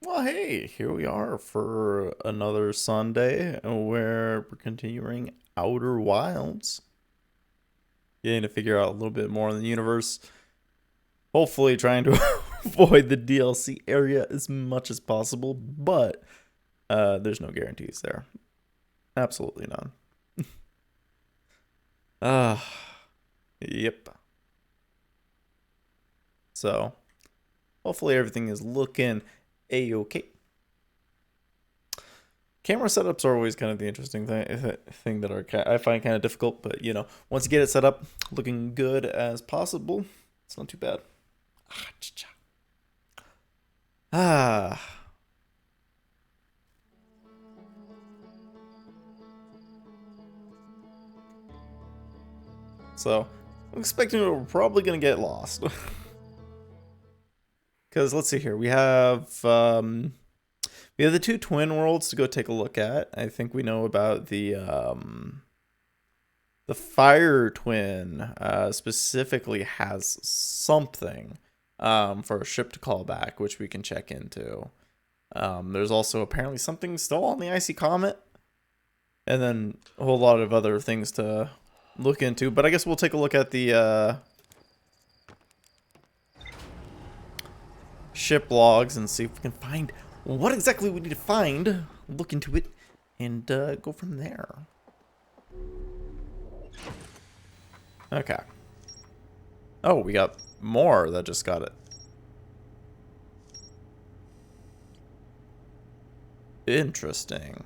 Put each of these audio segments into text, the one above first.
Well, hey, here we are for another Sunday where we're continuing Outer Wilds. Getting to figure out a little bit more in the universe. Hopefully, trying to avoid the DLC area as much as possible, but there's no guarantees there. Absolutely none. Ah, yep. So, hopefully, everything is looking a-okay. Camera setups are always kind of the interesting thing that I find kind of difficult, but once you get it set up looking good as possible, it's not too bad. Ah, so I'm expecting we're probably gonna get lost. Because let's see here, we have the two twin worlds to go take a look at. I think we know about the fire twin specifically has something for a ship to call back, which we can check into. There's also apparently something still on the icy comet, and then a whole lot of other things to look into. But I guess we'll take a look at the ship logs and see if we can find what exactly we need to find, look into it, and go from there. Okay. Oh, we got more that just got it. Interesting.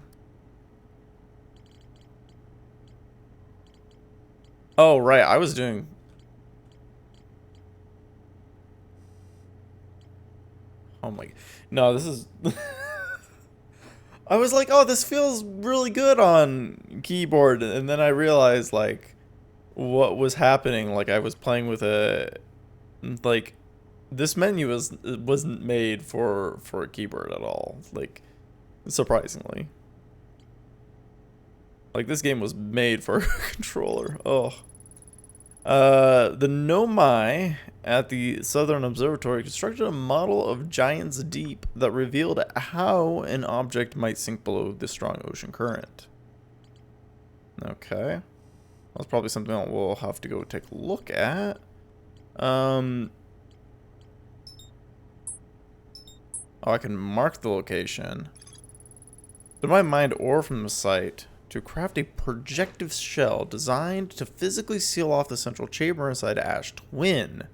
Oh, right. I was doing... Oh my... No, this is... I was like, oh, this feels really good on keyboard. And then I realized, like, what was happening. Like, I was playing with a... Like, this menu wasn't made for a keyboard at all. Like, surprisingly. Like, this game was made for a controller. Oh. The Nomai at the Southern Observatory constructed a model of Giant's Deep that revealed how an object might sink below the strong ocean current. Okay. That's probably something that we'll have to go take a look at. Oh, I can mark the location. To my mind ore from the site to craft a projective shell designed to physically seal off the central chamber inside Ash Twin.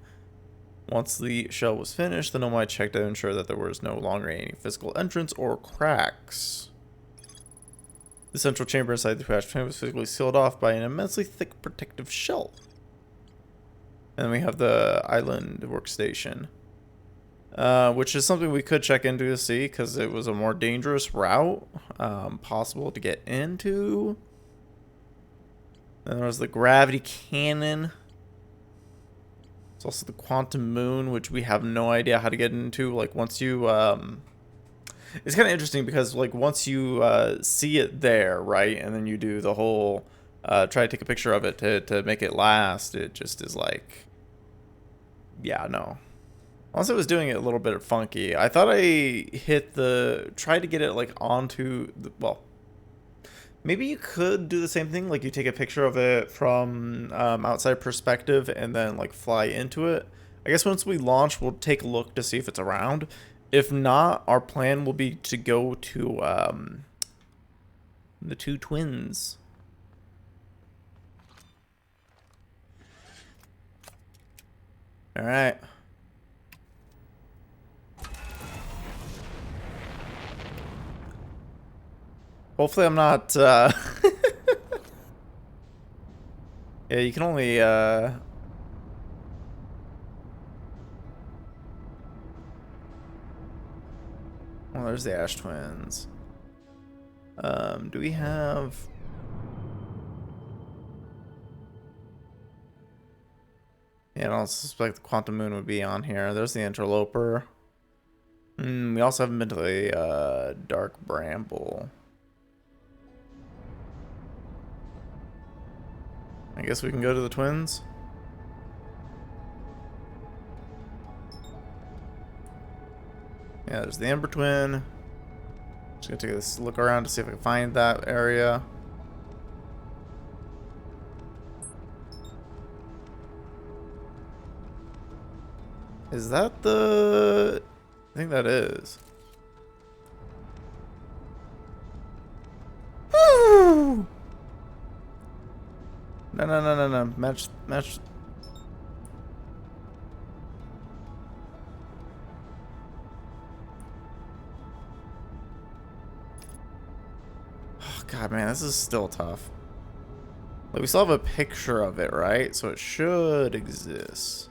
Once the shell was finished, the Nomai checked to ensure that there was no longer any physical entrance or cracks. The central chamber inside the Ash Twin was physically sealed off by an immensely thick protective shell. And then we have the island workstation. Which is something we could check into to see, because it was a more dangerous route possible to get into. Then there was the gravity cannon. There's also the quantum moon, which we have no idea how to get into. Like, once you... it's kind of interesting because, like, once you see it there, right, and then you do the whole... try to take a picture of it to make it last, it just is like... Yeah, no. Unless it was doing it a little bit funky. I thought I tried to get it like onto the, well, maybe you could do the same thing. Like you take a picture of it from outside perspective and then like fly into it. I guess once we launch, we'll take a look to see if it's around. If not, our plan will be to go to the two twins. All right. Hopefully I'm not, yeah, you can only, well, there's the Ash Twins. Do we have... Yeah, I don't suspect the Quantum Moon would be on here. There's the Interloper. We also haven't been to the, Dark Bramble. I guess we can go to the twins. Yeah, there's the Ember Twin. Just gonna take this look around to see if I can find that area. Is that the... I think that is. Woo! No. Match. Oh, God, man, this is still tough. Like, we still have a picture of it, right? So it should exist.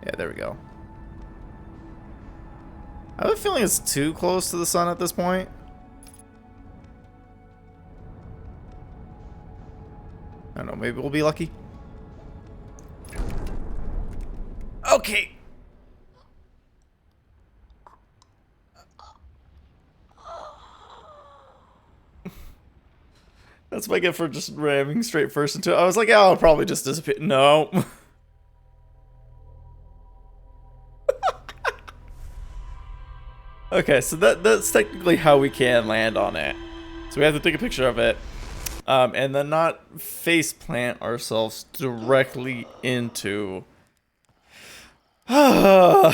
Yeah, there we go. I have a feeling it's too close to the sun at this point. I don't know, maybe we'll be lucky. Okay. That's my gift for just ramming straight first into it. I was like, yeah, I'll probably just disappear. No. Okay, so that's technically how we can land on it. So we have to take a picture of it. And then not face plant ourselves directly into... Ugh,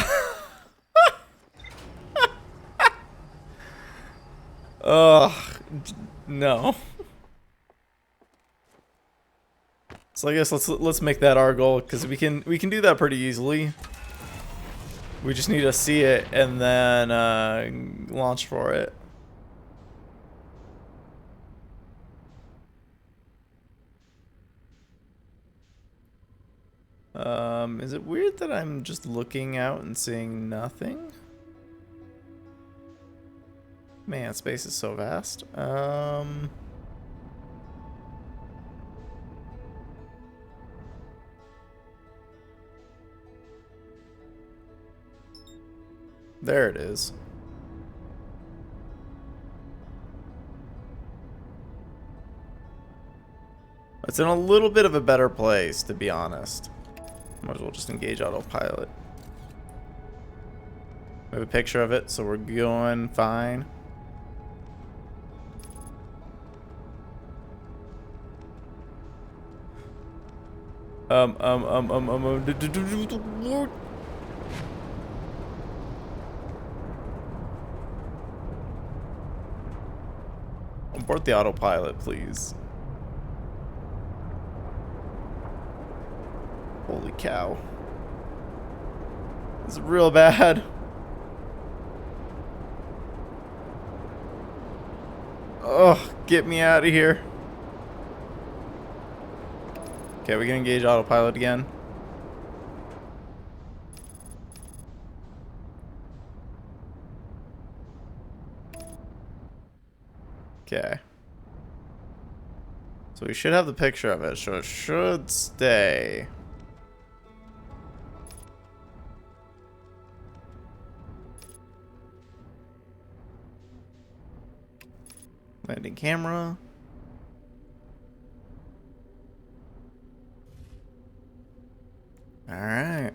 no. So I guess let's make that our goal, because we can do that pretty easily. We just need to see it and then launch for it. Is it weird that I'm just looking out and seeing nothing? Man, space is so vast. There it is. It's in a little bit of a better place, to be honest. Might as well just engage autopilot. We have a picture of it, so we're going fine. Abort the autopilot, please. Holy cow. This is real bad. Ugh, get me out of here. Okay, we can engage autopilot again. Okay. So we should have the picture of it, so it should stay. Landing camera. Alright.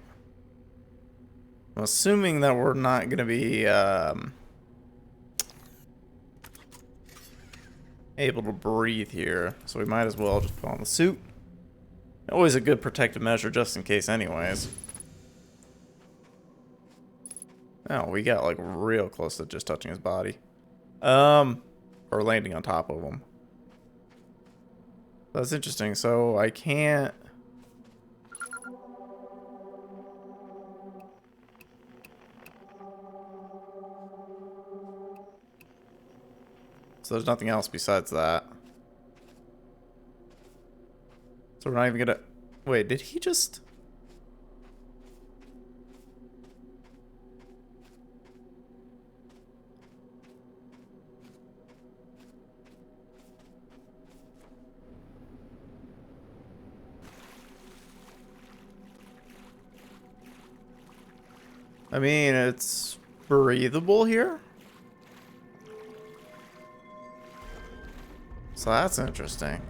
I'm assuming that we're not going to be able to breathe here, so we might as well just put on the suit. Always a good protective measure just in case anyways. Oh, we got like real close to just touching his body. Or landing on top of him. That's interesting. So I can't... So there's nothing else besides that. So we're not even gonna... Wait, did he just... I mean, it's breathable here. So that's interesting.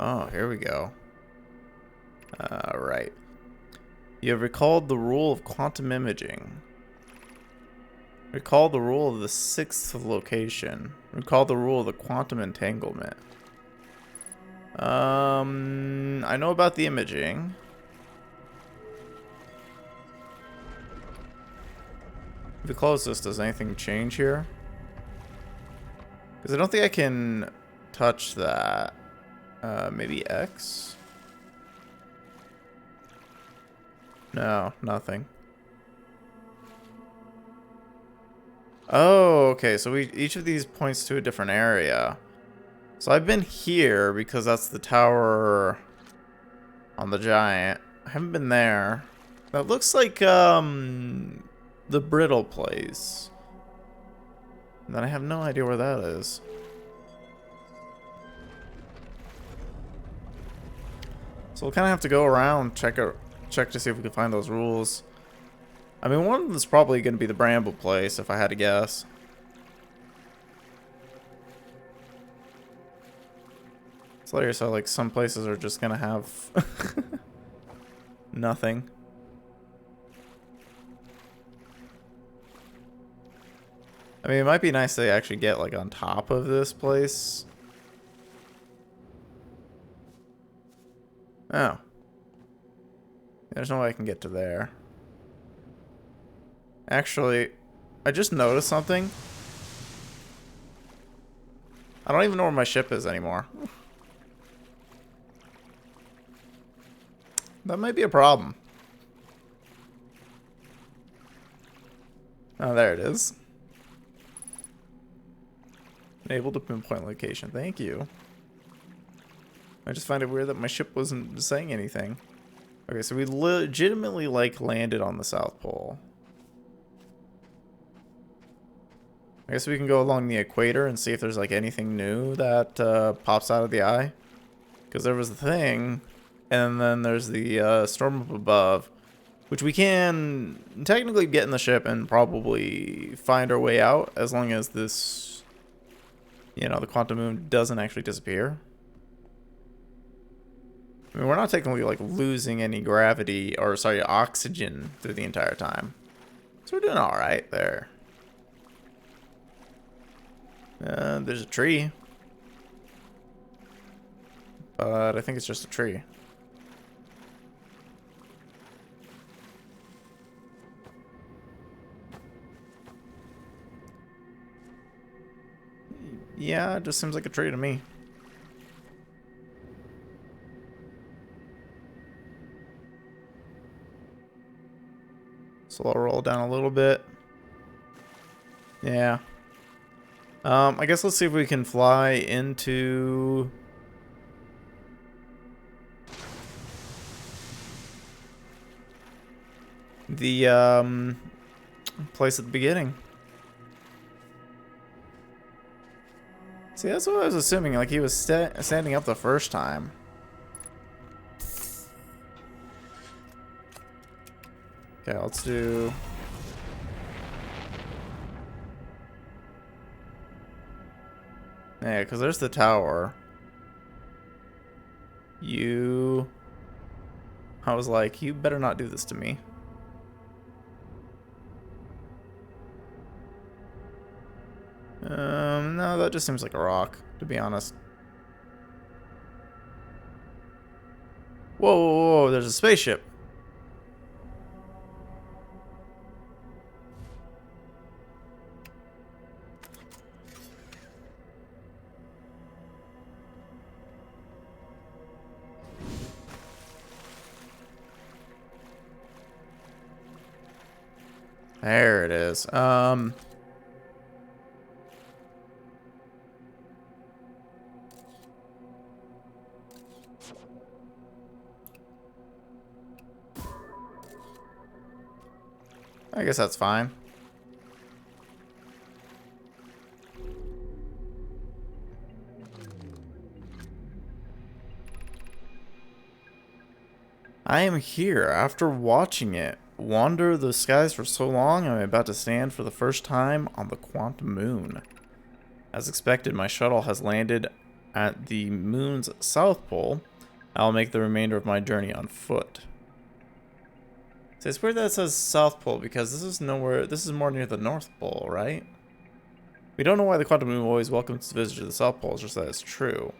Oh, here we go. Right. You have recalled the rule of quantum imaging. Recall the rule of the 6th location. Recall the rule of the quantum entanglement. I know about the imaging. If we close this, does anything change here? Because I don't think I can touch that. Maybe X? No, nothing. Oh, okay, so each of these points to a different area. So I've been here because that's the tower on the giant. I haven't been there. That looks like, the brittle place. And then I have no idea where that is. So we'll kind of have to go around, check to see if we can find those rules. I mean, one of them is probably going to be the bramble place, if I had to guess. It's hilarious how, like, some places are just going to have nothing. I mean, it might be nice to actually get, like, on top of this place. Oh. There's no way I can get to there. Actually, I just noticed something. I don't even know where my ship is anymore. That might be a problem. Oh, there it is. Able to pinpoint location. Thank you. I just find it weird that my ship wasn't saying anything. Okay, so we legitimately, like, landed on the South Pole. I guess we can go along the equator and see if there's, like, anything new that pops out of the eye. Because there was the thing, and then there's the storm up above, which we can technically get in the ship and probably find our way out as long as this, you know, the quantum moon doesn't actually disappear. I mean, we're not technically, like, losing any gravity, or, sorry, oxygen through the entire time. So we're doing alright there. There's a tree. But I think it's just a tree. Yeah, it just seems like a tree to me. So I'll roll down a little bit. Yeah. I guess let's see if we can fly into the place at the beginning. See, that's what I was assuming. Like, he was standing up the first time. Okay, let's do... Yeah, because there's the tower. I was like, you better not do this to me. No, that just seems like a rock, to be honest. Whoa, whoa, whoa, there's a spaceship. There it is. I guess that's fine. I am here after watching it wander the skies for so long. I'm about to stand for the first time on the quantum moon. As expected, my shuttle has landed at the moon's south pole, I'll make the remainder of my journey on foot. So it's weird that it says South Pole because this is nowhere. This is more near the North Pole, right? We don't know why the Quantum Moon always welcomes visitors to the South Pole. It's just that it's true.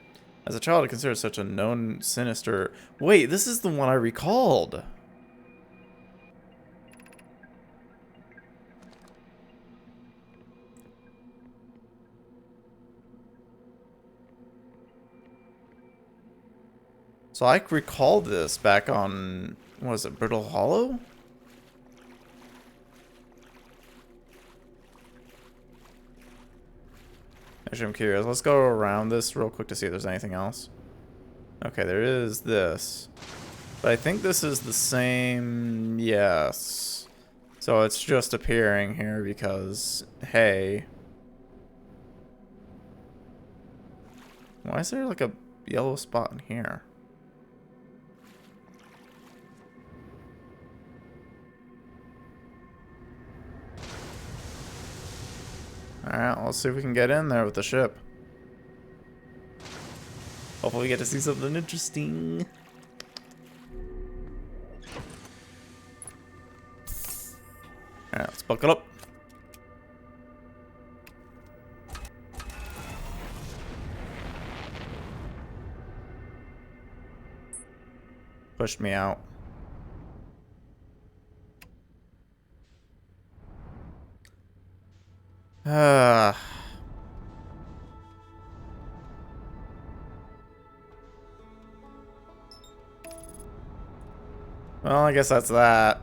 As a child, I considered such a known sinister. Wait, this is the one I recalled. So I recalled this back on, what was it, Brittle Hollow? Actually, I'm curious. Let's go around this real quick to see if there's anything else. Okay, there is this. But I think this is the same, yes. So it's just appearing here because, hey. Why is there like a yellow spot in here? Alright, let's see if we can get in there with the ship. Hopefully we get to see something interesting. Alright, let's buckle up. Pushed me out. Well, I guess that's that.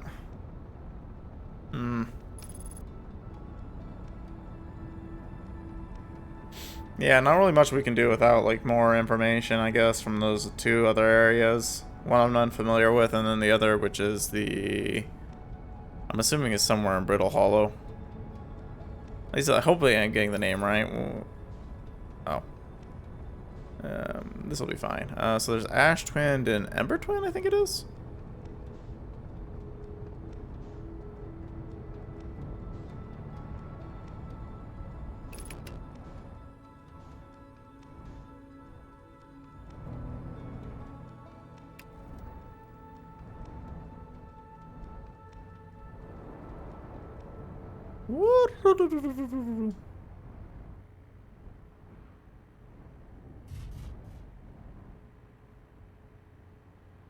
Yeah, not really much we can do without, like, more information, I guess, from those two other areas. One I'm unfamiliar with, and then the other, which is the... I'm assuming is somewhere in Brittle Hollow. At least, hopefully I'm getting the name right. Oh. This will be fine. So there's Ash Twin and Ember Twin, I think it is?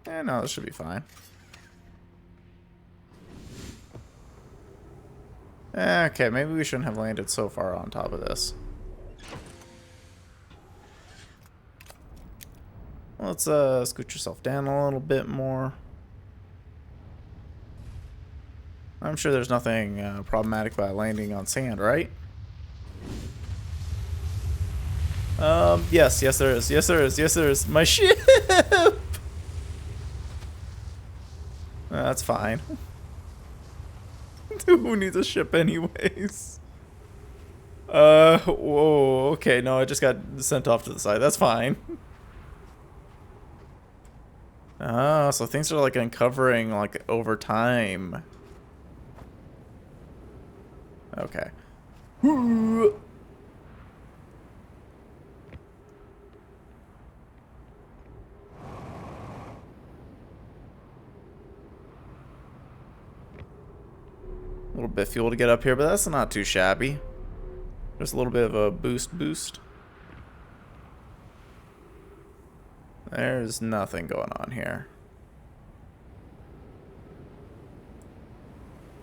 Eh, no, this should be fine. Okay, maybe we shouldn't have landed so far on top of this. Let's scoot yourself down a little bit more. I'm sure there's nothing problematic about landing on sand, right? Yes, there is. Yes, there is. Yes, there is. My ship! That's fine. Who needs a ship anyways? Whoa, okay, no, I just got sent off to the side. That's fine. Ah, so things are like uncovering like over time. Okay. A little bit of fuel to get up here, but that's not too shabby. Just a little bit of a boost. There's nothing going on here.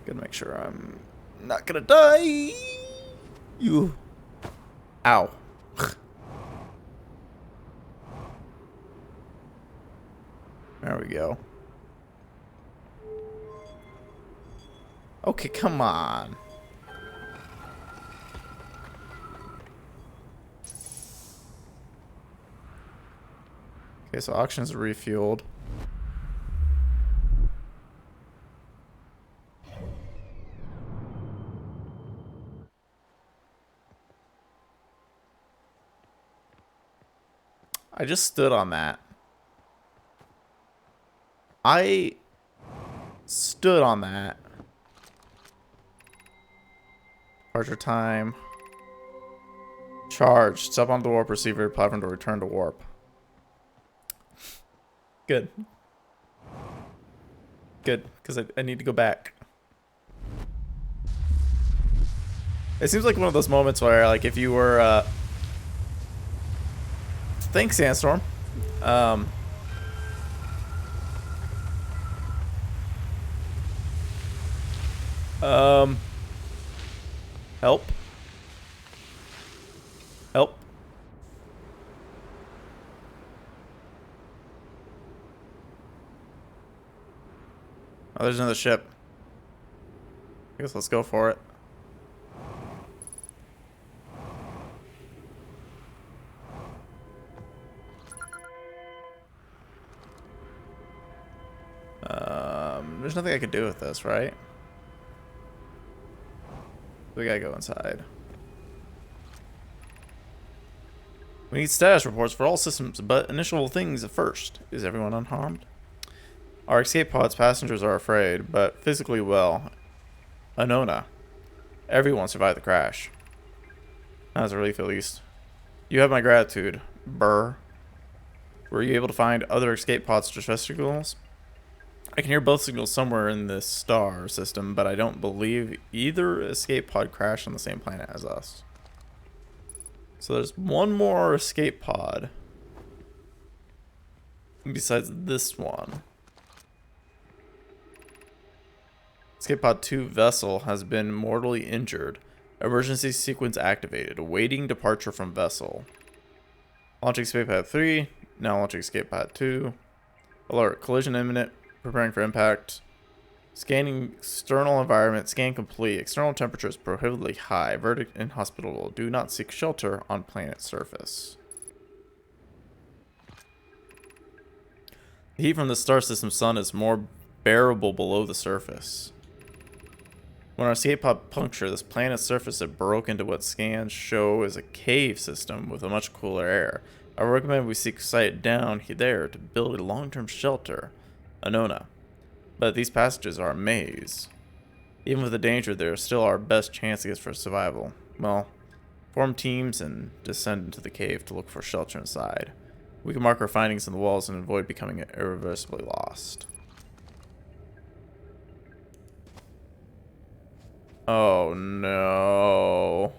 Gotta make sure I'm not gonna die. You. Ow. There we go. Okay, come on. Okay, so auctions are refueled. I just stood on that. I stood on that. Departure time. Charged. Step on the warp receiver platform to return to warp. Good. Good, because I need to go back. It seems like one of those moments where, like, if you were, thanks, Sandstorm. Help. Help. Oh, there's another ship. I guess let's go for it. There's nothing I could do with this, right? We gotta go inside. We need status reports for all systems, but initial things first. Is everyone unharmed? Our escape pod's passengers are afraid, but physically well. Anona. Everyone survived the crash. That's a relief, at least. You have my gratitude, Burr. Were you able to find other escape pods' distress signals? I can hear both signals somewhere in this star system, but I don't believe either escape pod crashed on the same planet as us. So there's one more escape pod besides this one. Escape pod 2 vessel has been mortally injured. Emergency sequence activated. Awaiting departure from vessel. Launching escape pod 3. Now launching escape pod 2. Alert. Collision imminent. Preparing for impact. Scanning external environment. Scan complete. External temperature is prohibitively high. Verdict inhospitable. Do not seek shelter on planet surface. The heat from the star system sun is more bearable below the surface. When our escape pod punctured, this planet's surface had broke into what scans show as a cave system with a much cooler air. I recommend we seek sight down there to build a long-term shelter. Anona. But these passages are a maze. Even with the danger, there is still our best chances for survival. Well, form teams and descend into the cave to look for shelter inside. We can mark our findings on the walls and avoid becoming irreversibly lost. Oh no.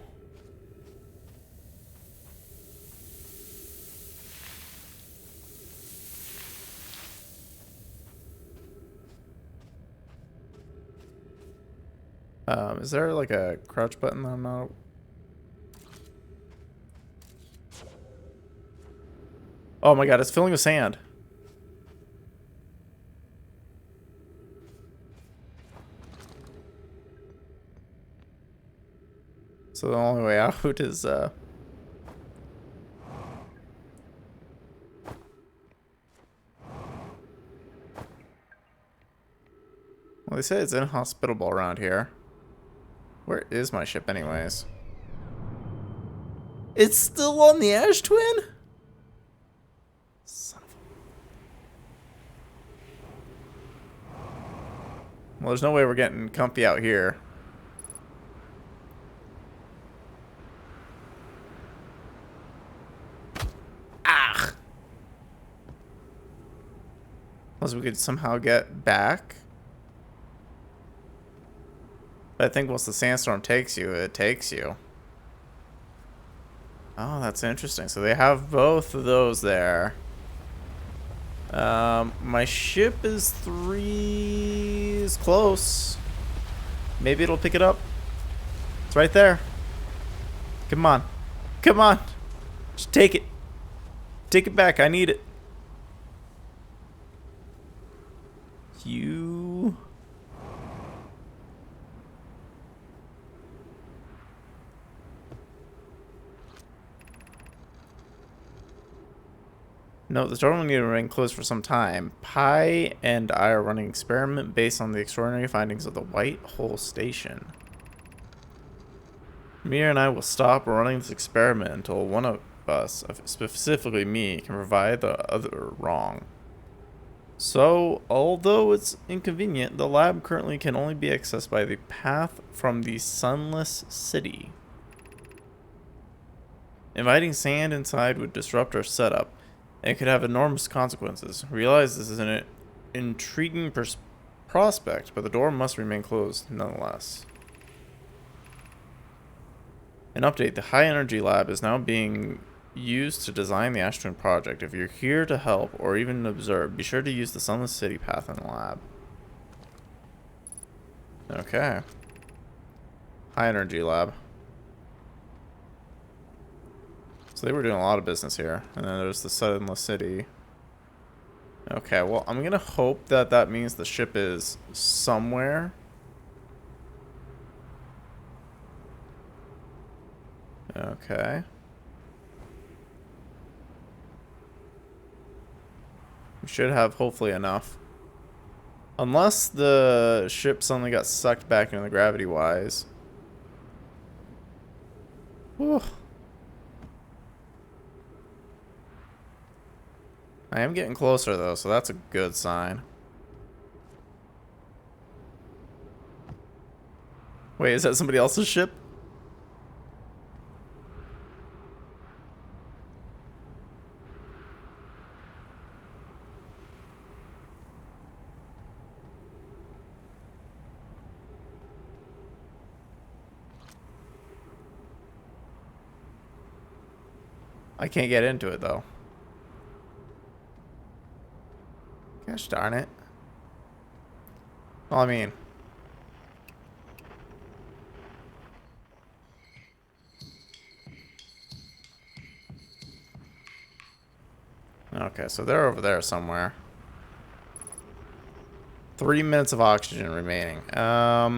Is there like a crouch button that I'm not... Oh my god, it's filling with sand. So the only way out is, Well, they say it's inhospitable around here. Where is my ship anyways? It's still on the Ash Twin? Son of a... Well, there's no way we're getting comfy out here. Ah! Unless we could somehow get back. But I think once the sandstorm takes you, it takes you. Oh, that's interesting. So they have both of those there. My ship is 3 is close. Maybe it'll pick it up. It's right there. Come on. Come on. Just take it. Take it back. I need it. You... No, the door will need to remain closed for some time. Pi and I are running an experiment based on the extraordinary findings of the White Hole Station. Mira and I will stop running this experiment until one of us, specifically me, can provide the other wrong. So, although it's inconvenient, the lab currently can only be accessed by the path from the Sunless City. Inviting sand inside would disrupt our setup and could have enormous consequences. Realize this is an intriguing prospect, but the door must remain closed nonetheless. An update, the High Energy Lab is now being used to design the Ash Twin project. If you're here to help or even observe, be sure to use the Sunless City path in the lab. Okay. High Energy Lab. So they were doing a lot of business here. And then there's the Sunless City. Okay, well, I'm gonna hope that that means the ship is somewhere. Okay. We should have hopefully enough. Unless the ship suddenly got sucked back into the gravity-wise. Whew. I am getting closer though, so that's a good sign. Wait, is that somebody else's ship? I can't get into it though. Gosh darn it. Well, I mean, okay, so they're over there somewhere. 3 minutes of oxygen remaining. Oh,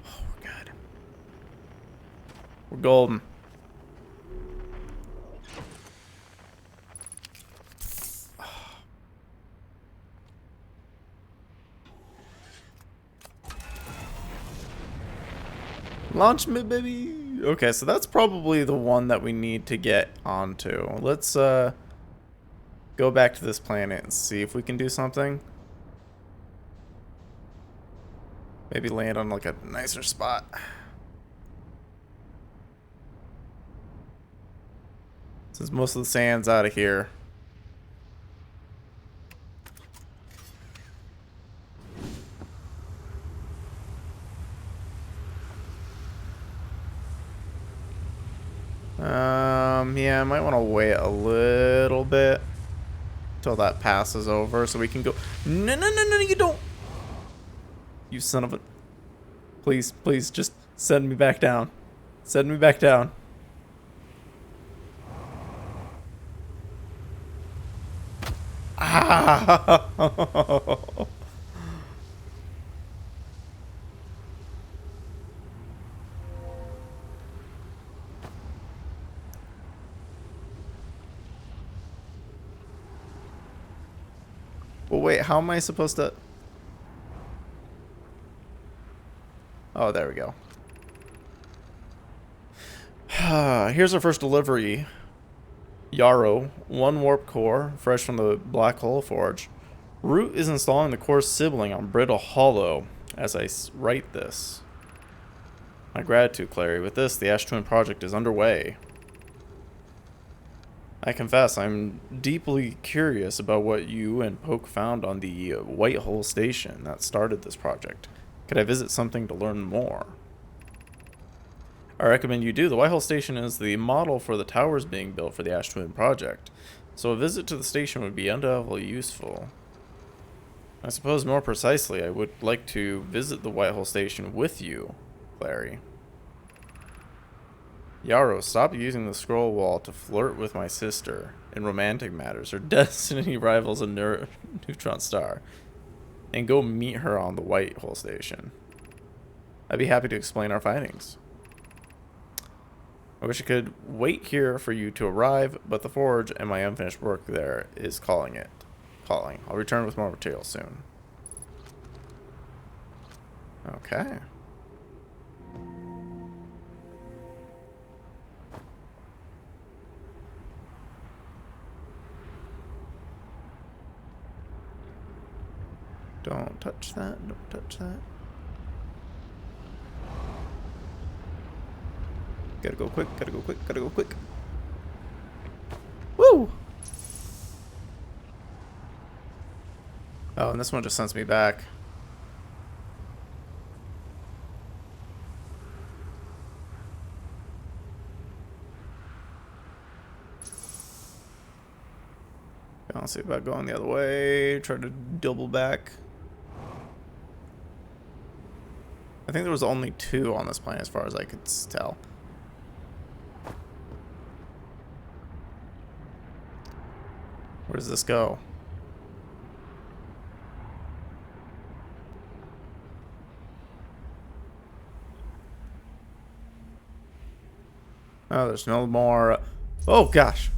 we're good. We're golden. Launch me, baby. Okay, so that's probably the one that we need to get onto. Let's go back to this planet and see if we can do something. Maybe land on like a nicer spot. Since most of the sand's out of here. Yeah, I might want to wait a little bit till that passes over so we can go. No, no, no, no, you don't. You son of a. Please, please, just send me back down. Send me back down. Ah! Well, wait, how am I supposed to... Oh, there we go. Here's our first delivery. Yarrow, 1 warp core, fresh from the Black Hole Forge. Root is installing the core's sibling on Brittle Hollow as I write this. My gratitude, Clary. With this, the Ash Twin project is underway. I confess, I'm deeply curious about what you and Poke found on the White Hole Station that started this project. Could I visit something to learn more? I recommend you do. The White Hole Station is the model for the towers being built for the Ash Twin project, so a visit to the station would be undoubtedly useful. I suppose more precisely, I would like to visit the White Hole Station with you, Clary. Yarrow, stop using the scroll wall to flirt with my sister in romantic matters. Her destiny rivals a neutron star. And go meet her on the White Hole Station. I'd be happy to explain our findings. I wish I could wait here for you to arrive, but the forge and my unfinished work there is calling. I'll return with more material soon. Okay. Don't touch that. Don't touch that. Gotta go quick, gotta go quick, gotta go quick. Woo! Oh, and this one just sends me back. I'll see about going the other way. Try to double back. I think there was only 2 on this plane as far as I could tell. Where does this go? Oh, there's no more. Oh, gosh.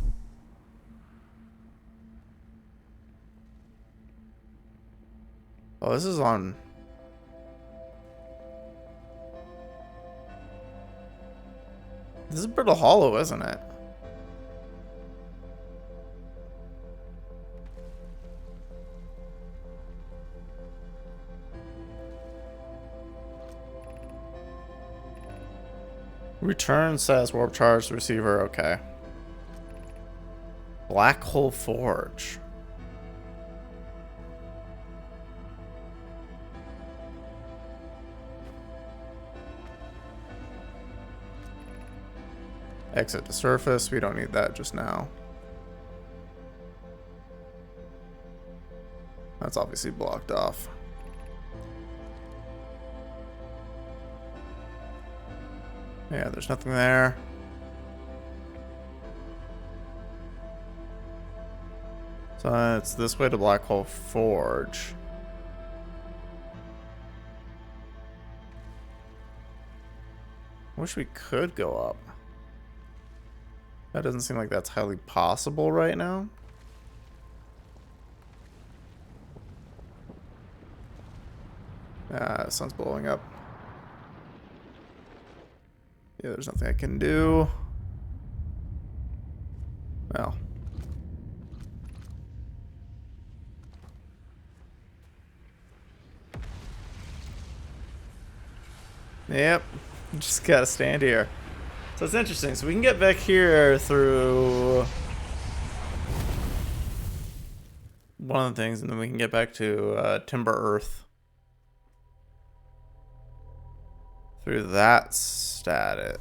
Oh, this is on. This is Brittle Hollow, isn't it? Return says warp charge to receiver. Okay. Black Hole Forge. Exit to surface. We don't need that just now. That's obviously blocked off. Yeah, there's nothing there. So it's this way to Black Hole Forge. Wish we could go up. That doesn't seem like that's highly possible right now. Ah, the sun's blowing up. Yeah, there's nothing I can do. Well. Yep. Just gotta stand here. So it's interesting. So we can get back here through one of the things, and then we can get back to Timber Earth through that status.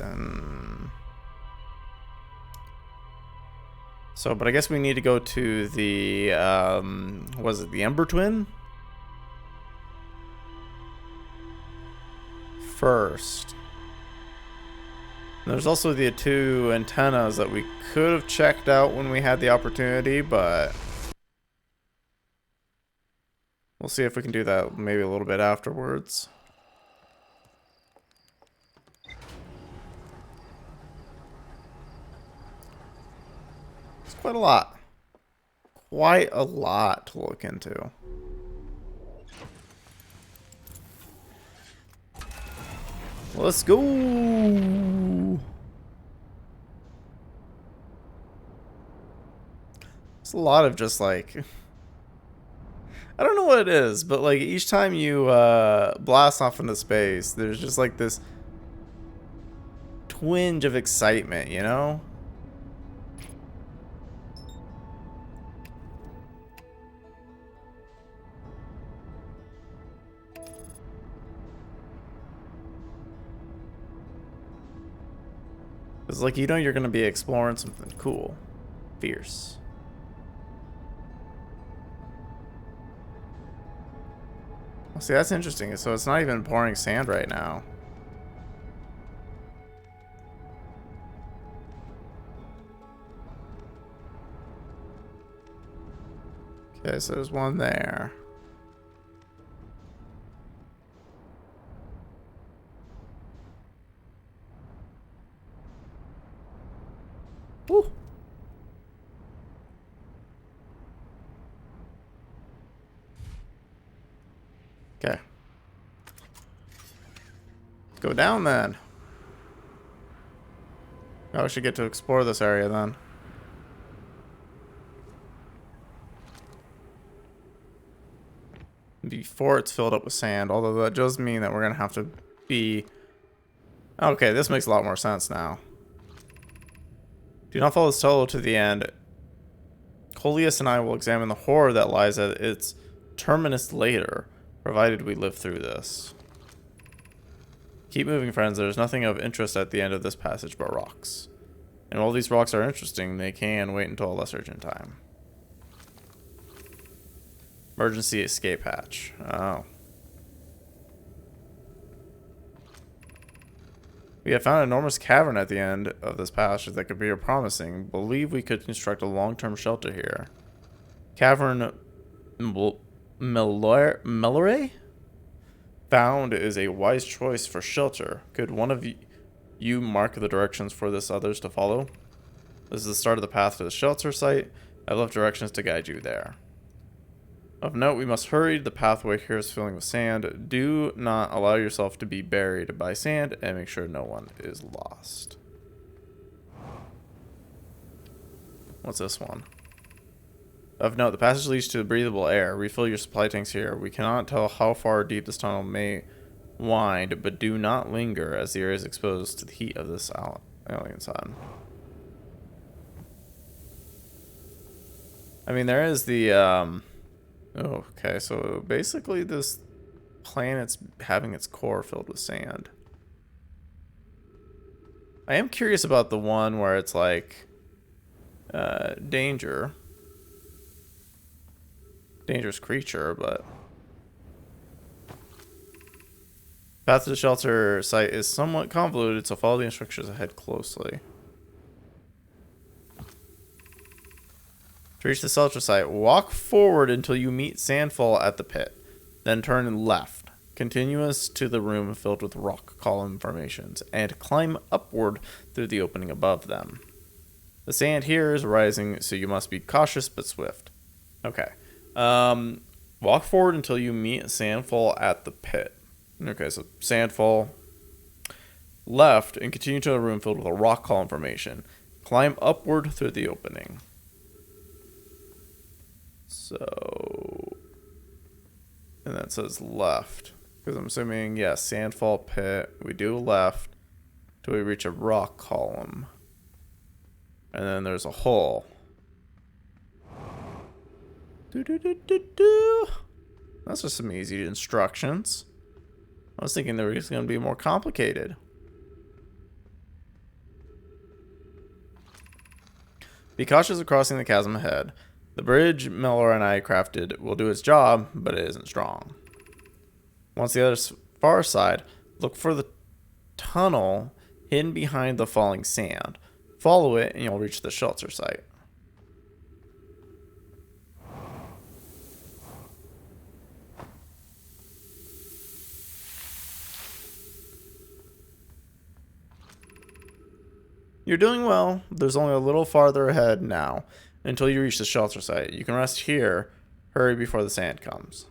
So, but I guess we need to go to the was it the Ember Twin first? There's also the 2 antennas that we could have checked out when we had the opportunity, but we'll see if we can do that maybe a little bit afterwards. It's quite a lot. Quite a lot to look into. Let's go. It's a lot of just like, I don't know what it is, but like each time you blast off into space, there's just like this twinge of excitement, you know? It's like, you know, you're going to be exploring something cool. Fierce. Well, see, that's interesting. So it's not even pouring sand right now. Okay, so there's one there. Woo. Okay. Let's go down then. Oh, I should get to explore this area then. Before it's filled up with sand, although that does mean that we're gonna have to be... Okay, this makes a lot more sense now. Do not follow this tunnel to the end. Coleus and I will examine the horror that lies at its terminus later, provided we live through this. Keep moving, friends. There is nothing of interest at the end of this passage but rocks. And while these rocks are interesting, they can wait until a less urgent time. Emergency escape hatch. Oh. We have found an enormous cavern at the end of this passage that could be promising. Believe we could construct a long-term shelter here. Cavern Melore? Found is a wise choice for shelter. Could one of you mark the directions for this others to follow? This is the start of the path to the shelter site. I've left directions to guide you there. Of note, we must hurry. The pathway here is filling with sand. Do not allow yourself to be buried by sand and make sure no one is lost. What's this one? Of note, the passage leads to breathable air. Refill your supply tanks here. We cannot tell how far deep this tunnel may wind, but do not linger as the area is exposed to the heat of this alien sun. I mean, there is the, oh, okay, so basically this planet's having its core filled with sand. I am curious about the one where it's like, danger. Dangerous creature, but path to the shelter site is somewhat convoluted, so follow the instructions ahead closely. To reach the shelter site, walk forward until you meet Sandfall at the pit, then turn left, continuous to the room filled with rock column formations, and climb upward through the opening above them. The sand here is rising, so you must be cautious but swift. Okay. Walk forward until you meet Sandfall at the pit. Okay, so Sandfall, left, and continue to a room filled with a rock column formation. Climb upward through the opening. So, and that says left, because I'm assuming, yes, Sandfall pit. We do left till we reach a rock column, and then there's a hole. That's just some easy instructions. I was thinking they were just going to be more complicated. Be cautious of crossing the chasm ahead. The bridge Miller and I crafted will do its job, but it isn't strong. Once the other far side, look for the tunnel hidden behind the falling sand. Follow it and you'll reach the shelter site. You're doing well. There's only a little farther ahead now until you reach the shelter site. You can rest here. Hurry before the sand comes.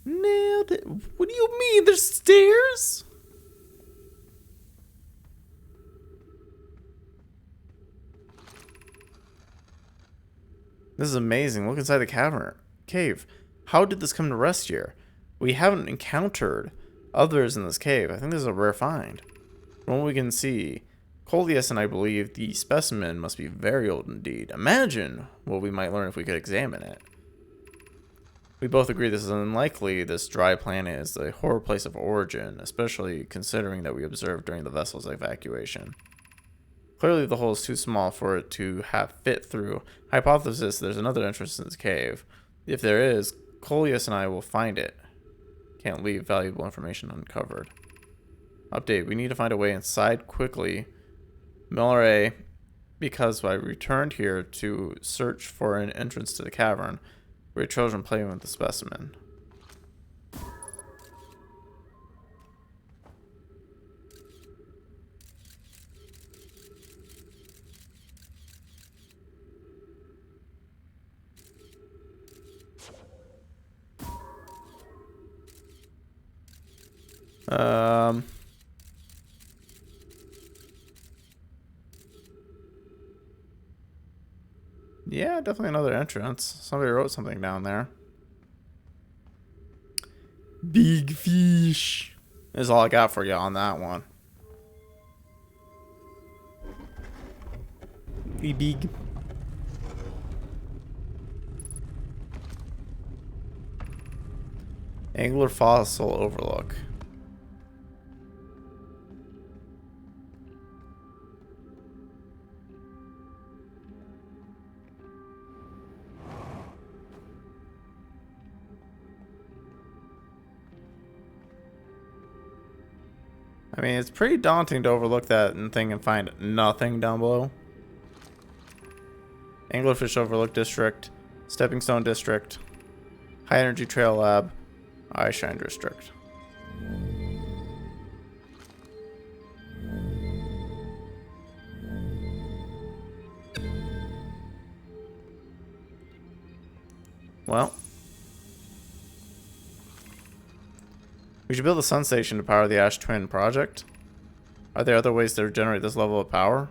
Nailed it. What do you mean? There's stairs? This is amazing. Look inside the cave. How did this come to rest here? We haven't encountered others in this cave. I think this is a rare find. From what we can see, Coleus and I believe the specimen must be very old indeed. Imagine what we might learn if we could examine it. We both agree this is unlikely. This dry planet is the horror place of origin, especially considering that we observed during the vessel's evacuation. Clearly the hole is too small for it to have fit through. Hypothesis, there's another entrance in this cave. If there is, Coleus and I will find it. Can't leave valuable information uncovered. Update, we need to find a way inside quickly. Miller, because I returned here to search for an entrance to the cavern. We had children playing with the specimen. Yeah, definitely another entrance. Somebody wrote something down there. Big fish. Is all I got for you on that one. Big. Angler fossil overlook. I mean, it's pretty daunting to overlook that thing and find nothing down below. Anglerfish Overlook District, Stepping Stone District, High Energy Trail Lab, Eyeshine District. Well, we should build a sun station to power the Ash Twin project. Are there other ways to generate this level of power?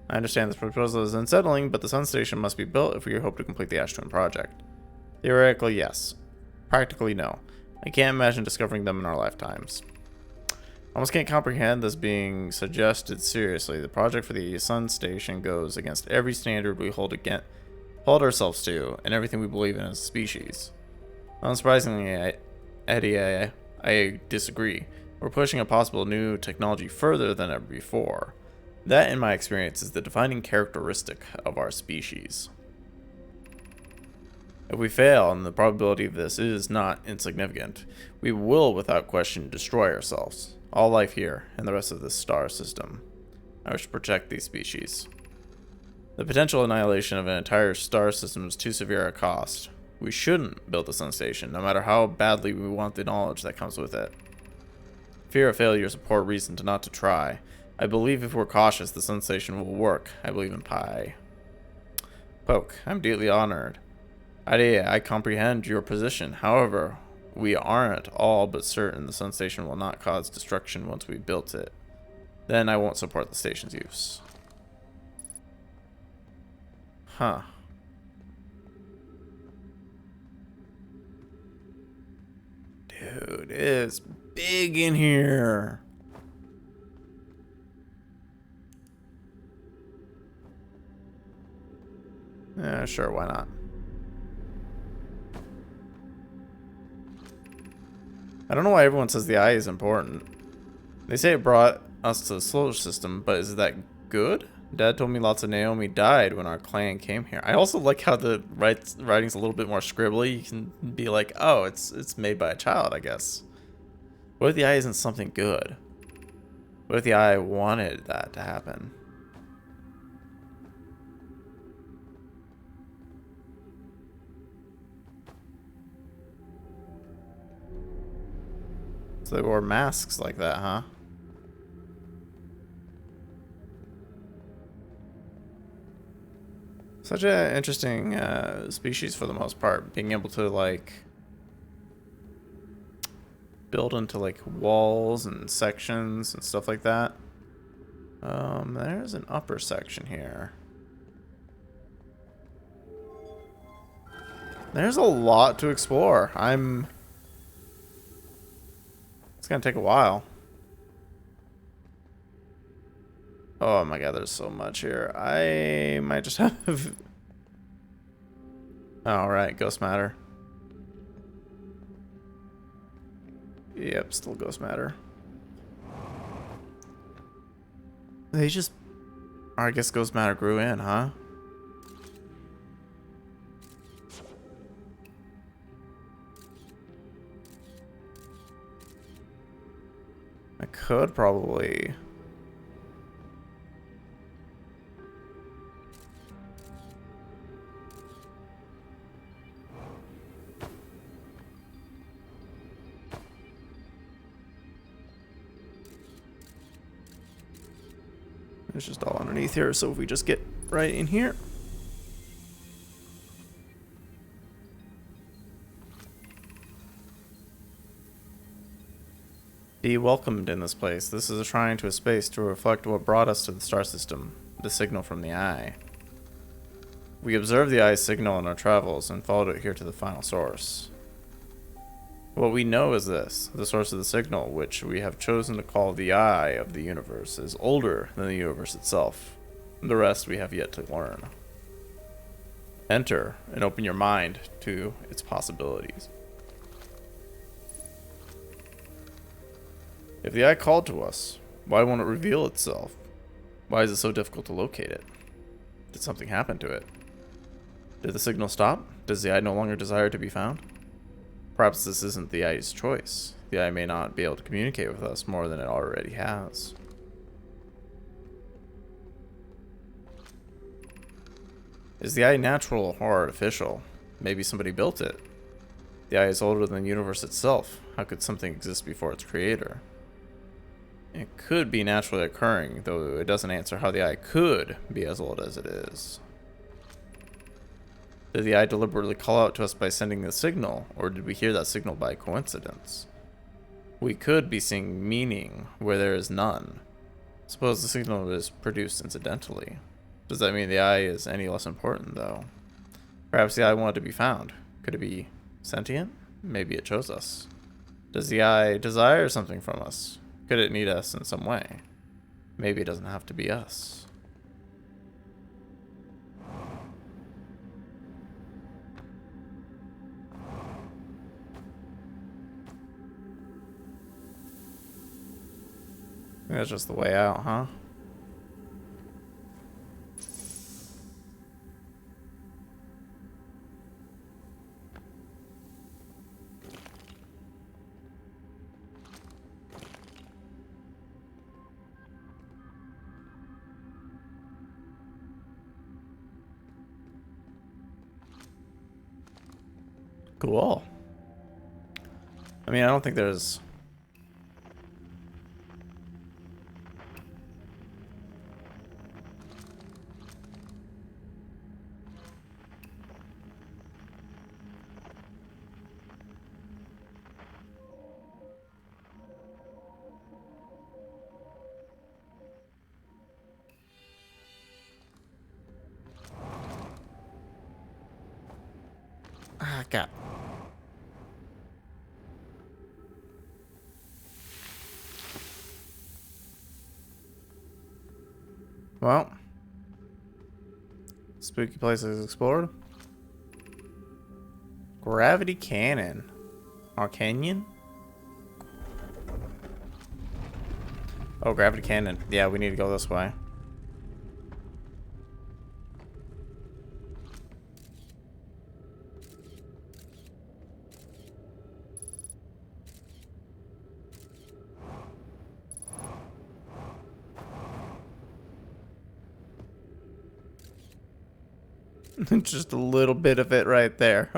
I understand this proposal is unsettling, but the sun station must be built if we hope to complete the Ash Twin project. Theoretically, yes. Practically, no. I can't imagine discovering them in our lifetimes. I almost can't comprehend this being suggested seriously. The project for the sun station goes against every standard we hold ourselves to, and everything we believe in as a species. Unsurprisingly, Eddie, I disagree. We're pushing a possible new technology further than ever before. That, in my experience, is the defining characteristic of our species. If we fail, and the probability of this is not insignificant, we will without question destroy ourselves, all life here, and the rest of this star system. I wish to protect these species. The potential annihilation of an entire star system is too severe a cost. We shouldn't build a sun station, no matter how badly we want the knowledge that comes with it. Fear of failure is a poor reason not to try. I believe if we're cautious, the sun station will work. I believe in Pi. Poke, I'm deeply honored. I comprehend your position. However, we aren't all but certain the sun station will not cause destruction once we built it. Then I won't support the station's use. Huh. Dude, it's big in here. Yeah, sure, why not? I don't know why everyone says the eye is important. They say it brought us to the solar system, but is that good? Dad told me lots of Naomi died when our clan came here. I also like how the writing's a little bit more scribbly. You can be like, oh, it's made by a child, I guess. What if the eye isn't something good? What if the eye wanted that to happen? So they wore masks like that, huh? Such an interesting species for the most part. Being able to, like, build into, like, walls and sections and stuff like that. There's an upper section here. There's a lot to explore. It's gonna take a while. Oh my god, there's so much here. I might just have... Alright, ghost matter. Yep, still ghost matter. They just... Or I guess ghost matter grew in, huh? I could probably... It's just all underneath here, so if we just get right in here. Be welcomed in this place. This is a shrine to a space to reflect what brought us to the star system, the signal from the eye. We observed the eye's signal in our travels and followed it here to the final source. What we know is this: the source of the signal, which we have chosen to call the eye of the universe, is older than the universe itself. The rest we have yet to learn. Enter and open your mind to its possibilities. If the eye called to us, why won't it reveal itself? Why is it so difficult to locate it? Did something happen to it? Did the signal stop? Does the eye no longer desire to be found? Perhaps this isn't the eye's choice. The eye may not be able to communicate with us more than it already has. Is the eye natural or artificial? Maybe somebody built it. The eye is older than the universe itself. How could something exist before its creator? It could be naturally occurring, though it doesn't answer how the eye could be as old as it is. Did the eye deliberately call out to us by sending the signal, or did we hear that signal by coincidence? We could be seeing meaning where there is none. Suppose the signal is produced incidentally. Does that mean the eye is any less important, though? Perhaps the eye wanted to be found. Could it be sentient? Maybe it chose us. Does the eye desire something from us? Could it need us in some way? Maybe it doesn't have to be us. That's just the way out, huh? Cool. I mean, I don't think there's... Ah, God. Well, spooky places explored. Gravity Cannon. Arcanyon? Oh, Gravity Cannon. Yeah, we need to go this way. Just a little bit of it right there.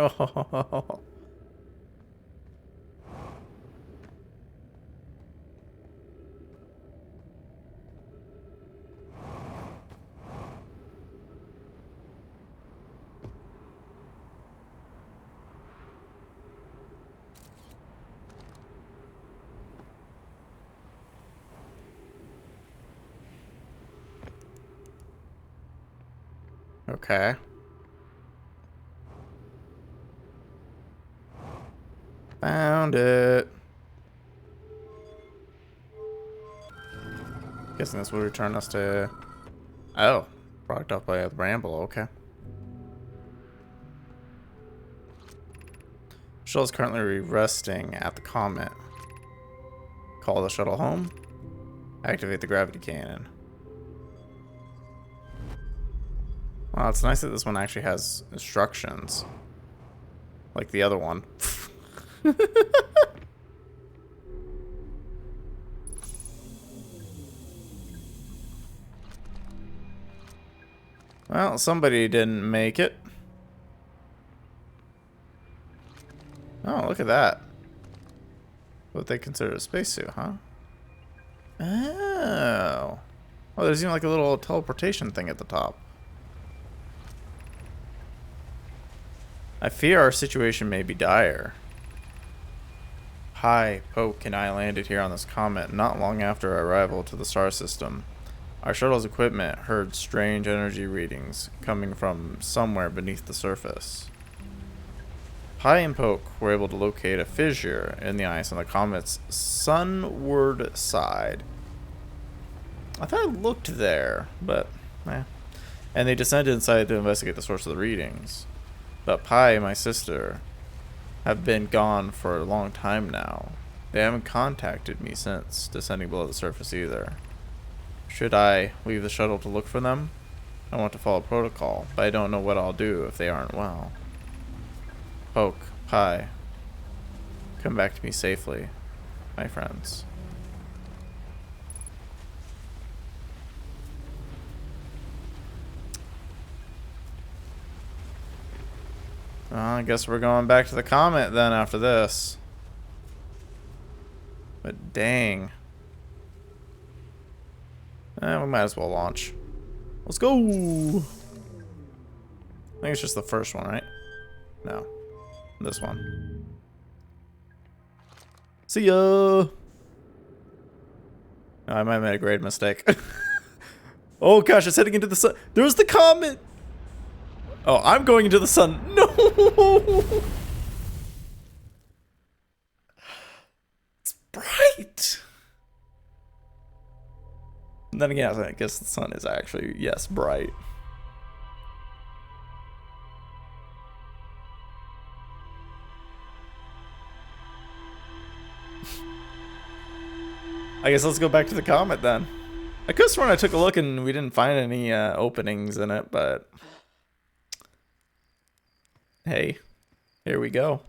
Okay. Found it. Guessing this will return us to... Oh. Brought up by a bramble, okay. Shuttle is currently resting at the Comet. Call the shuttle home. Activate the gravity cannon. Well, it's nice that this one actually has instructions. Like the other one. Well, somebody didn't make it. Oh, look at that. What they consider a spacesuit, huh? Oh. Oh, there's even like a little teleportation thing at the top. I fear our situation may be dire. Hi, Poke and I landed here on this comet not long after our arrival to the star system. Our shuttle's equipment heard strange energy readings coming from somewhere beneath the surface. Pi and Poke were able to locate a fissure in the ice on the comet's sunward side. I thought I looked there, but eh. And they descended inside to investigate the source of the readings. But Pi and my sister have been gone for a long time now. They haven't contacted me since descending below the surface either. Should I leave the shuttle to look for them? I want to follow protocol, but I don't know what I'll do if they aren't well. Poke, Pi, come back to me safely, my friends. Well, I guess we're going back to the comet then after this. But dang. We might as well launch. Let's go! I think it's just the first one, right? No. This one. See ya! Oh, I might have made a grave mistake. Oh gosh, it's heading into the sun. There's the comet! Oh, I'm going into the sun. No! It's bright! And then again, I guess the sun is actually, yes, bright. I guess let's go back to the comet then. I could have sworn I took a look and we didn't find any openings in it, but hey, here we go.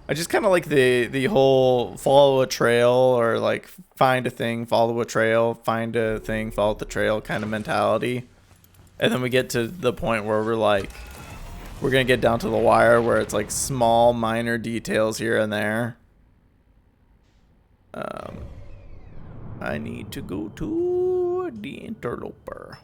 I just kind of like the whole follow a trail, or like find a thing, follow a trail, find a thing, follow the trail kind of mentality. And then we get to the point where we're like, we're gonna get down to the wire where it's like small minor details here and there. I need to go to the interloper.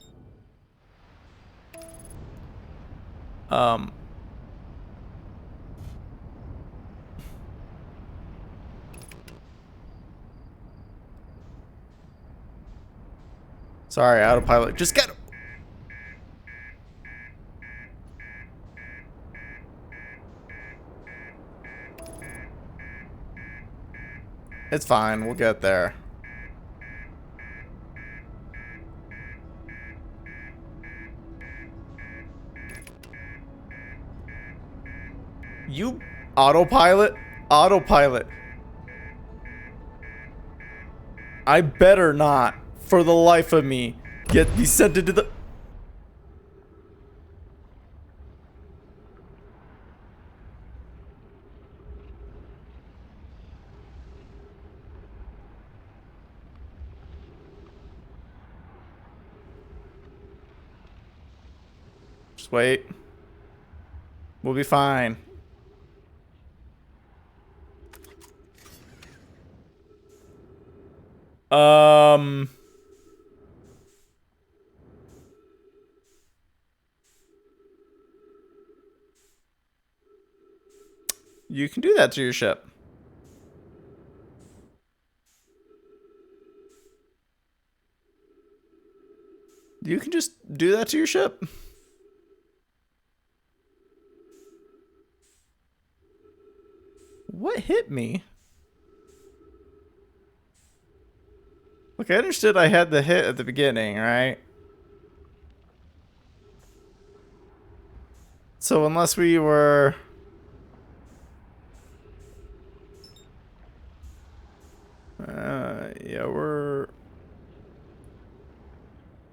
Sorry, autopilot. Just get him. It's fine. We'll get there. You autopilot? Autopilot. I better not, for the life of me, get me sent into the... Just wait. We'll be fine. You can do that to your ship. You can just do that to your ship. What hit me? Look, I understood I had the hit at the beginning, right? So unless we were... yeah, we're...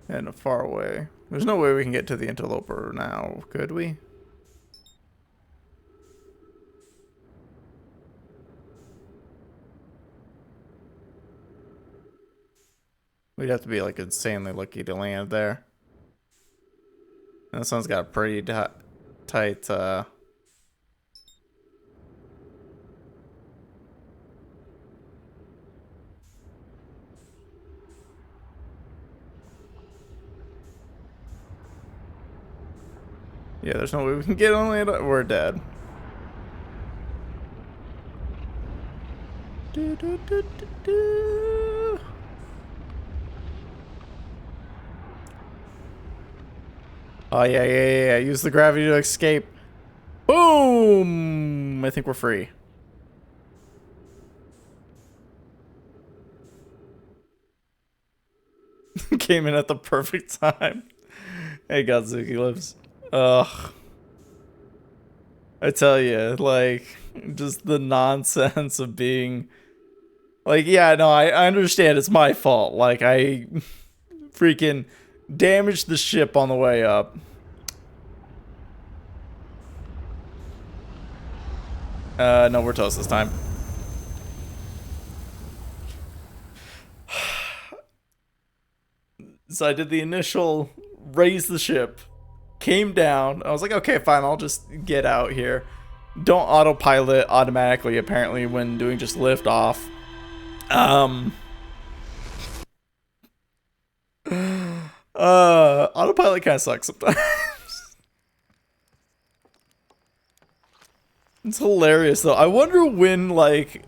kind of far away. There's no way we can get to the interloper now, could we? We'd have to be like insanely lucky to land there. And this one's got a pretty tight yeah, there's no way we can get on land. We're dead. Do, do, do, do, do. Oh, yeah, yeah, yeah, yeah. Use the gravity to escape. Boom! I think we're free. Came in at the perfect time. Hey, Godzuki lives. Ugh. I tell you, like, just the nonsense of being... Like, yeah, no, I understand it's my fault. Like, I freaking damaged the ship on the way up. No, we're toast this time. So I did the initial raise the ship, came down. I was like, okay, fine, I'll just get out here. Don't autopilot automatically, apparently, when doing just lift off. Autopilot kind of sucks sometimes. It's hilarious, though. I wonder when, like,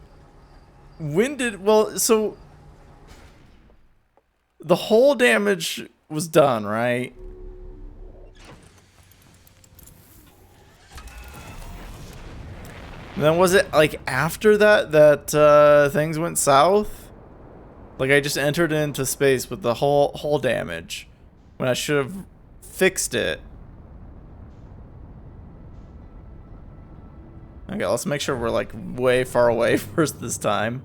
well, so the hull damage was done, right? And then was it, like, after that things went south? Like, I just entered into space with the hull damage when I should have fixed it. Okay, let's make sure we're, like, way far away first this time.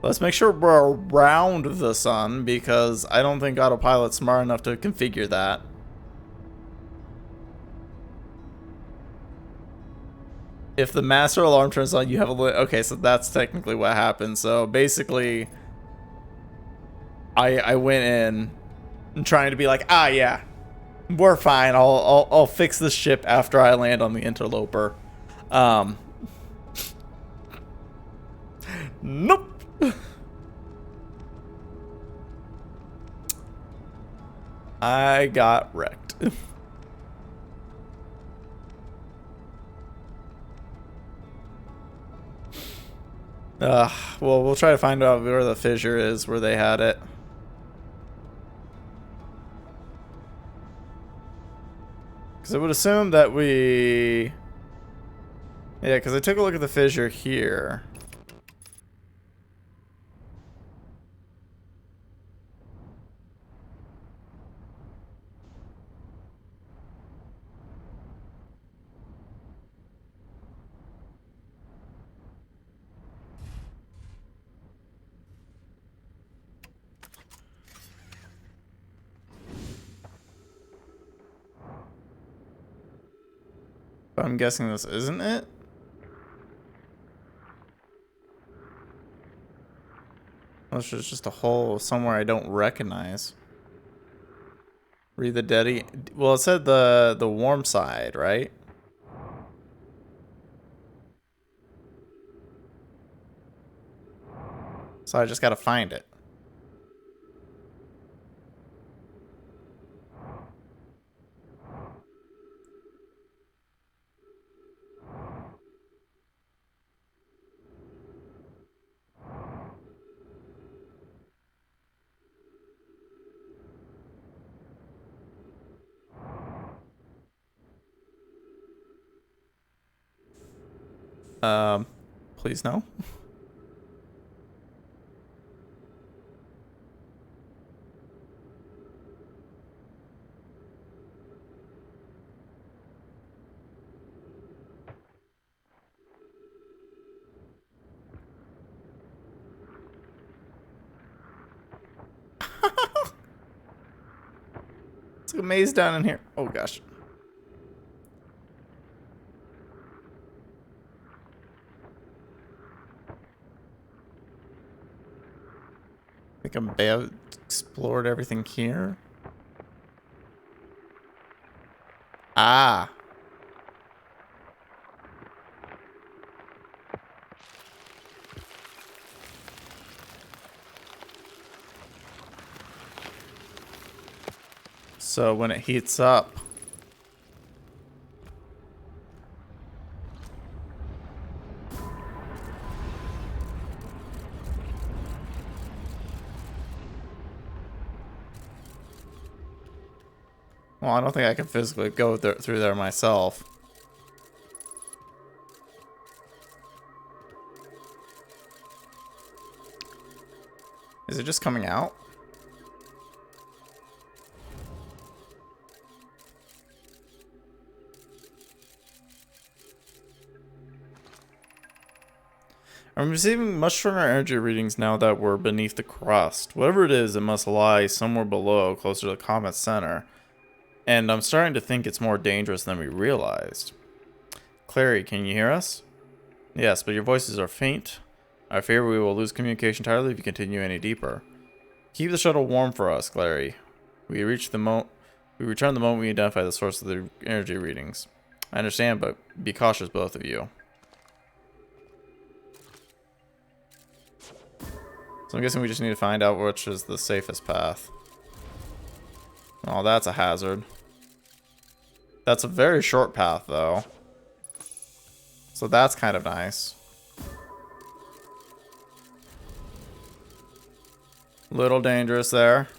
Let's make sure we're around the sun, because I don't think autopilot's smart enough to configure that. If the master alarm turns on, you have a... Okay, so that's technically what happened. So basically, I went in and trying to be like, ah, yeah, we're fine. I'll fix this ship after I land on the interloper. Nope. I got wrecked. Well, we'll try to find out where the fissure is, where they had it. Because I would assume that we... Yeah, because I took a look at the fissure here. But I'm guessing this isn't it? Unless there's just a hole somewhere I don't recognize. Read the Deddy. Well, it said the warm side, right? So I just gotta find it. Please no. It's like a maze down in here. Oh gosh. I think I'm explored everything here. Ah. So when it heats up. Well, I don't think I can physically go through there myself. Is it just coming out? I'm receiving much stronger energy readings now that we're beneath the crust. Whatever it is, it must lie somewhere below, closer to the comet's center. And I'm starting to think it's more dangerous than we realized. Clary, can you hear us? Yes, but your voices are faint. I fear we will lose communication entirely if you continue any deeper. Keep the shuttle warm for us, Clary. We return the moment we identify the source of the energy readings. I understand, but be cautious, both of you. So I'm guessing we just need to find out which is the safest path. Oh, that's a hazard. That's a very short path, though. So that's kind of nice. Little dangerous there.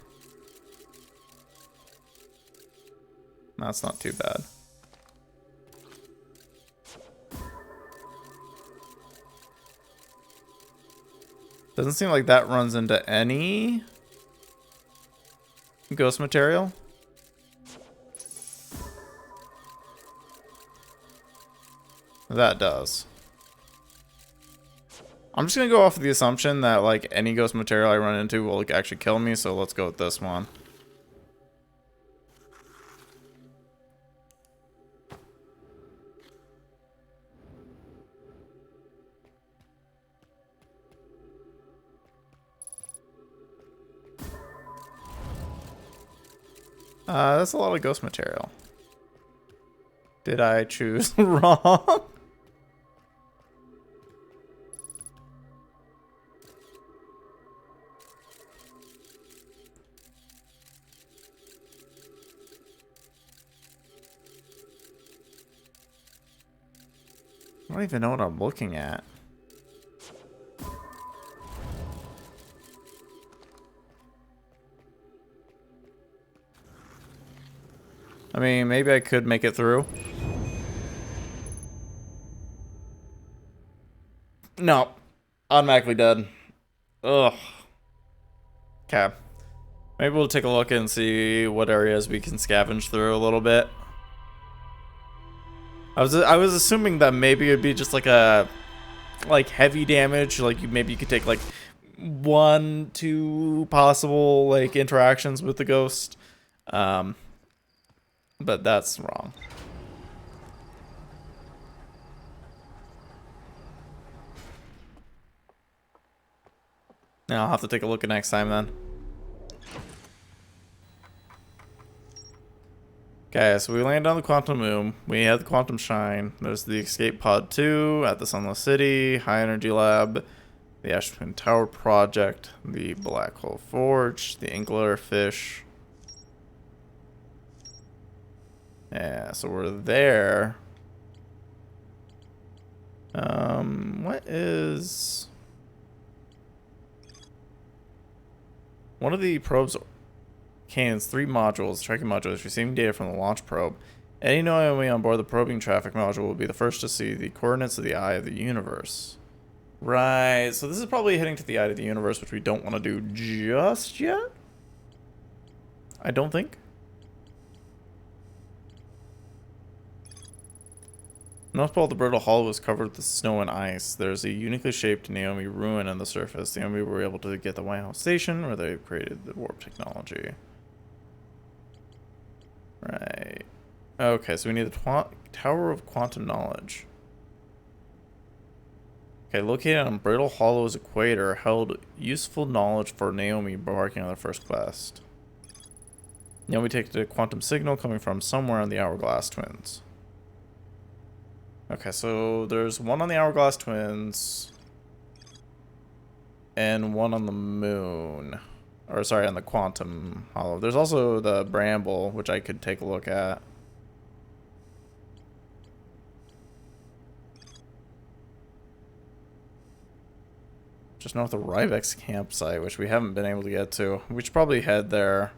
That's not too bad. Doesn't seem like that runs into any ghost material. That does. I'm just gonna go off of the assumption that like any ghost material I run into will like, actually kill me, so let's go with this one. That's a lot of ghost material. Did I choose wrong? I don't even know what I'm looking at. I mean, maybe I could make it through. No. Automatically dead. Ugh. Okay. Maybe we'll take a look and see what areas we can scavenge through a little bit. I was assuming that maybe it'd be just like a heavy damage, like maybe you could take like 1-2 possible like interactions with the ghost. But that's wrong. Now I'll have to take a look at next time then. Okay, so we land on the Quantum Moon. We have the Quantum Shine. There's the Escape Pod 2 at the Sunless City, High Energy Lab, the Ash Twin Tower Project, the Black Hole Forge, the Angler Fish. Yeah, so we're there. What is... One of the probe's contains 3 modules, tracking modules, receiving data from the launch probe. Any Naomi on board the probing traffic module will be the first to see the coordinates of the Eye of the Universe. Right, so this is probably heading to the Eye of the Universe, which we don't want to do just yet. I don't think. North pole of the Brittle Hollow is covered with snow and ice. There's a uniquely shaped Naomi ruin on the surface. Naomi were able to get the White House Station, where they created the warp technology. Right. Okay, so we need the Tower of Quantum Knowledge. Okay, located on Brittle Hollow's equator, held useful knowledge for Naomi embarking on their first quest. Naomi takes the quantum signal coming from somewhere on the Hourglass Twins. Okay, so there's one on the Hourglass Twins and one on the moon. Or sorry, on the Quantum Hollow. There's also the Bramble, which I could take a look at. Just north of Ryvex campsite, which we haven't been able to get to. We should probably head there.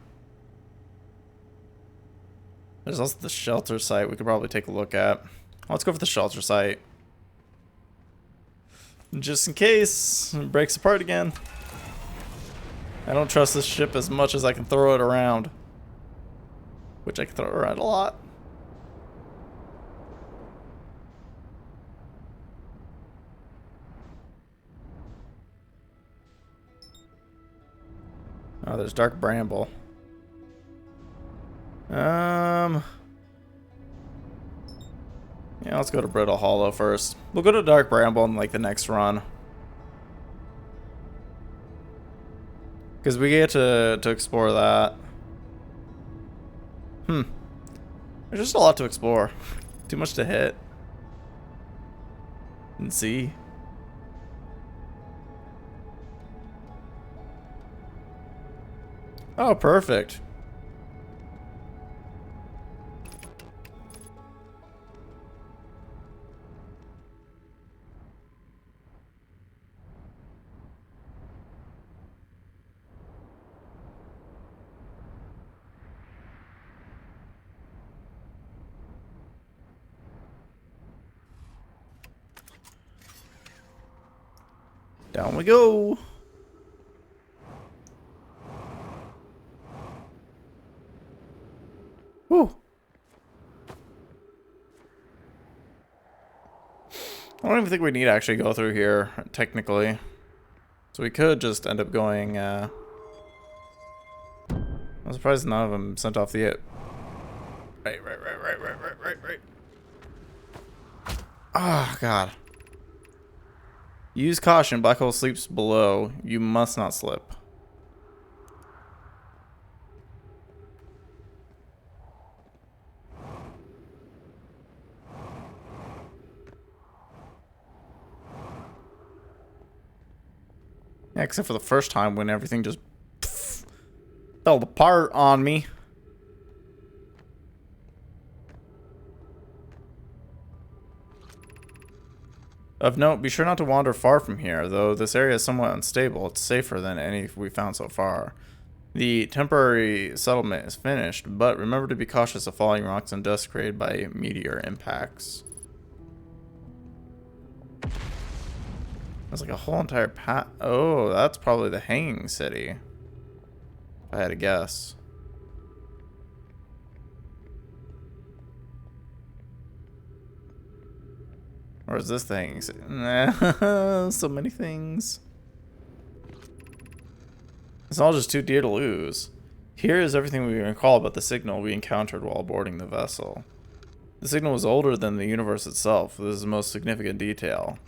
There's also the shelter site we could probably take a look at. Let's go for the shelter site. Just in case it breaks apart again. I don't trust this ship as much as I can throw it around. Which I can throw around a lot. Oh, there's Dark Bramble. Yeah, let's go to Brittle Hollow first. We'll go to Dark Bramble in like the next run. Because we get to explore that. There's just a lot to explore. Too much to hit. And see. Oh, perfect. Down we go. Whew. I don't even think we need to actually go through here, technically. So we could just end up going, I'm surprised none of them sent off the... Right. Oh, God. Use caution. Black hole sleeps below. You must not slip. Yeah, except for the first time when everything just fell apart on me. Of note, be sure not to wander far from here, though this area is somewhat unstable. It's safer than any we've found so far. The temporary settlement is finished, but remember to be cautious of falling rocks and dust created by meteor impacts. There's like a whole entire path. Oh, that's probably the Hanging City, if I had to guess. Or is this thing? So many things. It's all just too dear to lose. Here is everything we recall about the signal we encountered while boarding the vessel. The signal was older than the universe itself. This is the most significant detail.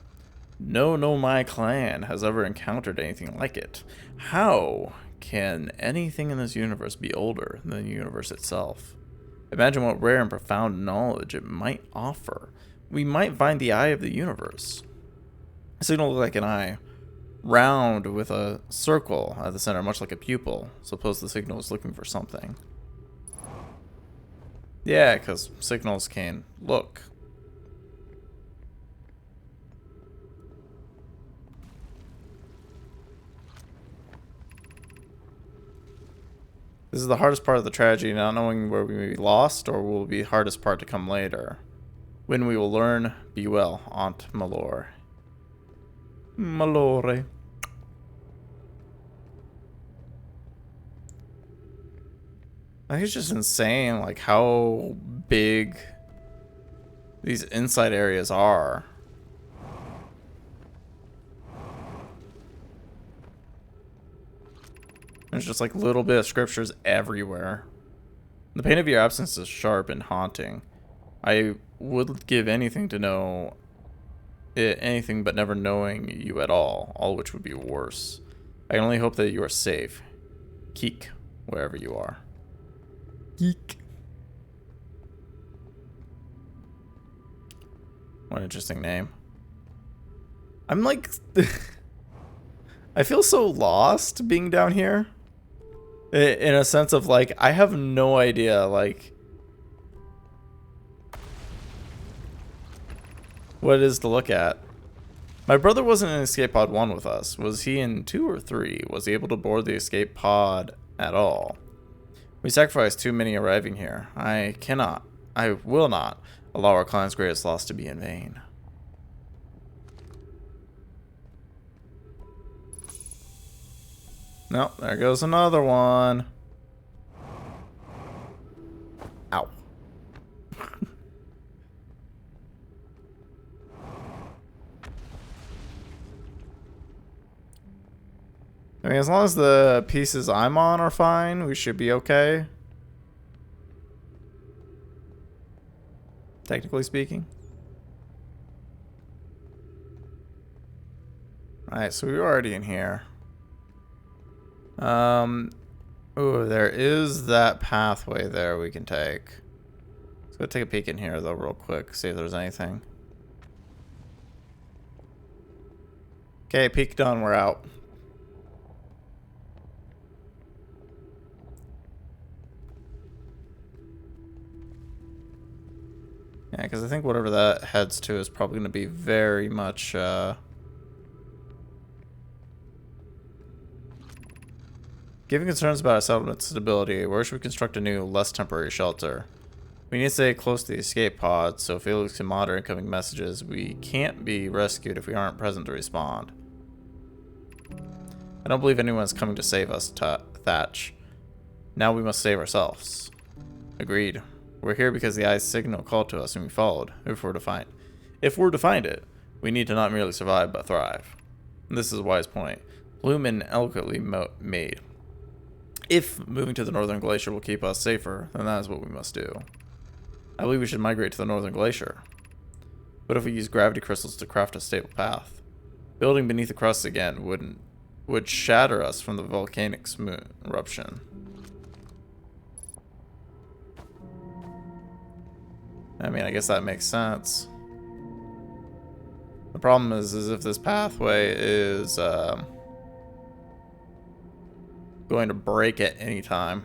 No Nomai clan has ever encountered anything like it. How can anything in this universe be older than the universe itself? Imagine what rare and profound knowledge it might offer. We might find the eye of the universe. The signal looked like an eye, round with a circle at the center, much like a pupil. Suppose the signal is looking for something. Yeah, because signals can look. This is the hardest part of the tragedy, not knowing where we may be lost or will be the hardest part to come later. When we will learn, be well, Aunt Malore. Malore. I think it's just insane, like, how big these inside areas are. There's just like little bit of scriptures everywhere. The pain of your absence is sharp and haunting. I would give anything to know it, anything but never knowing you at all which would be worse. I can only hope that you are safe. Keek, wherever you are. Geek. What an interesting name. I'm like... I feel so lost being down here. In a sense of like, I have no idea, like... what it is to look at. My brother wasn't in Escape Pod 1 with us. Was he in 2 or 3? Was he able to board the Escape Pod at all? We sacrificed too many arriving here. I will not allow our client's greatest loss to be in vain. Nope, there goes another one. Ow. I mean, as long as the pieces I'm on are fine, we should be okay. Technically speaking. Alright, so we're already in here. Ooh, there is that pathway there we can take. Let's go take a peek in here though real quick, see if there's anything. Okay, peek done, we're out. Yeah, because I think whatever that heads to is probably going to be very much, given concerns about our settlement stability, where should we construct a new, less temporary shelter? We need to stay close to the escape pod, so Felix can monitor incoming messages. We can't be rescued if we aren't present to respond. I don't believe anyone's coming to save us, Thatch. Now we must save ourselves. Agreed. We're here because the eye's signal called to us and we followed. If we're to find it, we need to not merely survive but thrive. And this is a wise point. Lumen eloquently made. If moving to the northern glacier will keep us safer, then that is what we must do. I believe we should migrate to the northern glacier. What if we use gravity crystals to craft a stable path? Building beneath the crust again would shatter us from the volcanic eruption. I mean, I guess that makes sense. The problem is if this pathway is going to break at any time.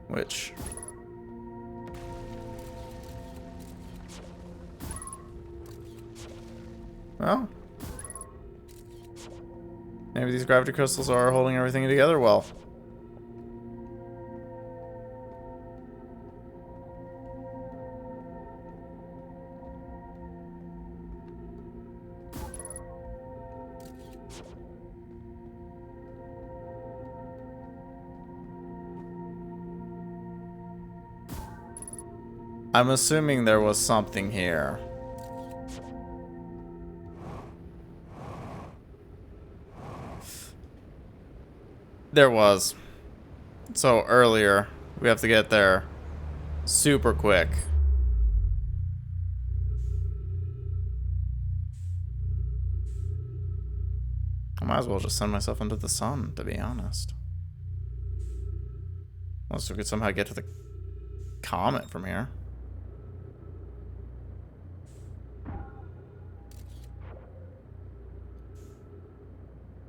Which... well... maybe these gravity crystals are holding everything together well. I'm assuming there was something here. There was. So earlier, we have to get there super quick. I might as well just send myself into the sun, to be honest. Unless we could somehow get to the comet from here.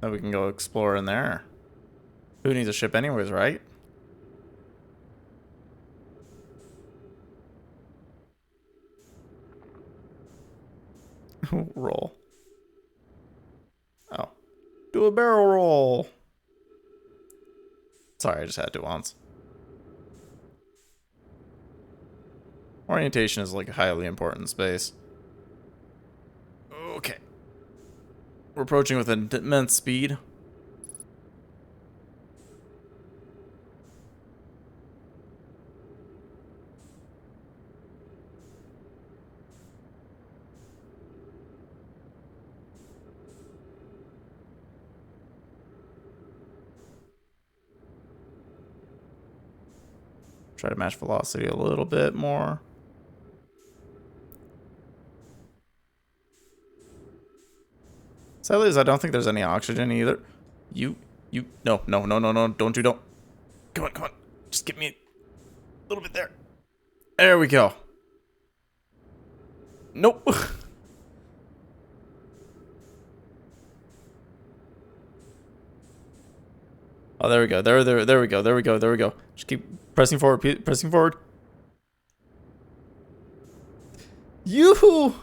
Then we can go explore in there. Who needs a ship anyways, right? Roll. Oh. Do a barrel roll. Sorry, I just had to once. Orientation is like a highly important space. Okay. We're approaching with an immense speed. Try to match velocity a little bit more. Sadly, I don't think there's any oxygen either. No, don't. Come on. Just give me a little bit there. There we go. Nope. Oh, there we go. There we go. Just keep pressing forward. Yoo-hoo!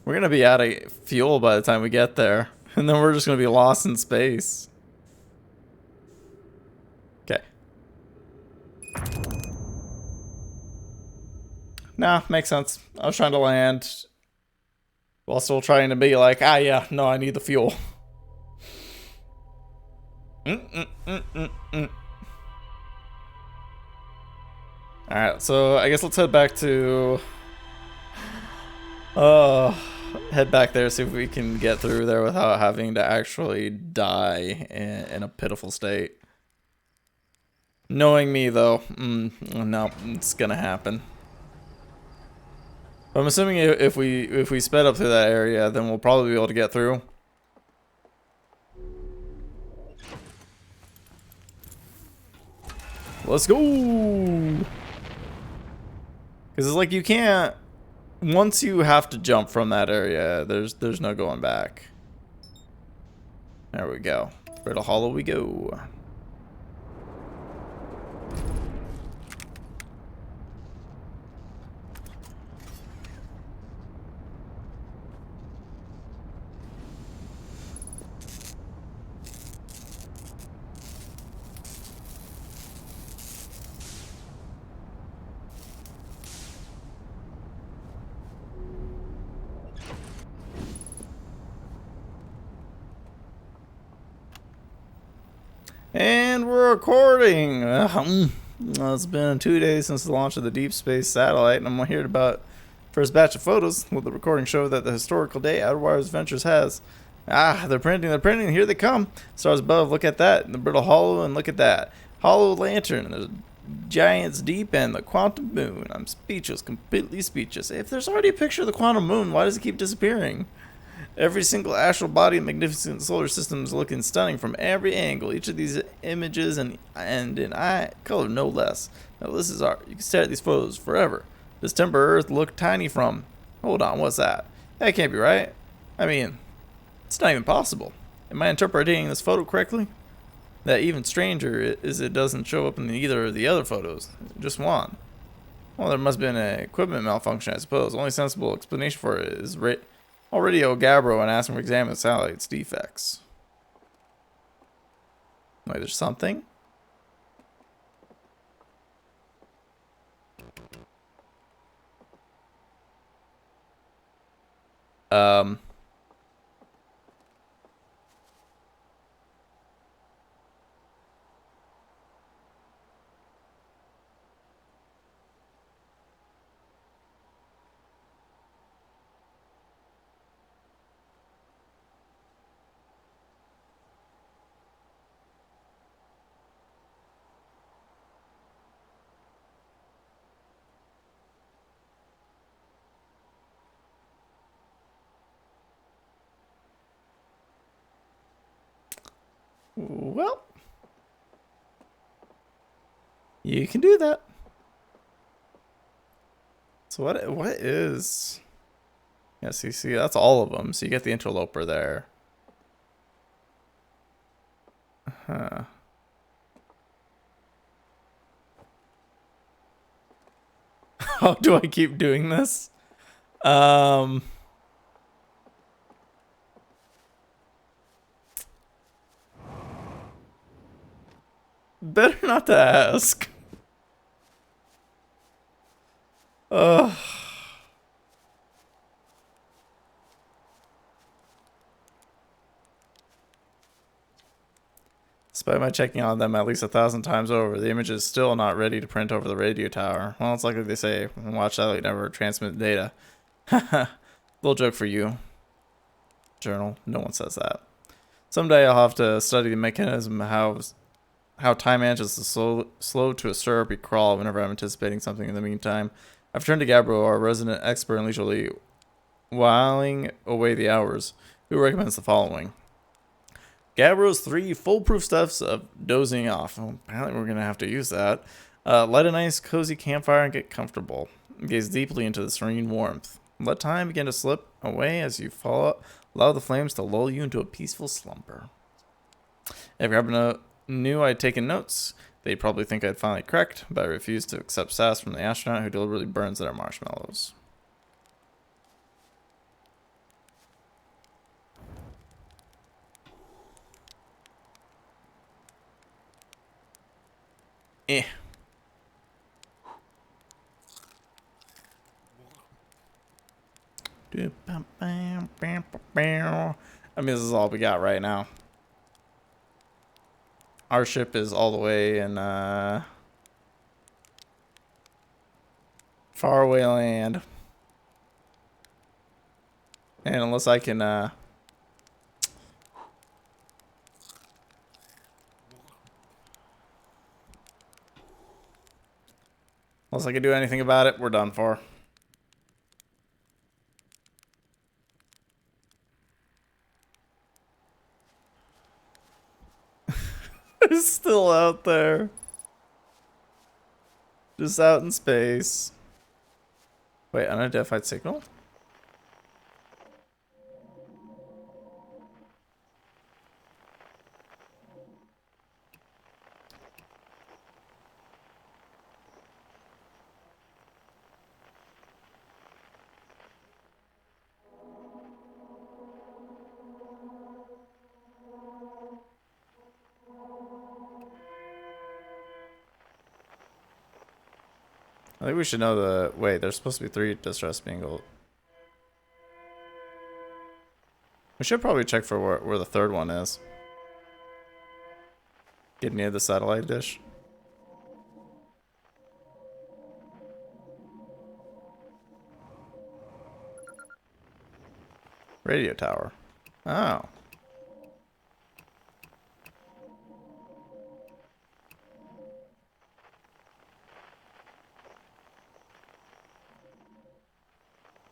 We're gonna be out of fuel by the time we get there. And then we're just gonna be lost in space. Nah, makes sense. I was trying to land while still trying to be like, ah, yeah, no, I need the fuel. Alright, so I guess let's head back to... head back there, see if we can get through there without having to actually die in a pitiful state. Knowing me, though, no, it's gonna happen. I'm assuming if we sped up through that area, then we'll probably be able to get through. Let's go! Because it's like you can't... Once you have to jump from that area, there's no going back. There we go. Brittle Hollow we go. And we're recording. Well, it's been 2 days since the launch of the Deep Space satellite, and I'm here about first batch of photos. Will the recording show that the historical day Outer Wilds Ventures has? Ah, they're printing, here they come. Stars above, look at that. And the Brittle Hollow, and look at that. Hollow Lantern, and there's Giants Deep, and the Quantum Moon. I'm speechless, completely speechless. If there's already a picture of the Quantum Moon, why does it keep disappearing? Every single astral body in the magnificent solar system is looking stunning from every angle. Each of these images and in eye color no less. Now this is art. You can stare at these photos forever. Does Timber Earth look tiny from... Hold on, what's that? That can't be right. I mean, it's not even possible. Am I interpreting this photo correctly? That even stranger is it doesn't show up in either of the other photos. Just one. Well, there must have been an equipment malfunction, I suppose. The only sensible explanation for it is I'll radio Gabbro and ask him to examine the satellite's defects. Wait, there's something? Well, you can do that. So what is... Yeah, see, that's all of them. So you get the interloper there. Huh. How do I keep doing this? Better not to ask. Ugh. Despite my checking on them at least 1,000 times over, the image is still not ready to print over the radio tower. Well, it's like they say, watch satellite never transmit data. Haha, little joke for you. Journal, no one says that. Someday I'll have to study the mechanism of how time manages to slow to a syrupy crawl whenever I'm anticipating something in the meantime. I've turned to Gabbro, our resident expert in leisurely whiling away the hours, who recommends the following. Gabbro's 3 foolproof steps of dozing off. Well, apparently we're going to have to use that. Light a nice cozy campfire and get comfortable. Gaze deeply into the serene warmth. Let time begin to slip away as you fall. Allow the flames to lull you into a peaceful slumber. If Gabbro knew I'd taken notes, they'd probably think I'd finally cracked, but I refused to accept sass from the astronaut who deliberately burns their marshmallows. Eh. I mean, this is all we got right now. Our ship is all the way in faraway land. And unless I can do anything about it, we're done for. It's still out there. Just out in space. Wait, unidentified signal? I think we should know the... Wait, there's supposed to be 3 distress beagles. We should probably check for where the 3rd one is. Get near the satellite dish. Radio tower. Oh.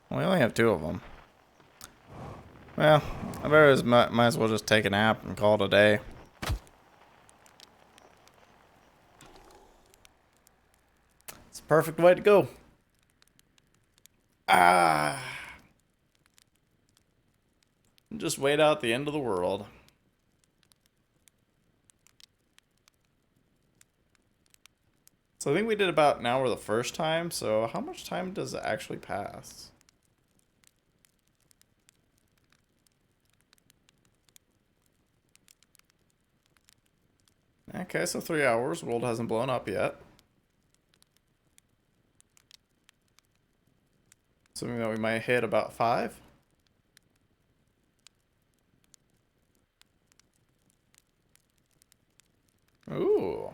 We only have 2 of them. Well, I better might as well just take a nap and call it a day. It's a perfect way to go. Just wait out the end of the world. So I think we did about an hour the first time, so how much time does it actually pass? Okay, so 3 hours. World hasn't blown up yet. Assuming that we might hit about 5. Ooh.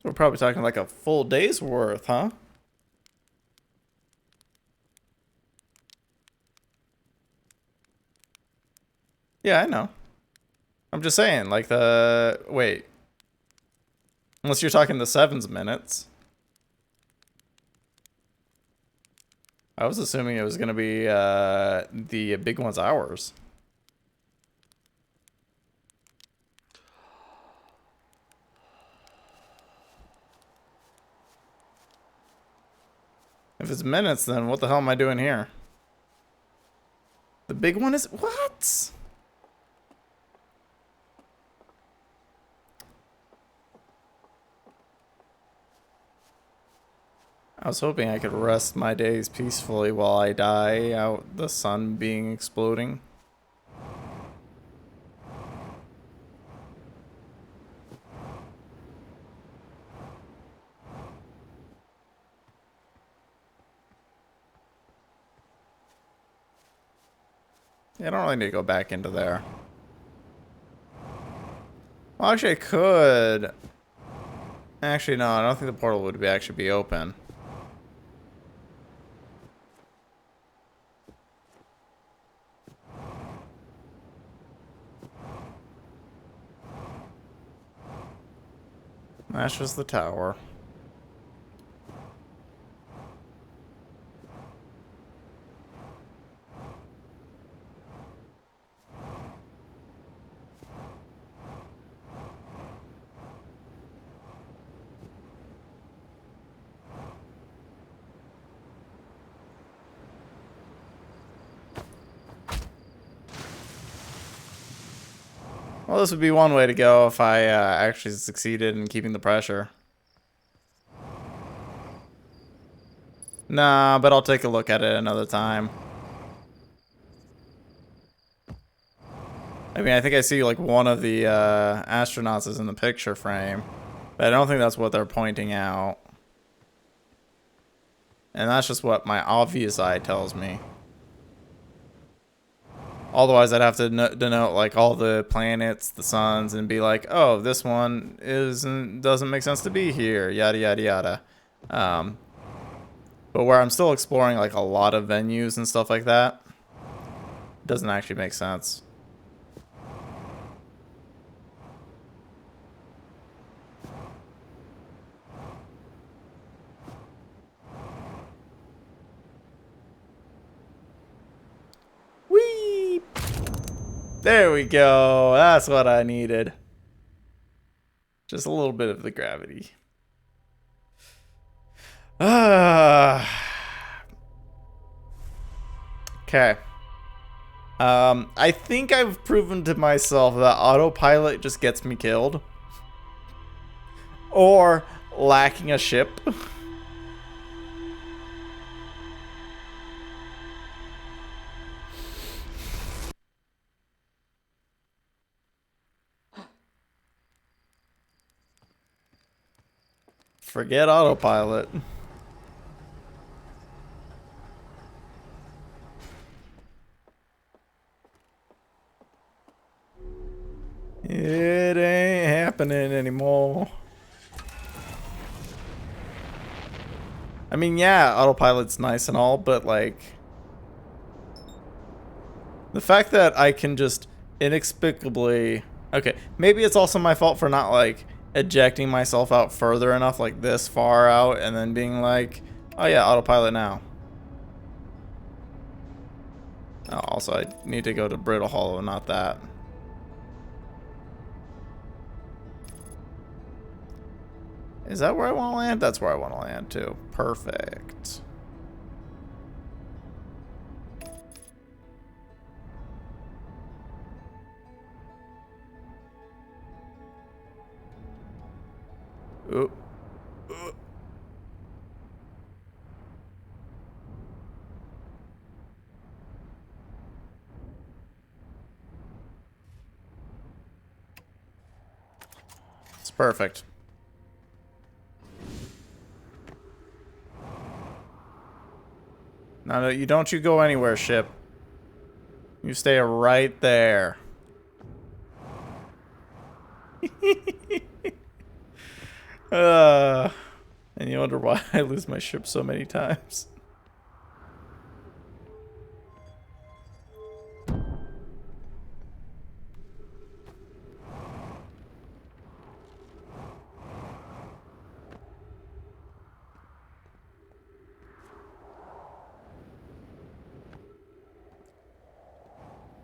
We're probably talking like a full day's worth, huh? Yeah, I know. I'm just saying, like the... Wait. Unless you're talking the 7's minutes. I was assuming it was going to be the big one's hours. If it's minutes, then what the hell am I doing here? The big one is... What? I was hoping I could rest my days peacefully while I die out the sun being exploding. Yeah, I don't really need to go back into there. Well, actually, I could. Actually, no, I don't think the portal would actually be open. That's just the tower. Well, this would be one way to go if I actually succeeded in keeping the pressure. Nah, but I'll take a look at it another time. I mean, I think I see like one of the astronauts is in the picture frame, but I don't think that's what they're pointing out. And that's just what my obvious eye tells me. Otherwise, I'd have to denote like all the planets, the suns, and be like, oh, this one doesn't make sense to be here, yada yada yada. But where I'm still exploring like a lot of venues and stuff like that, doesn't actually make sense. Whee! There we go. That's what I needed. Just a little bit of the gravity. Okay. I think I've proven to myself that autopilot just gets me killed. Or lacking a ship. Forget autopilot. It ain't happening anymore. I mean, yeah, autopilot's nice and all, but like... the fact that I can just inexplicably... Okay, maybe it's also my fault for not, like, ejecting myself out further enough, like this far out, and then being like, oh yeah, autopilot now. Oh, also, I need to go to Brittle Hollow, not that. Is that where I want to land? That's where I want to land, too. Perfect. Ooh. Ooh. It's perfect. No, you don't you go anywhere, ship. You stay right there. And you wonder why I lose my ship so many times.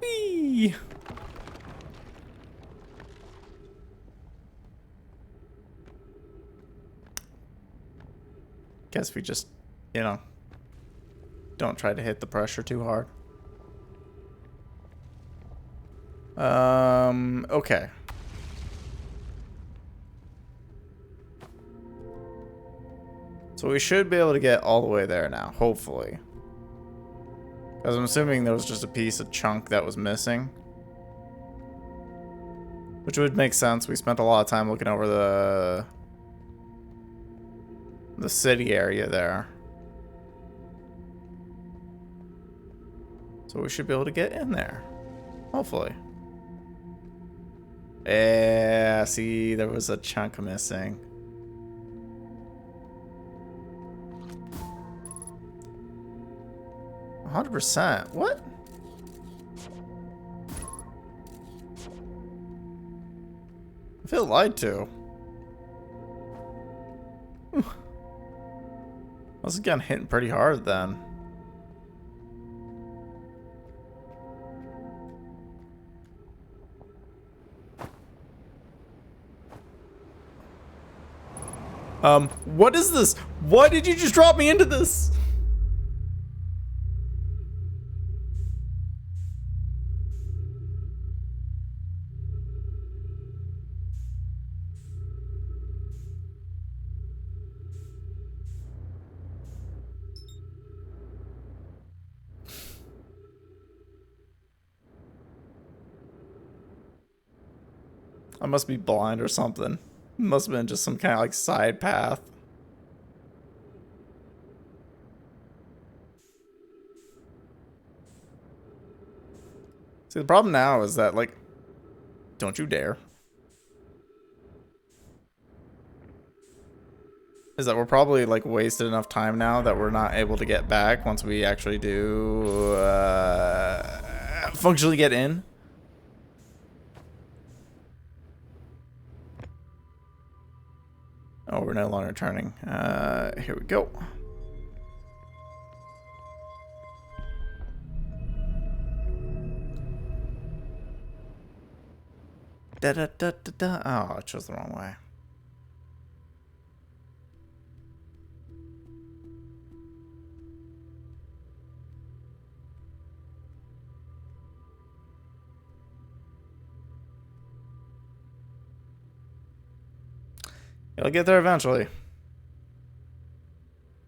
Whee! Guess we just, you know, don't try to hit the pressure too hard. Okay. So we should be able to get all the way there now, hopefully. Because I'm assuming there was just a piece of chunk that was missing. Which would make sense. We spent a lot of time looking over the city area there. So we should be able to get in there. Hopefully. Yeah, see, there was a chunk missing. %. What? I feel lied to. I was getting hit pretty hard then. What is this? Why did you just drop me into this? I must be blind or something. Must have been just some kind of like side path. See, the problem now is that, like, don't you dare. Is that we're probably, like, wasted enough time now that we're not able to get back once we actually do functionally get in. Oh, we're no longer turning. Here we go. Da da da da da. Oh, I chose the wrong way. It'll get there eventually.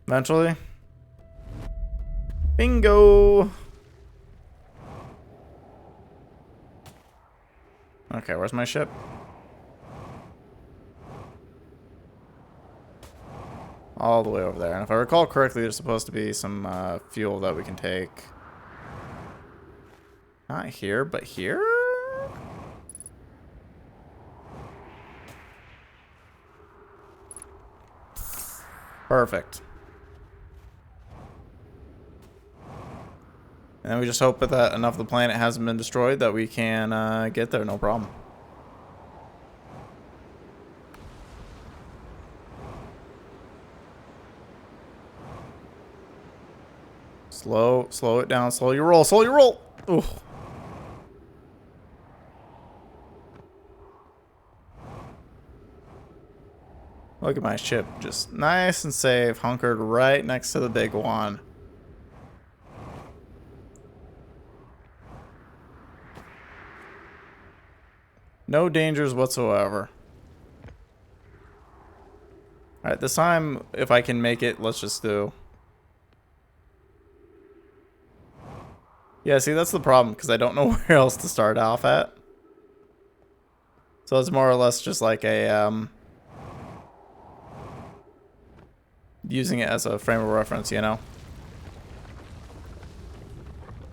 Eventually. Bingo! Okay, where's my ship? All the way over there. And if I recall correctly, there's supposed to be some fuel that we can take. Not here, but here? Perfect. And we just hope that enough of the planet hasn't been destroyed that we can get there, no problem. Slow it down, slow your roll, slow your roll! Ooh. Look at my ship, just nice and safe, hunkered right next to the big one. No dangers whatsoever. Alright, this time, if I can make it, let's just do. Yeah, see, that's the problem, because I don't know where else to start off at. So it's more or less just like a, using it as a frame of reference, you know?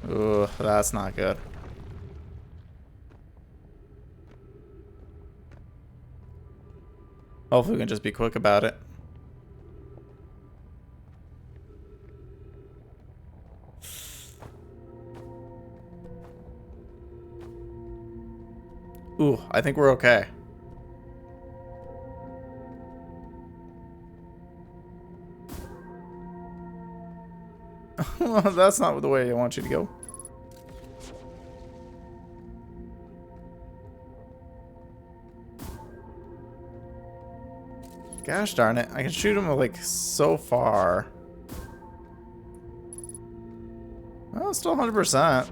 Ooh, that's not good. Hopefully we can just be quick about it. Ooh, I think we're okay. That's not the way I want you to go. Gosh darn it. I can shoot him like so far. Well, it's still 100%.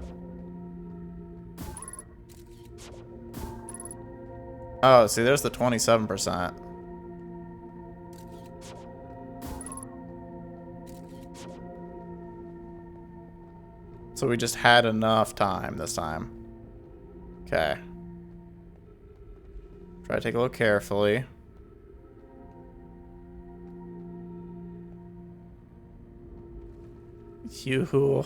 Oh, see, there's the 27%. So we just had enough time this time. Okay. Try to take a look carefully. Yoo-hoo.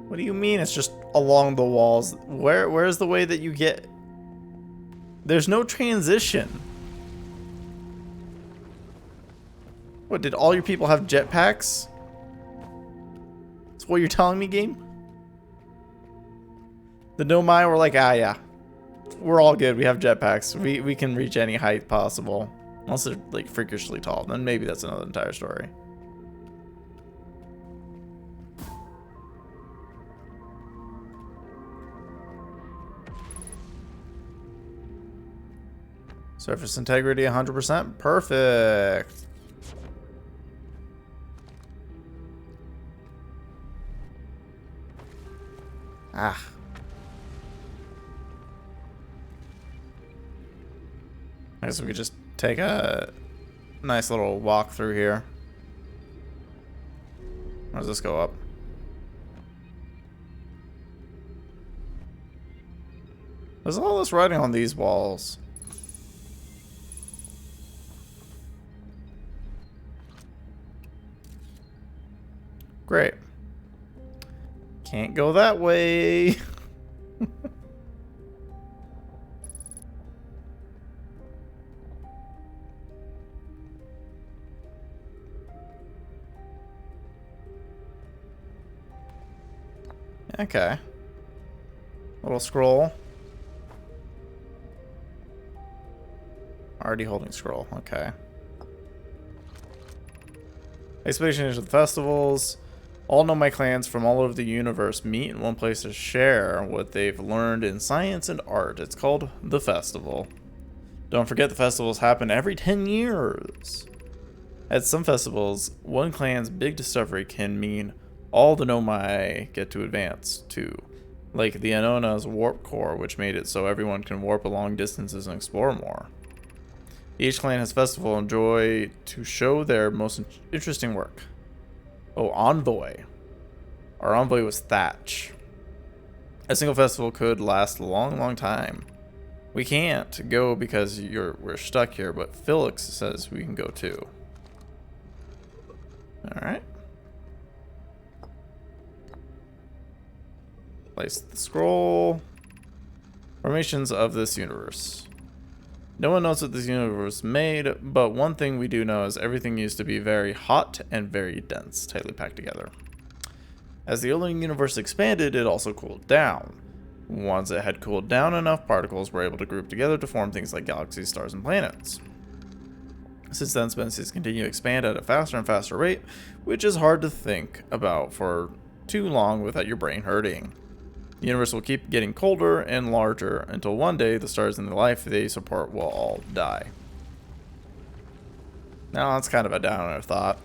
What do you mean it's just along the walls? Where's the way that you get... There's no transition. What, did all your people have jetpacks? That's what you're telling me, game? The Nomai were like, ah, yeah. We're all good. We have jetpacks. We can reach any height possible. Unless they're, like, freakishly tall. Then maybe that's another entire story. Surface integrity 100%. Perfect. Ah. I guess we could just take a nice little walk through here. Where does this go up? There's all this writing on these walls. great. Can't go that way. Okay. Little scroll. Already holding scroll. Okay. Expedition into the festivals. All nomad clans from all over the universe meet in one place to share what they've learned in science and art. It's called the festival. Don't forget the festivals happen every 10 years. At some festivals, one clan's big discovery can mean all the nomai get to advance to, like the Anona's warp core, which made it so everyone can warp long distances and explore more. Each clan has festival enjoy to show their most interesting work. Oh, Envoy. Our envoy was Thatch. A single festival could last a long, long time. We can't go because we're stuck here, but Felix says we can go too. Alright. Place the scroll. Formations of this universe. No one knows what this universe made, but one thing we do know is everything used to be very hot and very dense, tightly packed together. As the older universe expanded, it also cooled down. Once it had cooled down enough, particles were able to group together to form things like galaxies, stars, and planets. Since then, species continue to expand at a faster and faster rate, which is hard to think about for too long without your brain hurting. The universe will keep getting colder and larger until one day the stars in the life they support will all die. Now that's kind of a downer thought.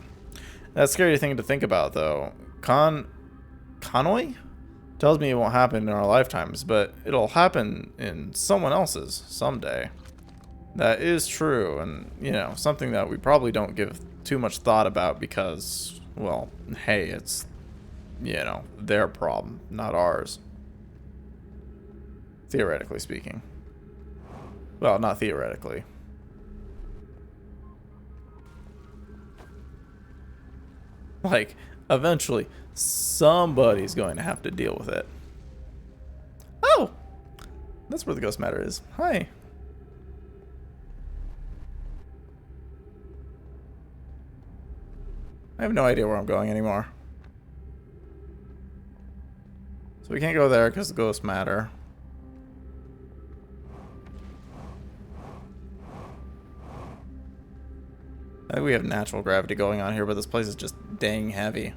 That's a scary thing to think about though. Conway tells me it won't happen in our lifetimes, but it'll happen in someone else's someday. That is true, and you know, something that we probably don't give too much thought about because, well, hey, it's, you know, their problem, not ours. Theoretically speaking. Well, not theoretically. Like, eventually, somebody's going to have to deal with it. Oh! That's where the ghost matter is. Hi. I have no idea where I'm going anymore. So we can't go there because the ghosts matter. I think we have natural gravity going on here, but this place is just dang heavy.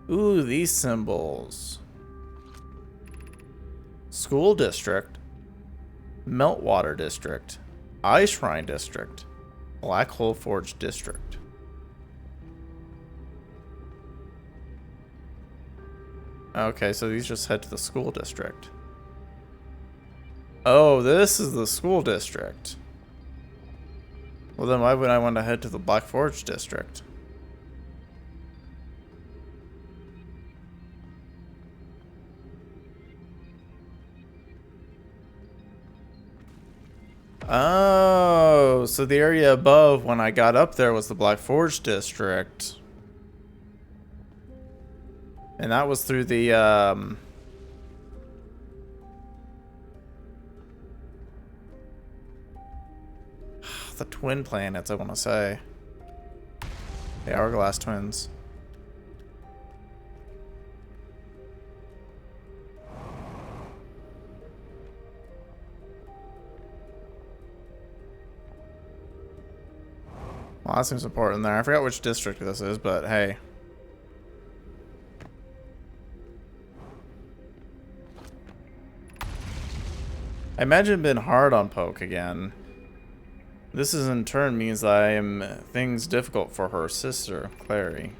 Ooh, these symbols. School District. Meltwater District. Ice Shrine District. Black Hole Forge District. Okay, so these just head to the school district. Oh, this is the school district. Well, then why would I want to head to the Black Forge district? Oh, so the area above when I got up there was the Black Forge district. And that was through the, the twin planets, I want to say. The Hourglass Twins. Well, that seems important there. I forgot which district this is, but hey. I imagine it been hard on Poke again. This is in turn means that I am things difficult for her sister, Clary.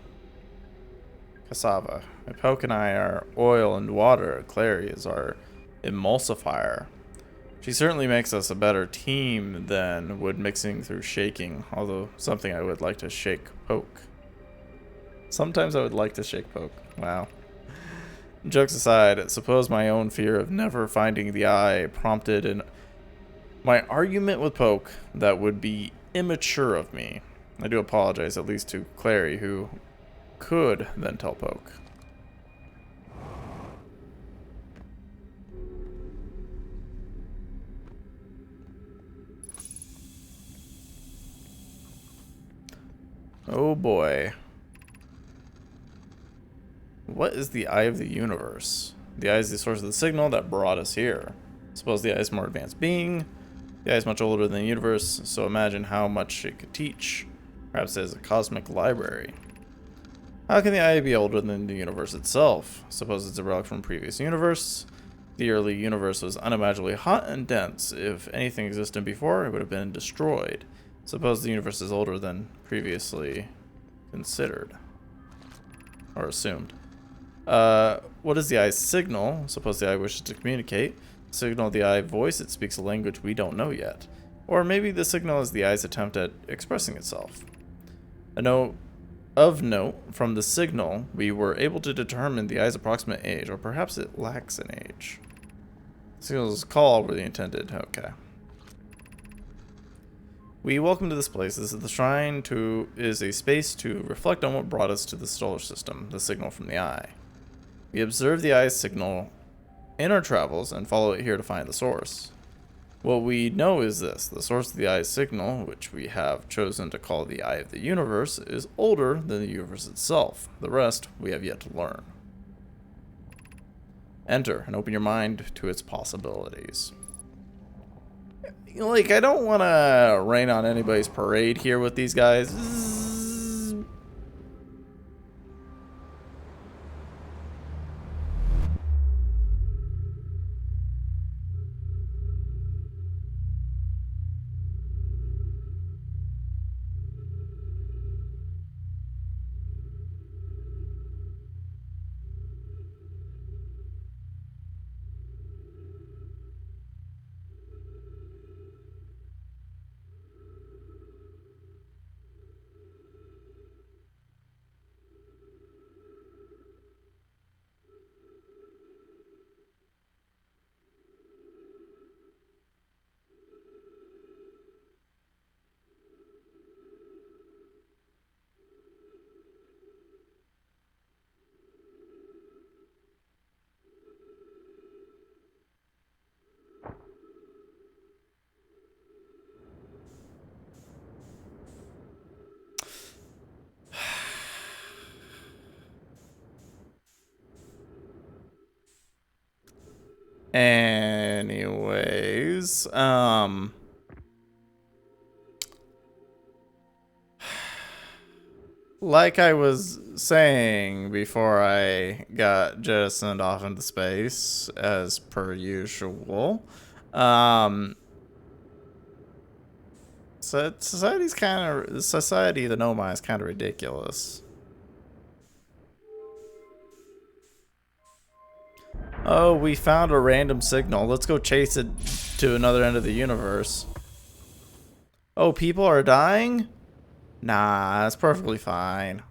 Cassava. Poke and I are oil and water. Clary is our emulsifier. She certainly makes us a better team than would mixing through shaking, although something I would like to shake Poke. Sometimes I would like to shake Poke. Wow. Jokes aside, suppose my own fear of never finding the eye prompted my argument with Poke that would be immature of me. I do apologize, at least to Clary, who could then tell Poke. Oh boy. What is the Eye of the Universe? The Eye is the source of the signal that brought us here. Suppose the Eye is a more advanced being. The Eye is much older than the universe, so imagine how much it could teach. Perhaps it is a cosmic library. How can the Eye be older than the universe itself? Suppose it's a relic from a previous universe. The early universe was unimaginably hot and dense. If anything existed before, it would have been destroyed. Suppose the universe is older than previously considered. Or assumed. What is the Eye's signal? Suppose the Eye wishes to communicate. Signal the Eye voice, it speaks a language we don't know yet. Or maybe the signal is the Eye's attempt at expressing itself. Of note, from the signal, we were able to determine the Eye's approximate age, or perhaps it lacks an age. Signal's call were the intended. Okay. We welcome to this place. This is the shrine is a space to reflect on what brought us to the solar system, the signal from the Eye. We observe the Eye's signal in our travels and follow it here to find the source. What we know is this: the source of the Eye's signal, which we have chosen to call the Eye of the Universe, is older than the universe itself. The rest we have yet to learn. Enter and open your mind to its possibilities. Like, I don't want to rain on anybody's parade here with these guys. Anyways, like I was saying before I got jettisoned off into space, as per usual, so society, the Nomai is kind of ridiculous. Oh, we found a random signal. Let's go chase it to another end of the universe. Oh, people are dying? Nah, that's perfectly fine.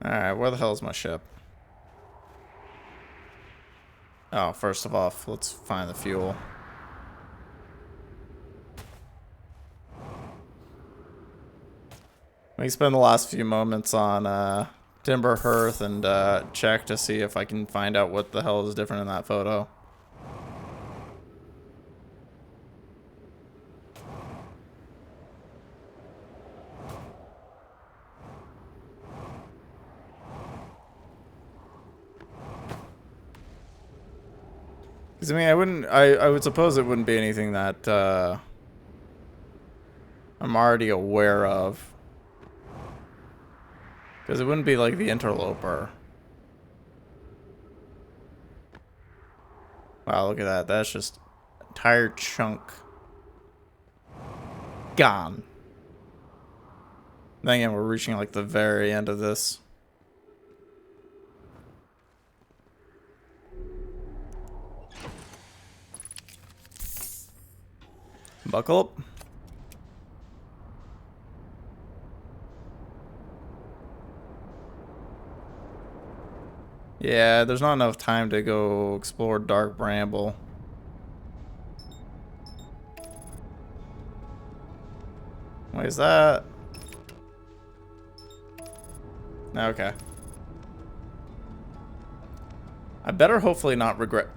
Alright, where the hell is my ship? Oh, first of all, let's find the fuel. We can spend the last few moments on Timber Hearth and check to see if I can find out what the hell is different in that photo. Because, I mean, I would suppose it wouldn't be anything that I'm already aware of. Because it wouldn't be like the interloper. Wow, look at that. That's just an entire chunk gone. Then again, we're reaching like the very end of this. Buckle up. Yeah, there's not enough time to go explore Dark Bramble. Wait, is that? Okay. I better hopefully not regret.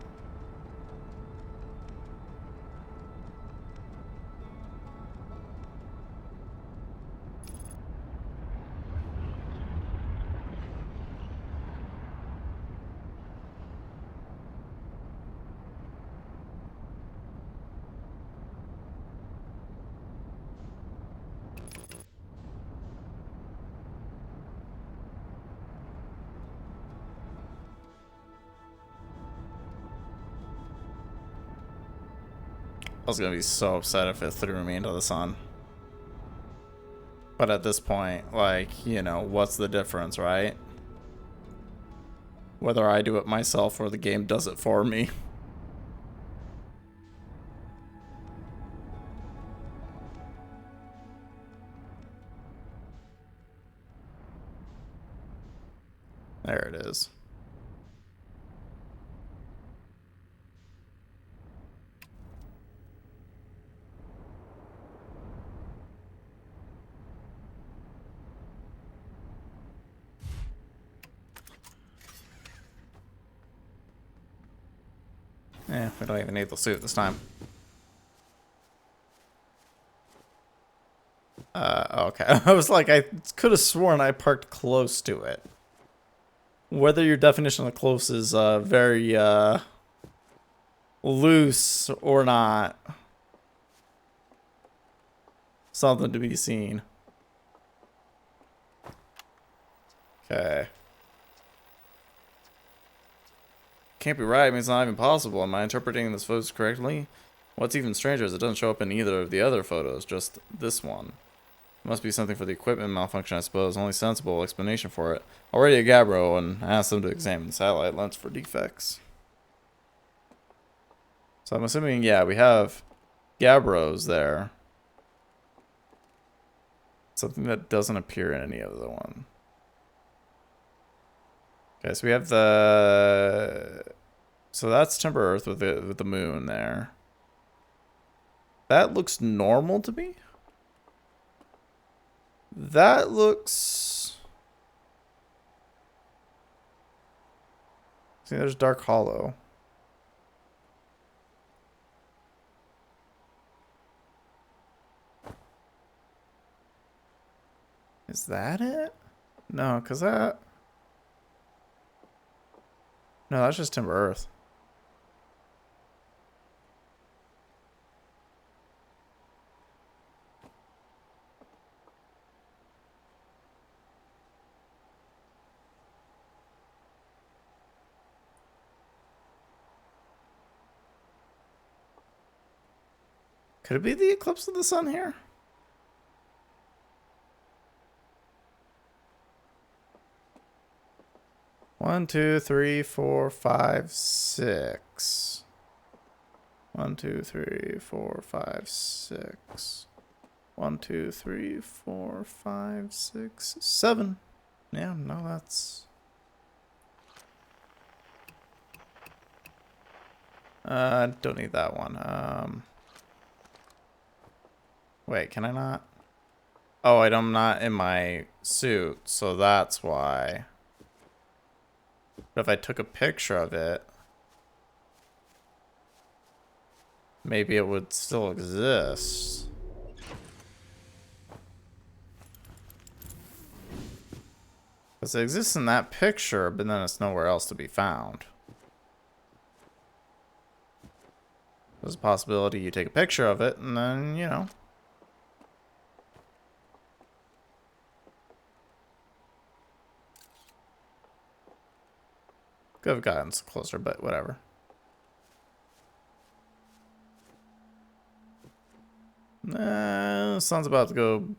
I was gonna be so upset if it threw me into the sun. But at this point, like, you know, what's the difference, right? Whether I do it myself or the game does it for me. There it is. Eh, we don't even need the suit this time. Okay. I was like, I could have sworn I parked close to it. Whether your definition of close is very loose or not, something to be seen. Okay. Can't be right. I mean, it's not even possible. Am I interpreting this photo correctly? What's even stranger is it doesn't show up in either of the other photos, just this one. It must be something for the equipment malfunction, I suppose. Only sensible explanation for it. Already at Gabbro and asked them to examine the satellite lens for defects. So I'm assuming, yeah, we have Gabbros there. Something that doesn't appear in any other one. Okay, so we have the... So that's Timber Earth with the moon there. That looks normal to me. That looks... See, there's Dark Hollow. Is that it? No, because that... No, that's just Timber Earth. Could it be the eclipse of the sun here? One, two, three, four, five, six. 1, 2, 3, 4, 5, 6. 1, 2, 3, 4, 5, 6, 7. Yeah, no, that's... don't need that one. Wait, can I not? Oh, I'm not in my suit, so that's why. But if I took a picture of it, maybe it would still exist. Because it exists in that picture, but then it's nowhere else to be found. There's a possibility you take a picture of it, and then, you know. Could have gotten closer, but whatever. Sun's about to go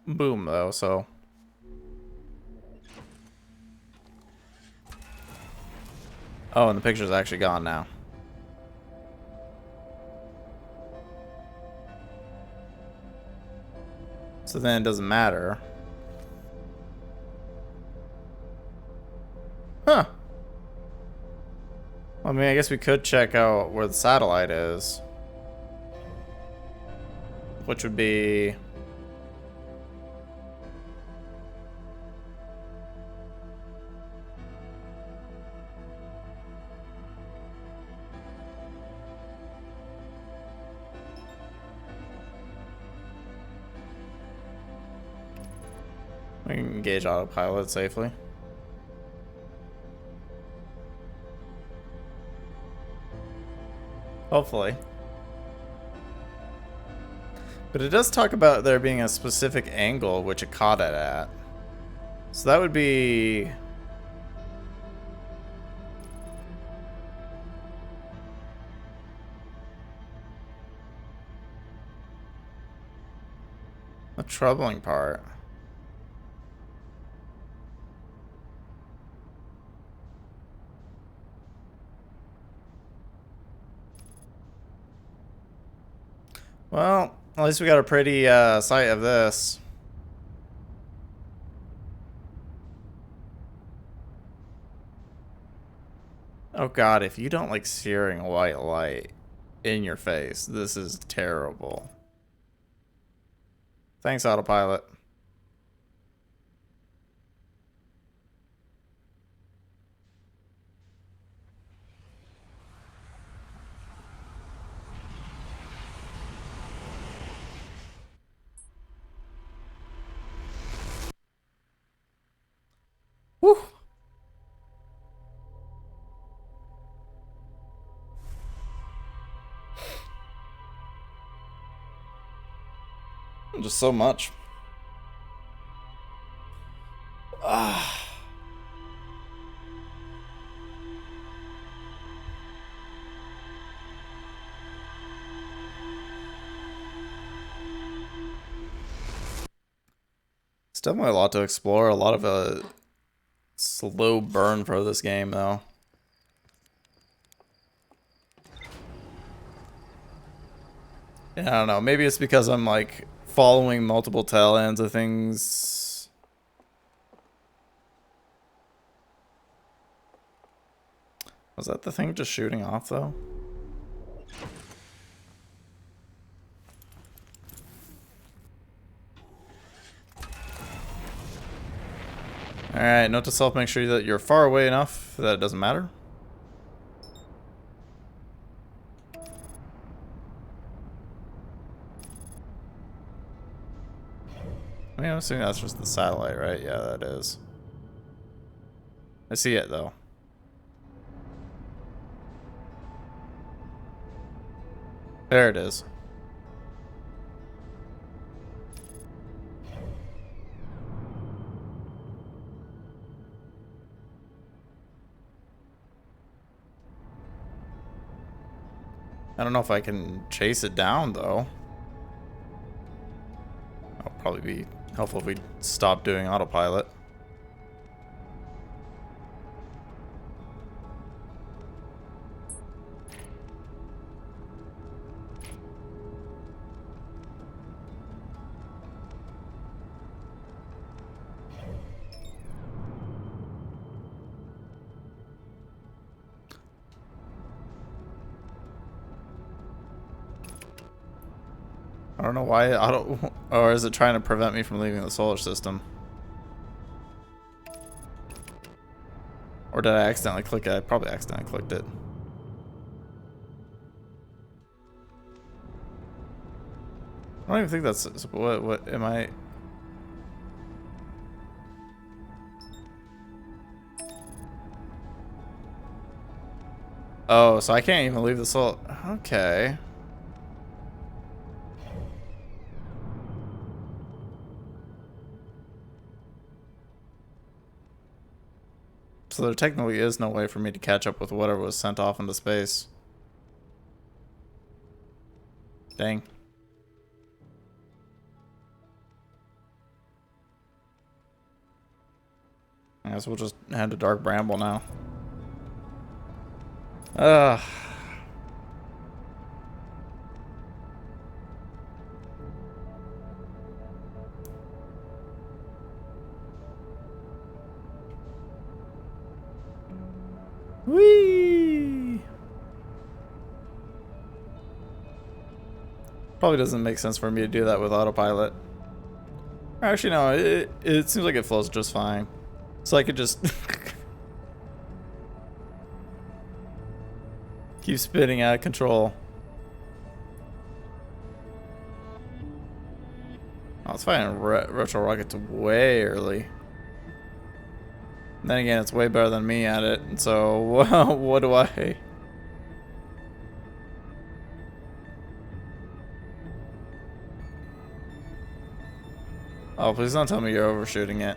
boom, though, so. Oh, and the picture's actually gone now. So then it doesn't matter. Huh. I mean, I guess we could check out where the satellite is. Which would be... We can engage autopilot safely. Hopefully. But it does talk about there being a specific angle which it caught it at. So that would be... a troubling part. Well, at least we got a pretty sight of this. Oh god, if you don't like searing a white light in your face, this is terrible. Thanks, autopilot. Whew. Just so much. Ah. It's definitely a lot to explore. A lot of a slow burn for this game, though. Yeah, I don't know. Maybe it's because I'm like following multiple tail ends of things. Was that the thing just shooting off, though? Alright, note to self, make sure that you're far away enough that it doesn't matter. I mean, I'm assuming that's just the satellite, right? Yeah, that is. I see it, though. There it is. I don't know if I can chase it down, though. That'll probably be helpful if we stop doing autopilot. I don't know why auto, or is it trying to prevent me from leaving the solar system? Or did I accidentally click it? I probably accidentally clicked it. I don't even think that's what am I? Oh, so I can't even leave the solar. Okay. So there technically is no way for me to catch up with whatever was sent off into space. Dang. I guess we'll just head to Dark Bramble now. Ugh. Whee! Probably doesn't make sense for me to do that with autopilot. Actually, no, it seems like it flows just fine. So I could just keep spinning out of control. Oh, it's fine. Retro Rocket's way early. Then again, it's way better than me at it. And so, what do I? Oh, please don't tell me you're overshooting it.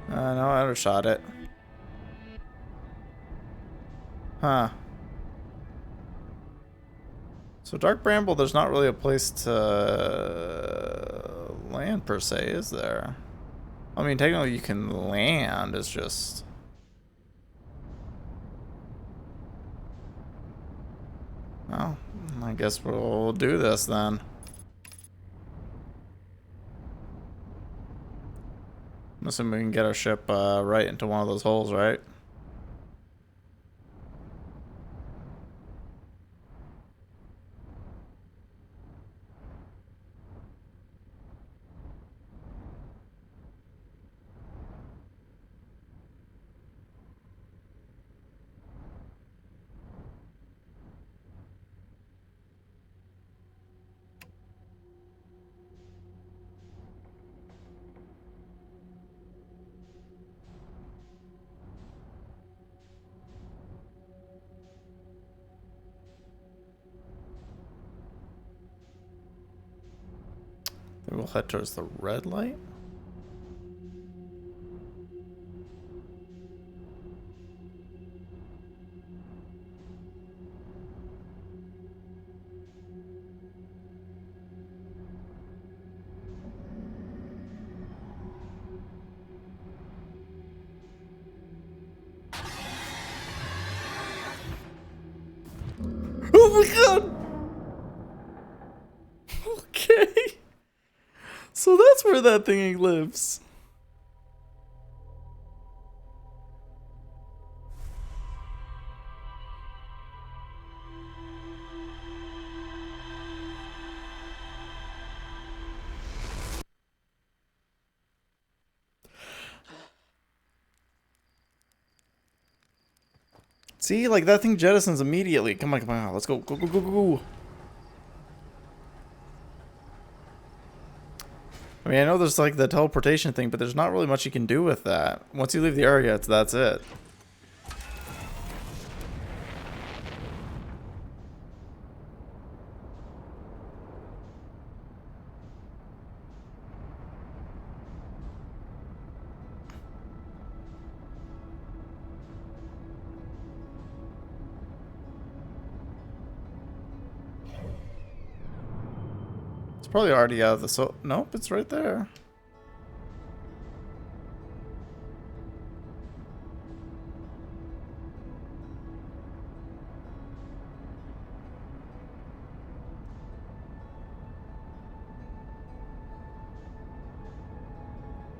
No, I overshot it. Huh. So Dark Bramble, there's not really a place to land per se, is there? I mean, technically you can land, it's just... Well, I guess we'll do this then. I'm assuming we can get our ship right into one of those holes, right? Then we'll head towards the red light. Oh my god! Okay. So that's where that thing lives. See, like that thing jettisons immediately. Come on, come on, let's go, go, go, go, go. I mean, I know there's like the teleportation thing, but there's not really much you can do with that. Once you leave the area, that's it. It's probably already out of the nope, it's right there.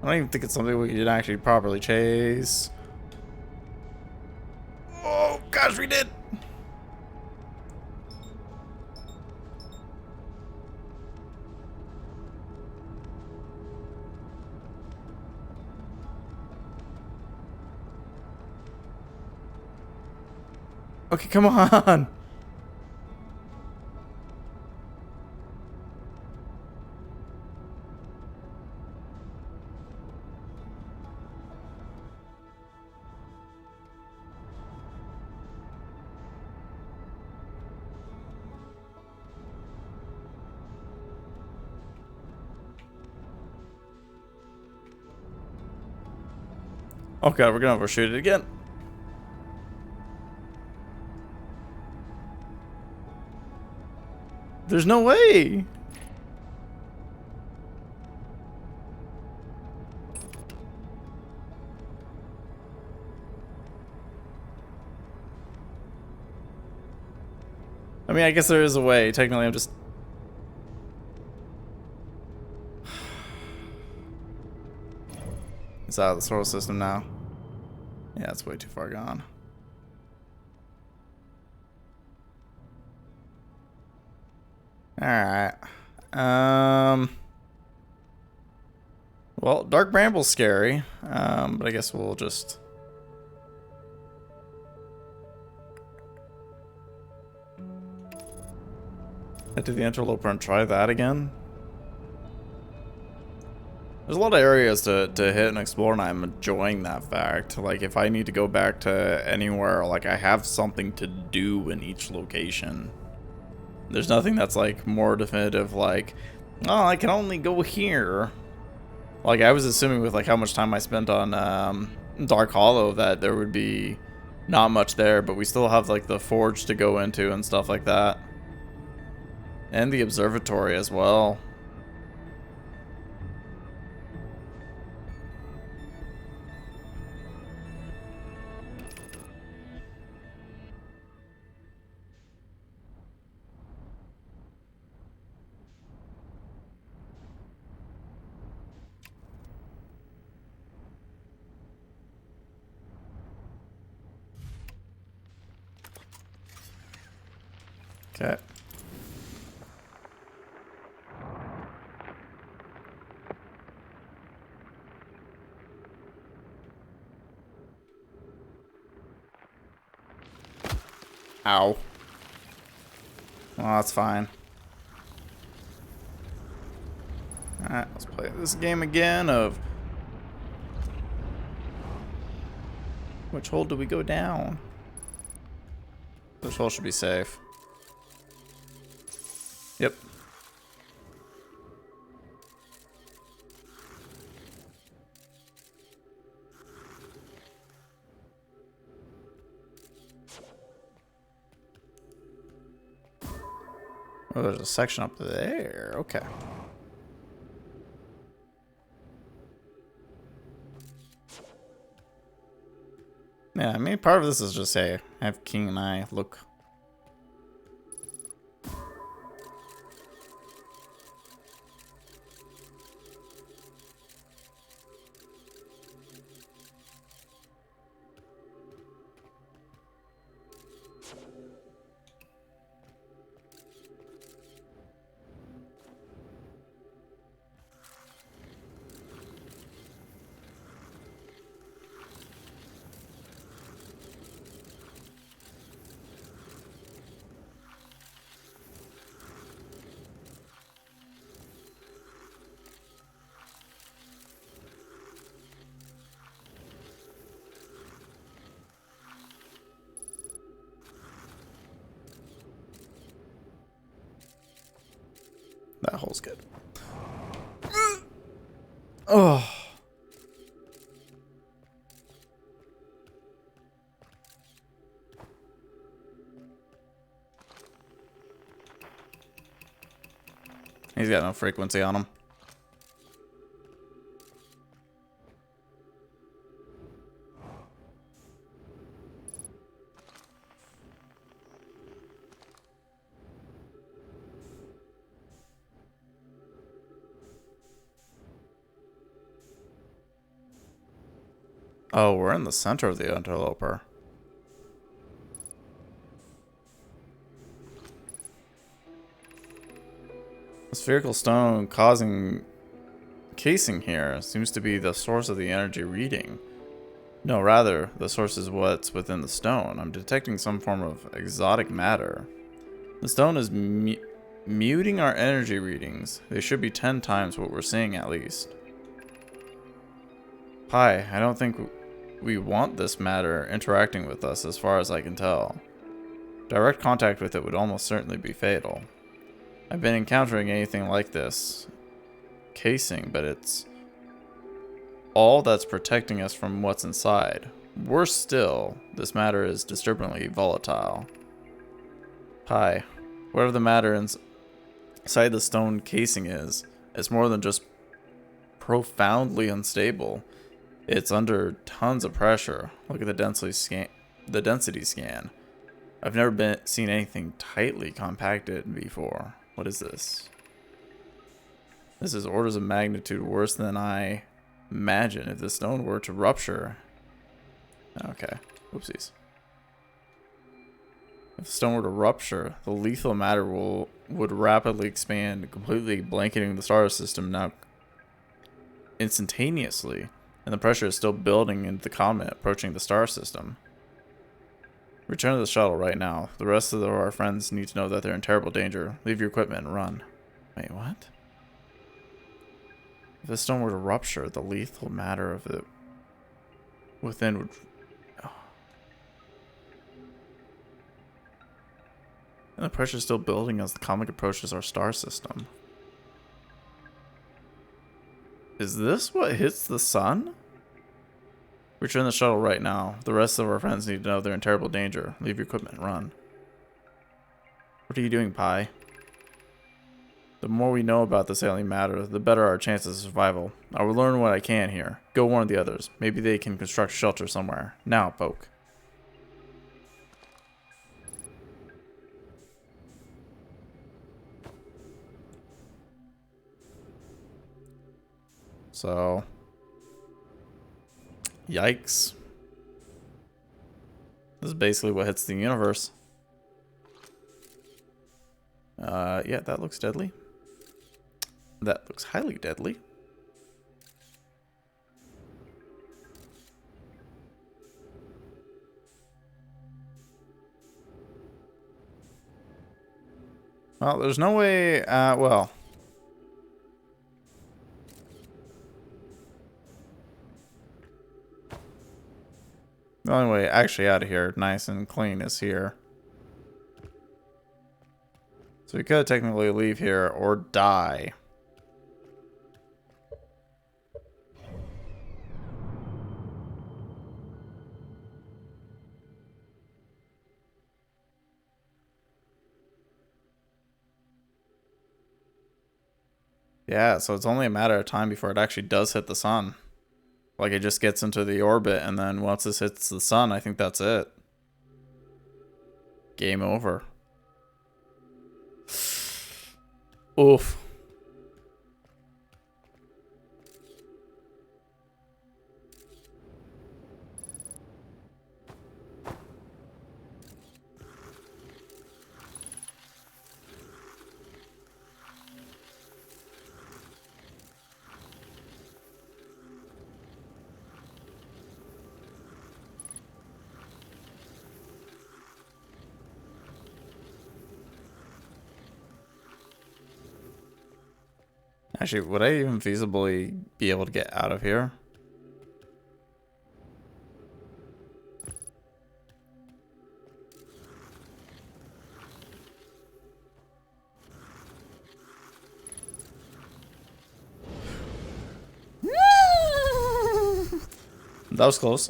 I don't even think it's something we can actually properly chase. Oh gosh, we did! Okay, come on! Oh god, we're gonna overshoot it again. There's no way! I mean, I guess there is a way. Technically, I'm just... It's out of the solar system now. Yeah, it's way too far gone. Alright. Well, Dark Bramble's scary. But I guess we'll just... head to the interloper and try that again. There's a lot of areas to hit and explore, and I'm enjoying that fact. Like, if I need to go back to anywhere, like, I have something to do in each location. There's nothing that's, like, more definitive, like, oh, I can only go here. Like, I was assuming with, like, how much time I spent on Dark Hollow that there would be not much there, but we still have, like, the forge to go into and stuff like that. And the observatory as well. Okay. Ow. Well, that's fine. Alright, let's play this game again of... which hole do we go down? This hole should be safe. Yep. Oh, there's a section up there. Okay. Yeah, I mean, part of this is just, hey, have King and I look. That hole's good. Oh. He's got no frequency on him. Oh, we're in the center of the interloper. The spherical stone causing casing here seems to be the source of the energy reading. No, rather, the source is what's within the stone. I'm detecting some form of exotic matter. The stone is muting our energy readings. They should be 10 times what we're seeing at least. Pi, I don't think we want this matter interacting with us as far as I can tell. Direct contact with it would almost certainly be fatal. I've been encountering anything like this casing, but it's all that's protecting us from what's inside. Worse still, this matter is disturbingly volatile. Pi, whatever the matter inside the stone casing is, it's more than just profoundly unstable. It's under tons of pressure. Look at the density scan. I've never seen anything tightly compacted before. What is this? This is orders of magnitude worse than I Imagine if the stone were to rupture. Okay. Oopsies. If the stone were to rupture, the lethal matter would rapidly expand, completely blanketing the star system now instantaneously. And the pressure is still building into the comet approaching the star system. Return to the shuttle right now. The rest of our friends need to know that they're in terrible danger. Leave your equipment and run. Wait, what? If the stone were to rupture, the lethal matter of it within would... Oh. And the pressure is still building as the comet approaches our star system. Is this what hits the sun? Return the shuttle right now. The rest of our friends need to know they're in terrible danger. Leave your equipment and run. What are you doing, Pi? The more we know about this alien matter, the better our chances of survival. I will learn what I can here. Go warn the others. Maybe they can construct shelter somewhere. Now, Poke. So... Yikes. This is basically what hits the universe. Yeah, that looks deadly. That looks highly deadly. Well, there's no way, well. The only way actually out of here, nice and clean, is here. So we could technically leave here or die. Yeah, so it's only a matter of time before it actually does hit the sun. Like, it just gets into the orbit, and then once this hits the sun, I think that's it. Game over. Oof. Actually, would I even feasibly be able to get out of here? That was close.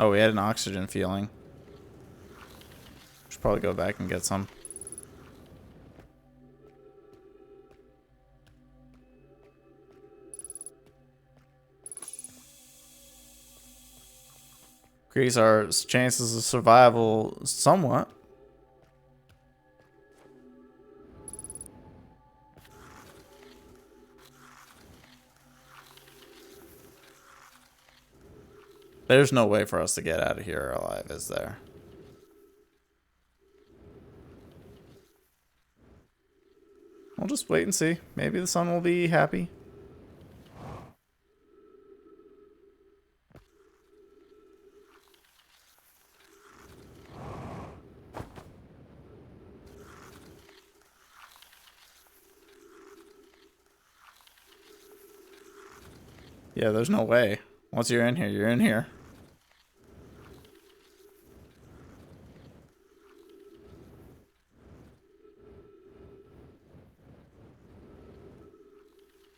Oh, we had an oxygen feeling. Should probably go back and get some. Increase our chances of survival somewhat. There's no way for us to get out of here alive, is there? We'll just wait and see. Maybe the sun will be happy. Yeah, there's no way. Once you're in here, you're in here.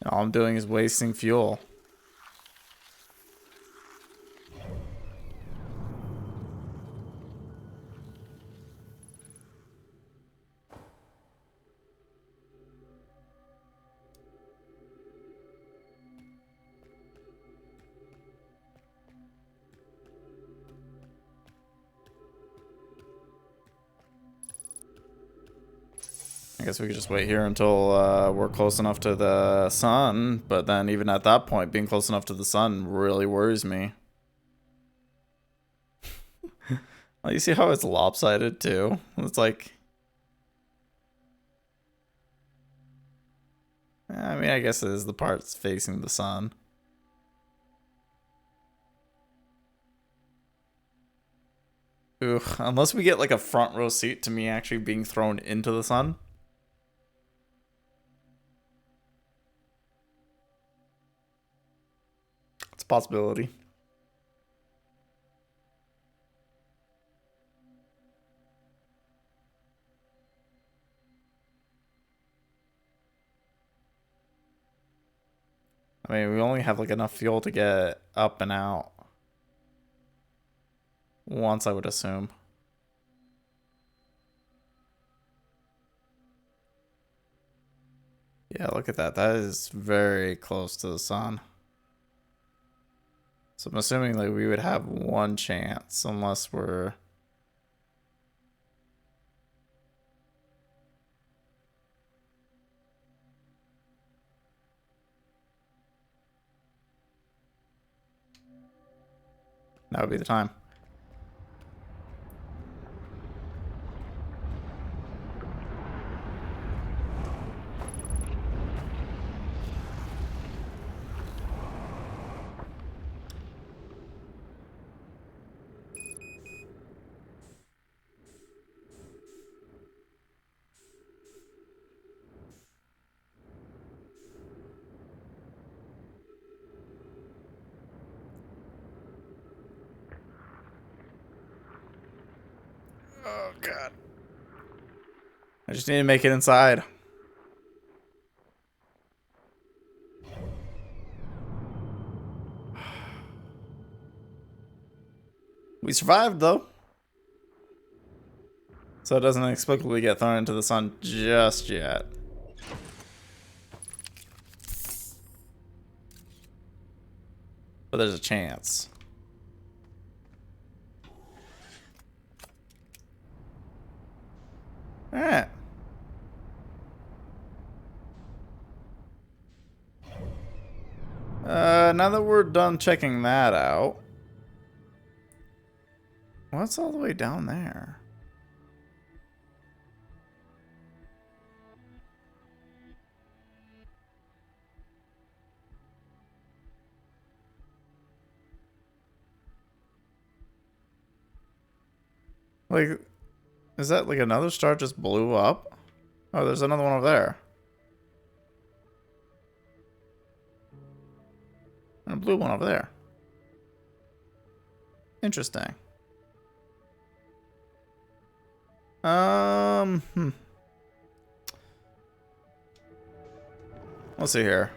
All I'm doing is wasting fuel. I guess we could just wait here until we're close enough to the sun, but then even at that point, being close enough to the sun really worries me. Well, you see how it's lopsided too? It's like... I mean, I guess it is the parts facing the sun. Ugh, unless we get like a front row seat to me actually being thrown into the sun. It's a possibility. I mean, we only have like enough fuel to get up and out. Once, I would assume. Yeah, look at that. That is very close to the sun. So I'm assuming like we would have one chance unless we're... That would be the time. Oh, God. I just need to make it inside. We survived, though. So it doesn't inexplicably get thrown into the sun just yet. But there's a chance. Alright. Now that we're done checking that out. What's all the way down there? Like, is that like another star just blew up? Oh, there's another one over there. And a blue one over there. Interesting. Let's see here.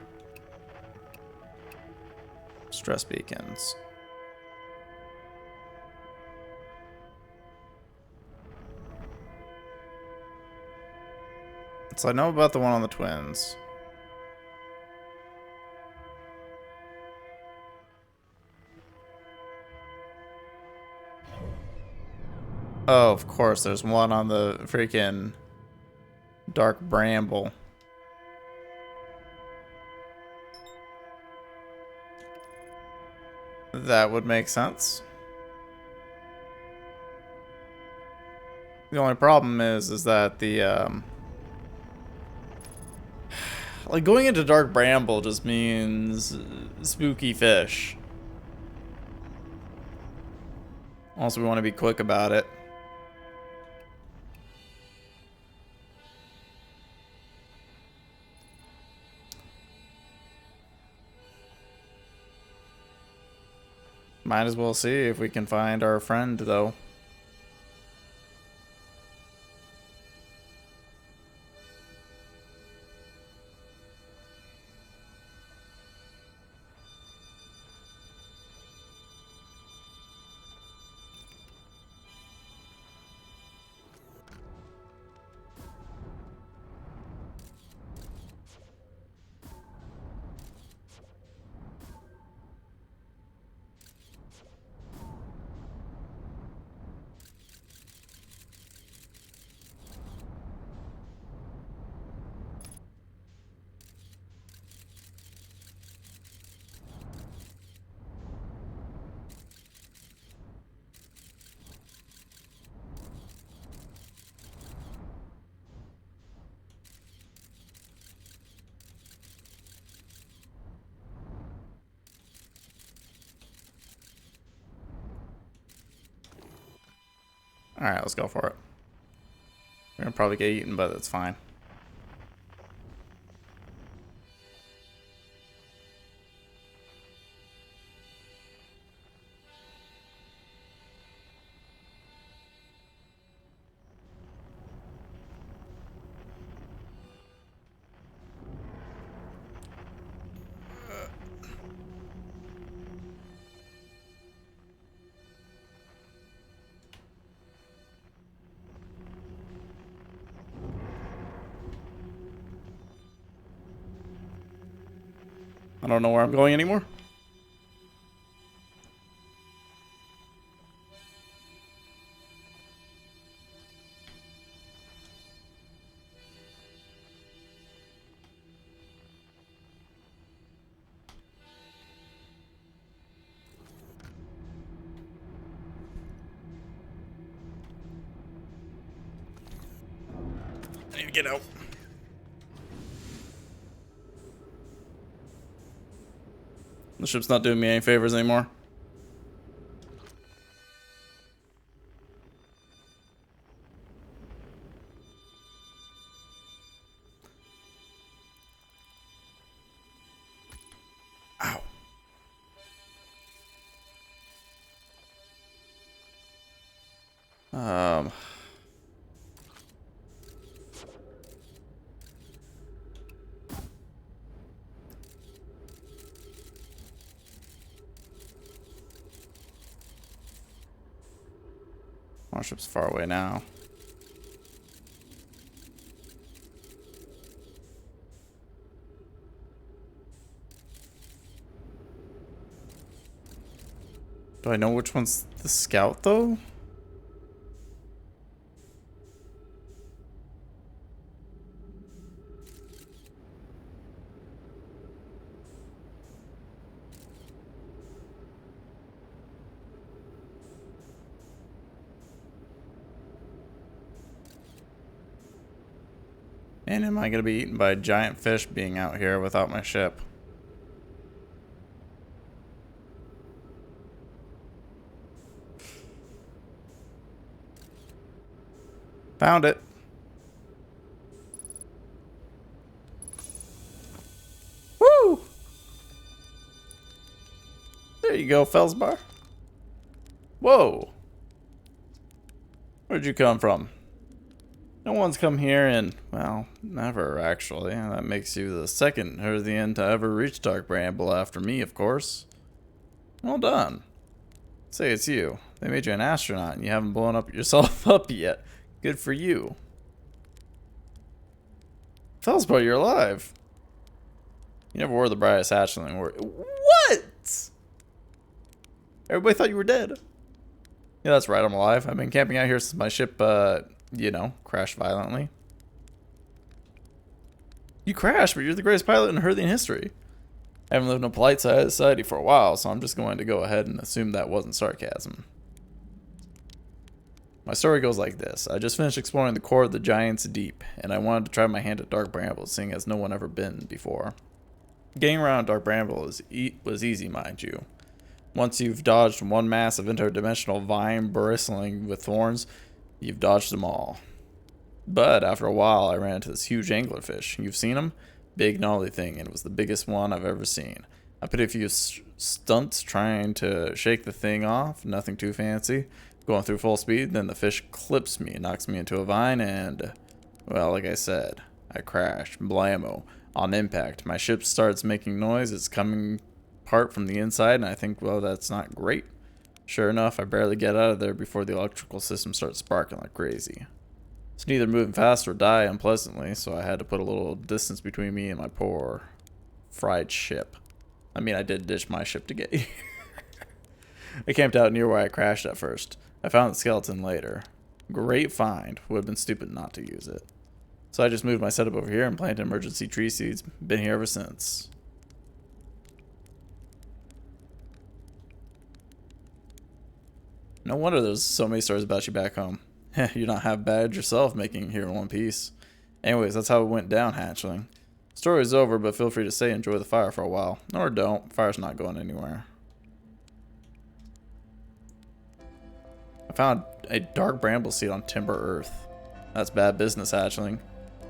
Stress beacons. So I know about the one on the twins. Oh, of course, there's one on the freaking Dark Bramble. That would make sense. The only problem is that the like going into Dark Bramble just means spooky fish. Also, we want to be quick about it. Might as well see if we can find our friend, though. Alright, let's go for it. We're gonna probably get eaten, but that's fine. I don't know where I'm going anymore. I need to get out. The ship's not doing me any favors anymore. Ow. Warship's far away now. Do I know which one's the scout, though? And am I going to be eaten by a giant fish being out here without my ship? Found it. Woo! There you go, Felsbar. Whoa. Where'd you come from? No one's come here in, well, never actually. That makes you the second Hearthian to ever reach Dark Bramble after me, of course. Well done. Say it's you. They made you an astronaut and you haven't blown up yourself up yet. Good for you. Felsbar, you're alive. You never were the brightest hatchling, were you? What? Everybody thought you were dead. Yeah, that's right, I'm alive. I've been camping out here since my ship, you know, crashed violently. You crashed, but you're the greatest pilot in Hearthian history. I haven't lived in a polite society for a while, so I'm just going to go ahead and assume that wasn't sarcasm. My story goes like this. I just finished exploring the core of the Giant's Deep, and I wanted to try my hand at Dark Bramble, seeing as no one ever been before. Getting around Dark Bramble was easy, mind you. Once you've dodged one mass of interdimensional vine bristling with thorns, you've dodged them all. But after a while, I ran into this huge anglerfish. You've seen him? Big gnarly thing, and it was the biggest one I've ever seen. I put a few stunts trying to shake the thing off, nothing too fancy. Going through full speed, then the fish clips me, knocks me into a vine, and, well, like I said, I crash, blammo. On impact, my ship starts making noise. It's coming apart from the inside, and I think, well, that's not great. Sure enough, I barely get out of there before the electrical system starts sparking like crazy. It's neither moving fast or die unpleasantly, so I had to put a little distance between me and my poor fried ship. I mean, I did ditch my ship to get here. I camped out near where I crashed at first. I found the skeleton later. Great find. Would have been stupid not to use it. So I just moved my setup over here and planted emergency tree seeds. Been here ever since. No wonder there's so many stories about you back home. You're not half bad yourself making it here in one piece. Anyways, that's how it went down, hatchling. Story's over, but feel free to stay and enjoy the fire for a while. Or don't. Fire's not going anywhere. I found a dark bramble seed on Timber Earth. That's bad business, hatchling.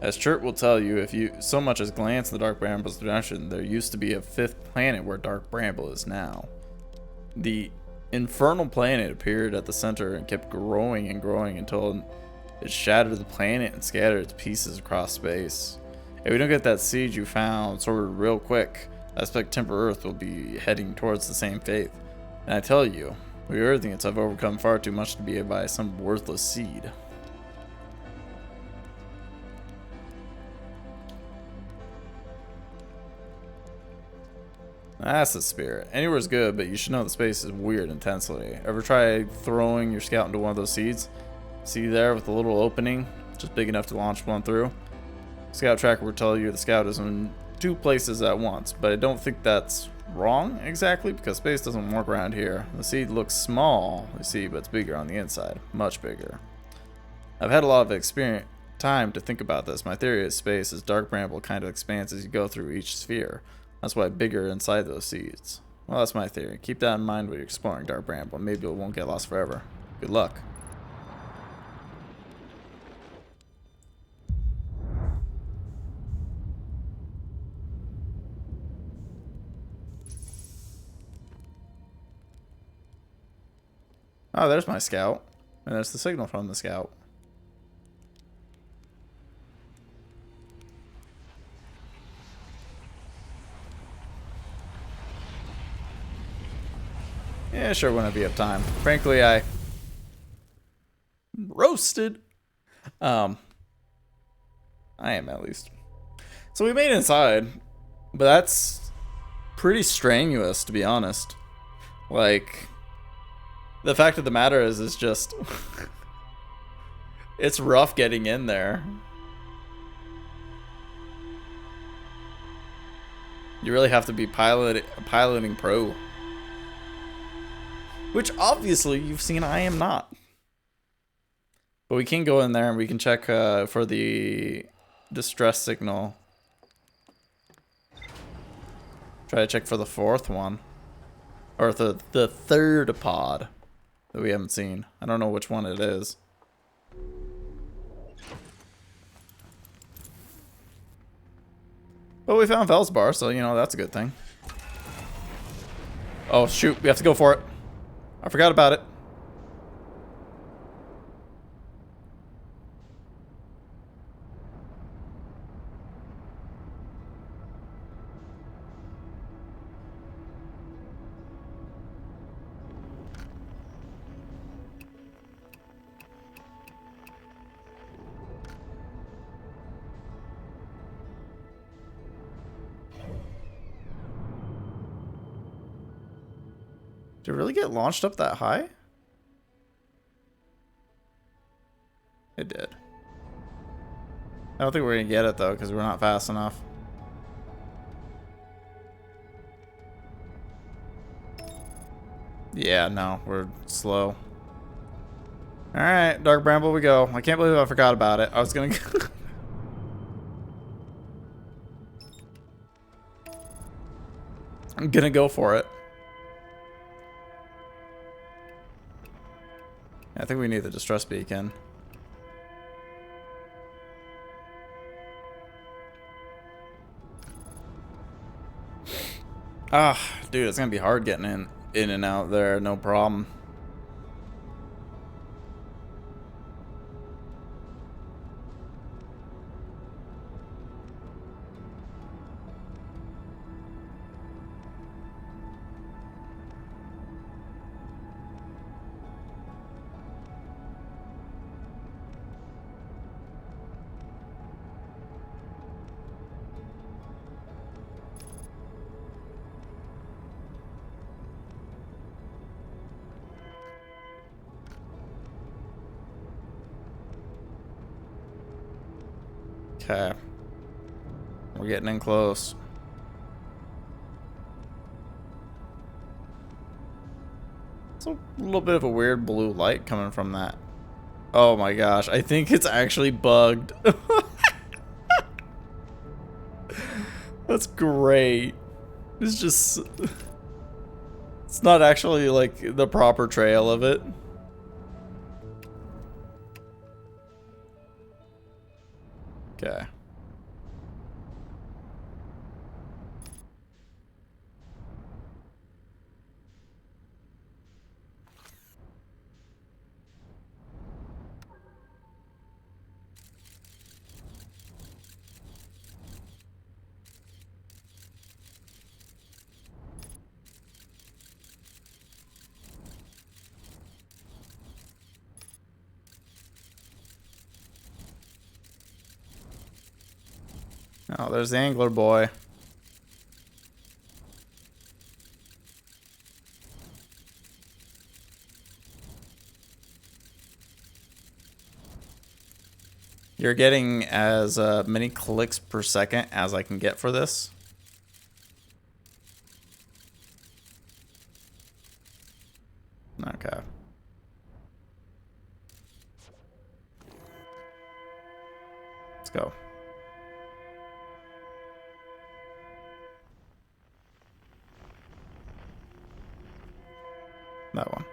As Chert will tell you, if you so much as glance in the dark bramble's direction, there used to be a 5th planet where dark bramble is now. The infernal planet appeared at the center and kept growing and growing until it shattered the planet and scattered its pieces across space. If we don't get that seed you found sorted real quick, I expect Timber Earth will be heading towards the same fate. And I tell you, we Earthians have overcome far too much to be by some worthless seed. That's the spirit. Anywhere's good, but you should know the space is weird intensely. Ever try throwing your scout into one of those seeds? See there with the little opening, just big enough to launch one through? Scout tracker will tell you the scout is in 2 places at once, but I don't think that's wrong exactly because space doesn't work around here. The seed looks small, you see, but it's bigger on the inside, much bigger. I've had a lot of time to think about this. My theory is space is dark bramble kind of expands as you go through each sphere. That's why bigger inside those seeds. Well, that's my theory. Keep that in mind when you're exploring dark bramble. Maybe it won't get lost forever. Good luck. Oh, there's my scout. And there's the signal from the scout. Yeah, sure, whenever you have time. Frankly, I roasted. I am at least. So we made it inside, but that's pretty strenuous, to be honest. Like, the fact of the matter is just it's rough getting in there. You really have to be piloting pro. Which obviously you've seen I am not. But we can go in there and we can check for the distress signal. Try to check for the 4th one. Or the 3rd pod that we haven't seen. I don't know which one it is. But we found Felspar, so you know that's a good thing. Oh shoot, we have to go for it. I forgot about it. Did it really get launched up that high? It did. I don't think we're gonna get it though, because we're not fast enough. Yeah, no, we're slow. Alright, Dark Bramble we go. I can't believe I forgot about it. I was gonna I'm gonna go for it. I think we need the distress beacon. Ah, dude, it's gonna be hard getting in and out there, no problem. Okay. We're getting in close. It's a little bit of a weird blue light coming from that. Oh my gosh, I think it's actually bugged. That's great. It's just... It's not actually like the proper trail of it. Okay. Oh, there's the angler boy. You're getting as many clicks per second as I can get for this. Okay. Let's go. That one.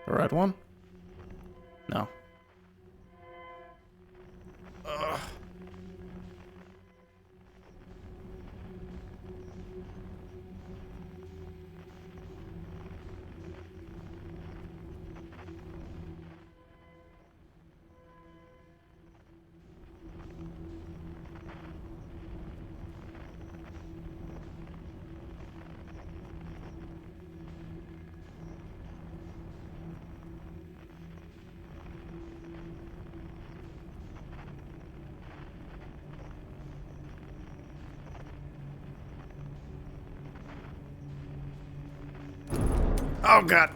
The red one? No. Ugh. Oh, God.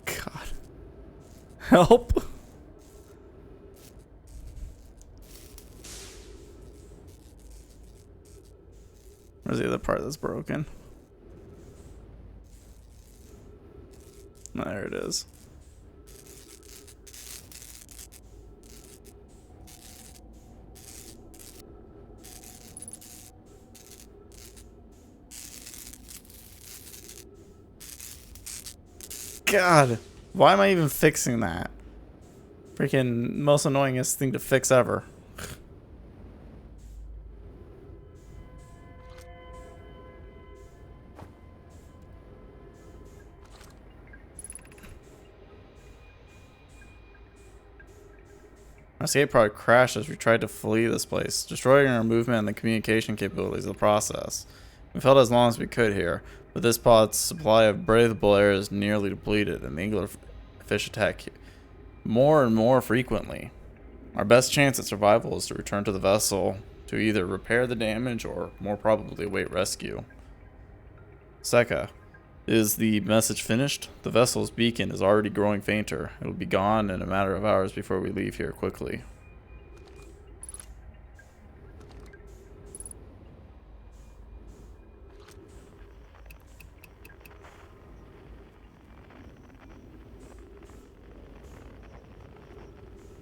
God. Help. Where's the other part that's broken? There it is. God. Why am I even fixing that? Freaking most annoyingest thing to fix ever. Our escape pod crashed as we tried to flee this place, destroying our movement and the communication capabilities of the process. We felt as long as we could here, but this pod's supply of breathable air is nearly depleted, and the anglerfish attack more and more frequently. Our best chance at survival is to return to the vessel to either repair the damage or, more probably, await rescue. Seka, is the message finished? The vessel's beacon is already growing fainter. It will be gone in a matter of hours before we leave here quickly.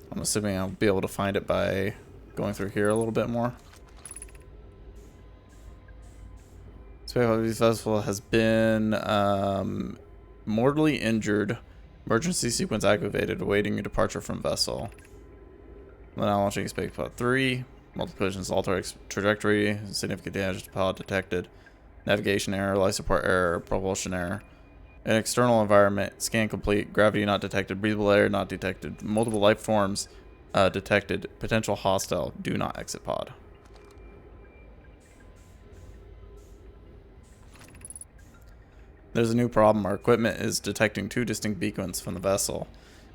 I'm assuming I'll be able to find it by going through here a little bit more. Space vessel has been mortally injured. Emergency sequence activated, awaiting a departure from vessel. Now launching Space Pod 3. Multiple collisions alter trajectory. Significant damage to pilot detected. Navigation error, life support error, propulsion error. An external environment, scan complete, gravity not detected, breathable air not detected, multiple life forms detected, potential hostile, do not exit pod. There's a new problem. Our equipment is detecting two distinct beacons from the vessel.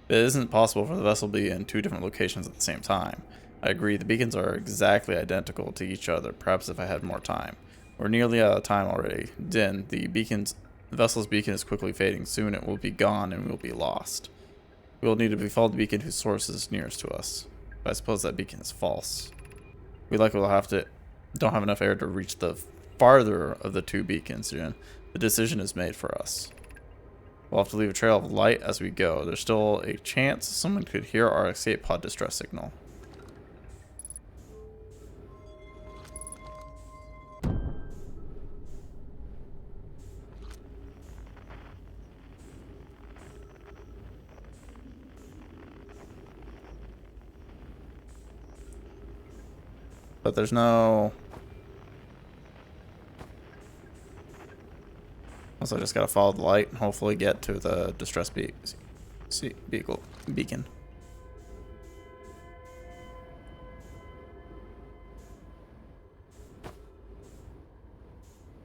It isn't possible for the vessel to be in two different locations at the same time. I agree, the beacons are exactly identical to each other, perhaps if I had more time. We're nearly out of time already. Din, the vessel's beacon is quickly fading. Soon it will be gone and we will be lost. We will need to follow the beacon whose source is nearest to us. But I suppose that beacon is false. We likely will don't have enough air to reach the farther of the two beacons. The decision is made for us. We'll have to leave a trail of light as we go. There's still a chance someone could hear our escape pod distress signal. But there's no... So I just gotta follow the light and hopefully get to the distress beacon.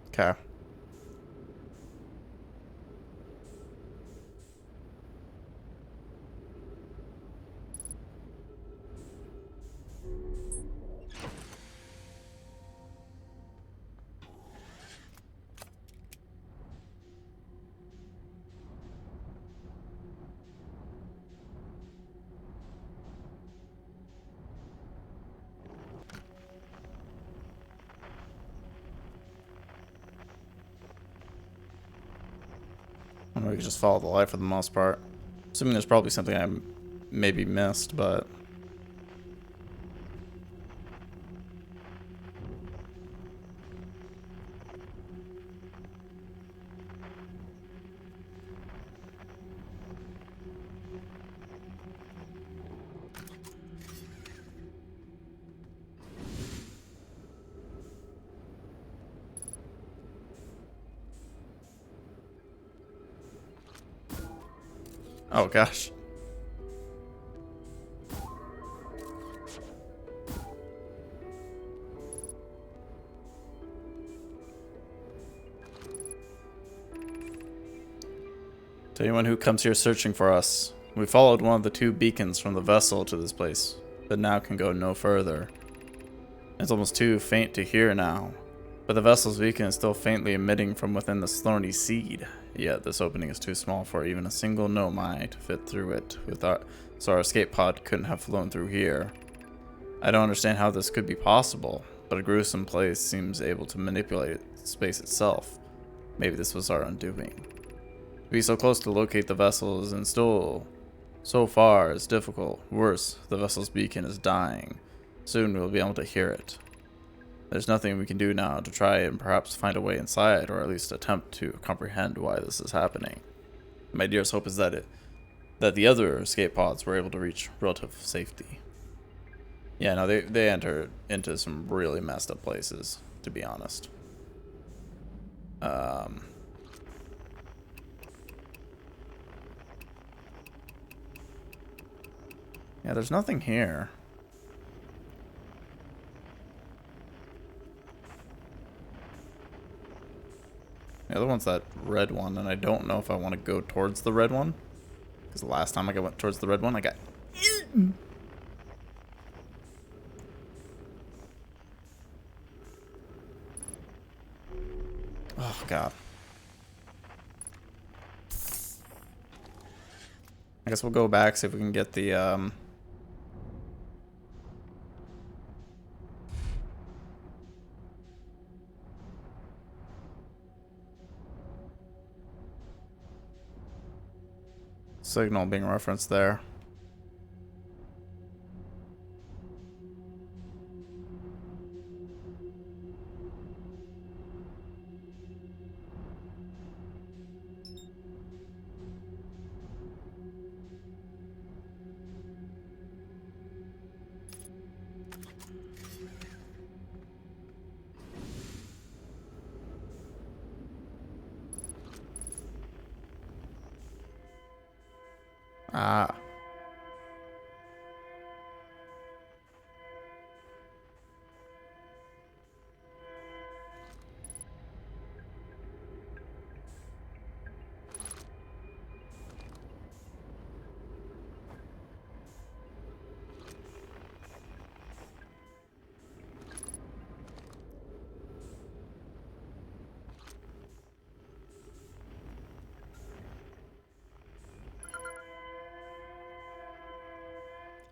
Okay. We can just follow the light for the most part. Assuming there's probably something I maybe missed, but... Oh gosh. To anyone who comes here searching for us, we followed one of the two beacons from the vessel to this place, but now can go no further. It's almost too faint to hear now, but the vessel's beacon is still faintly emitting from within the thorny seed. Yet this opening is too small for even a single nomai to fit through it, so our escape pod couldn't have flown through here. I don't understand how this could be possible, but a gruesome place seems able to manipulate space itself. Maybe this was our undoing. To be so close to locate the vessels and still so far is difficult. Worse, the vessel's beacon is dying. Soon we'll be able to hear it. There's nothing we can do now to try and perhaps find a way inside, or at least attempt to comprehend why this is happening. My dearest hope is that the other escape pods were able to reach relative safety. Yeah, no, they enter into some really messed up places, to be honest. Yeah, there's nothing here. The other one's that red one, and I don't know if I want to go towards the red one. Because the last time I went towards the red one, I got eaten. Oh, God. I guess we'll go back, see if we can get the, signal being referenced there. Ah.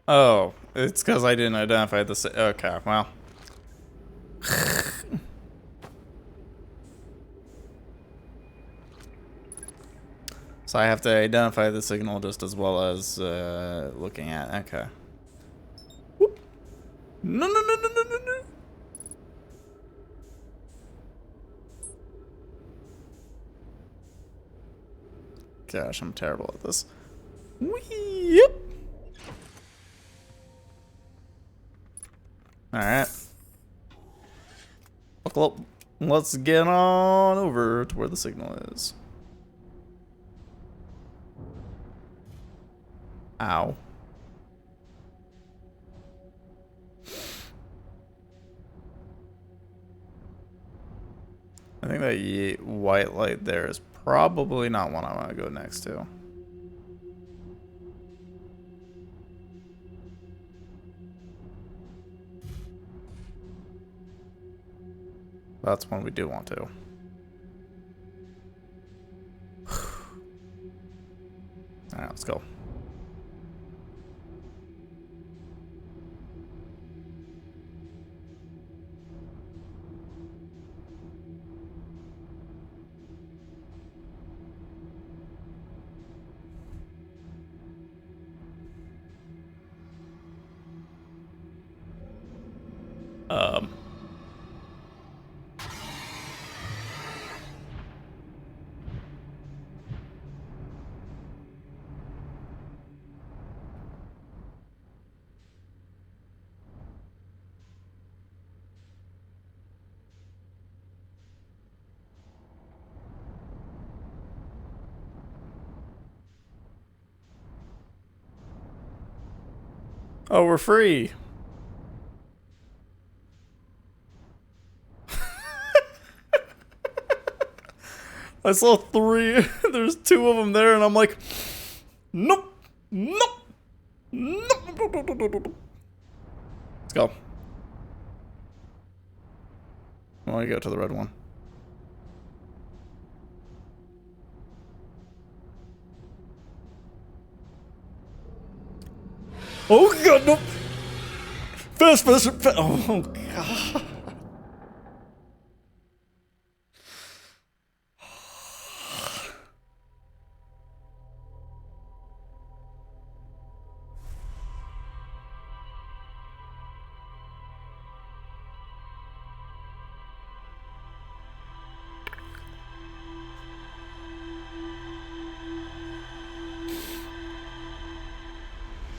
Oh, it's because I didn't identify this. Okay, well. So I have to identify the signal just as well as looking at. Okay. Whoop. No, no, no, no, no, no, no. Gosh, I'm terrible at this. Whee, yep. Alright. Buckle up. Let's get on over to where the signal is. Ow. I think that white light there is probably not one I want to go next to. That's one we do want to. Alright, let's go. Um. Oh, we're free. I saw 3. There's 2 of them there, and I'm like, nope, nope, nope. Let's go. I want to go to the red one. Oh god, no! Fast, fast, fast! Oh god.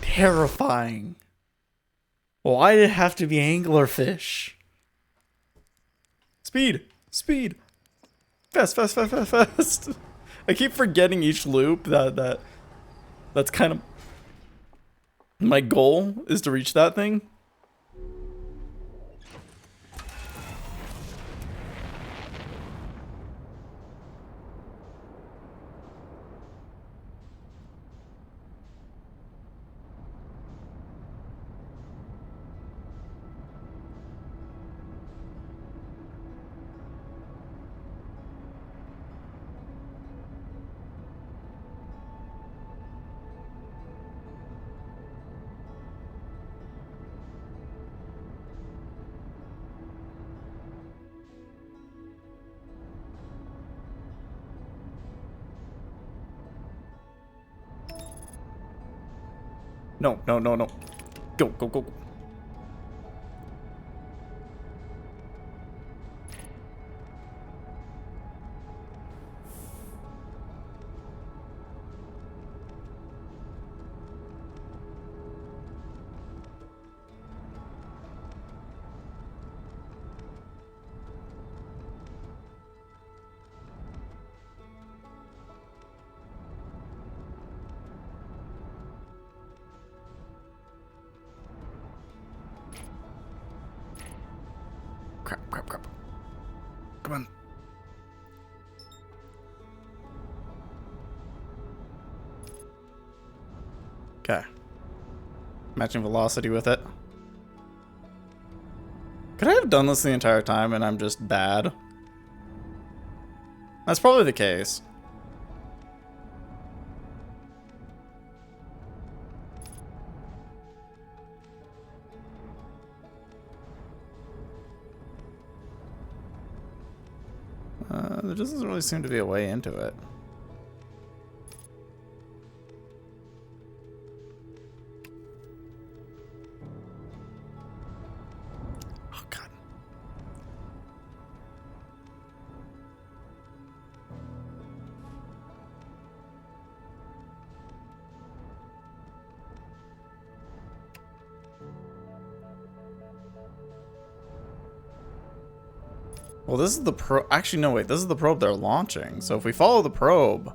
Terrifying. Why did it have to be anglerfish? Speed! Speed! Fast, fast, fast, fast, fast! I keep forgetting each loop that's kind of my goal is to reach that thing. No, no, no, no. Go, go, go, go. Come on. Okay. Matching velocity with it. Could I have done this the entire time and I'm just bad? That's probably the case. There just doesn't really seem to be a way into it. Oh, God. Well, this is the probe. Actually, no, wait. This is the probe they're launching. So if we follow the probe,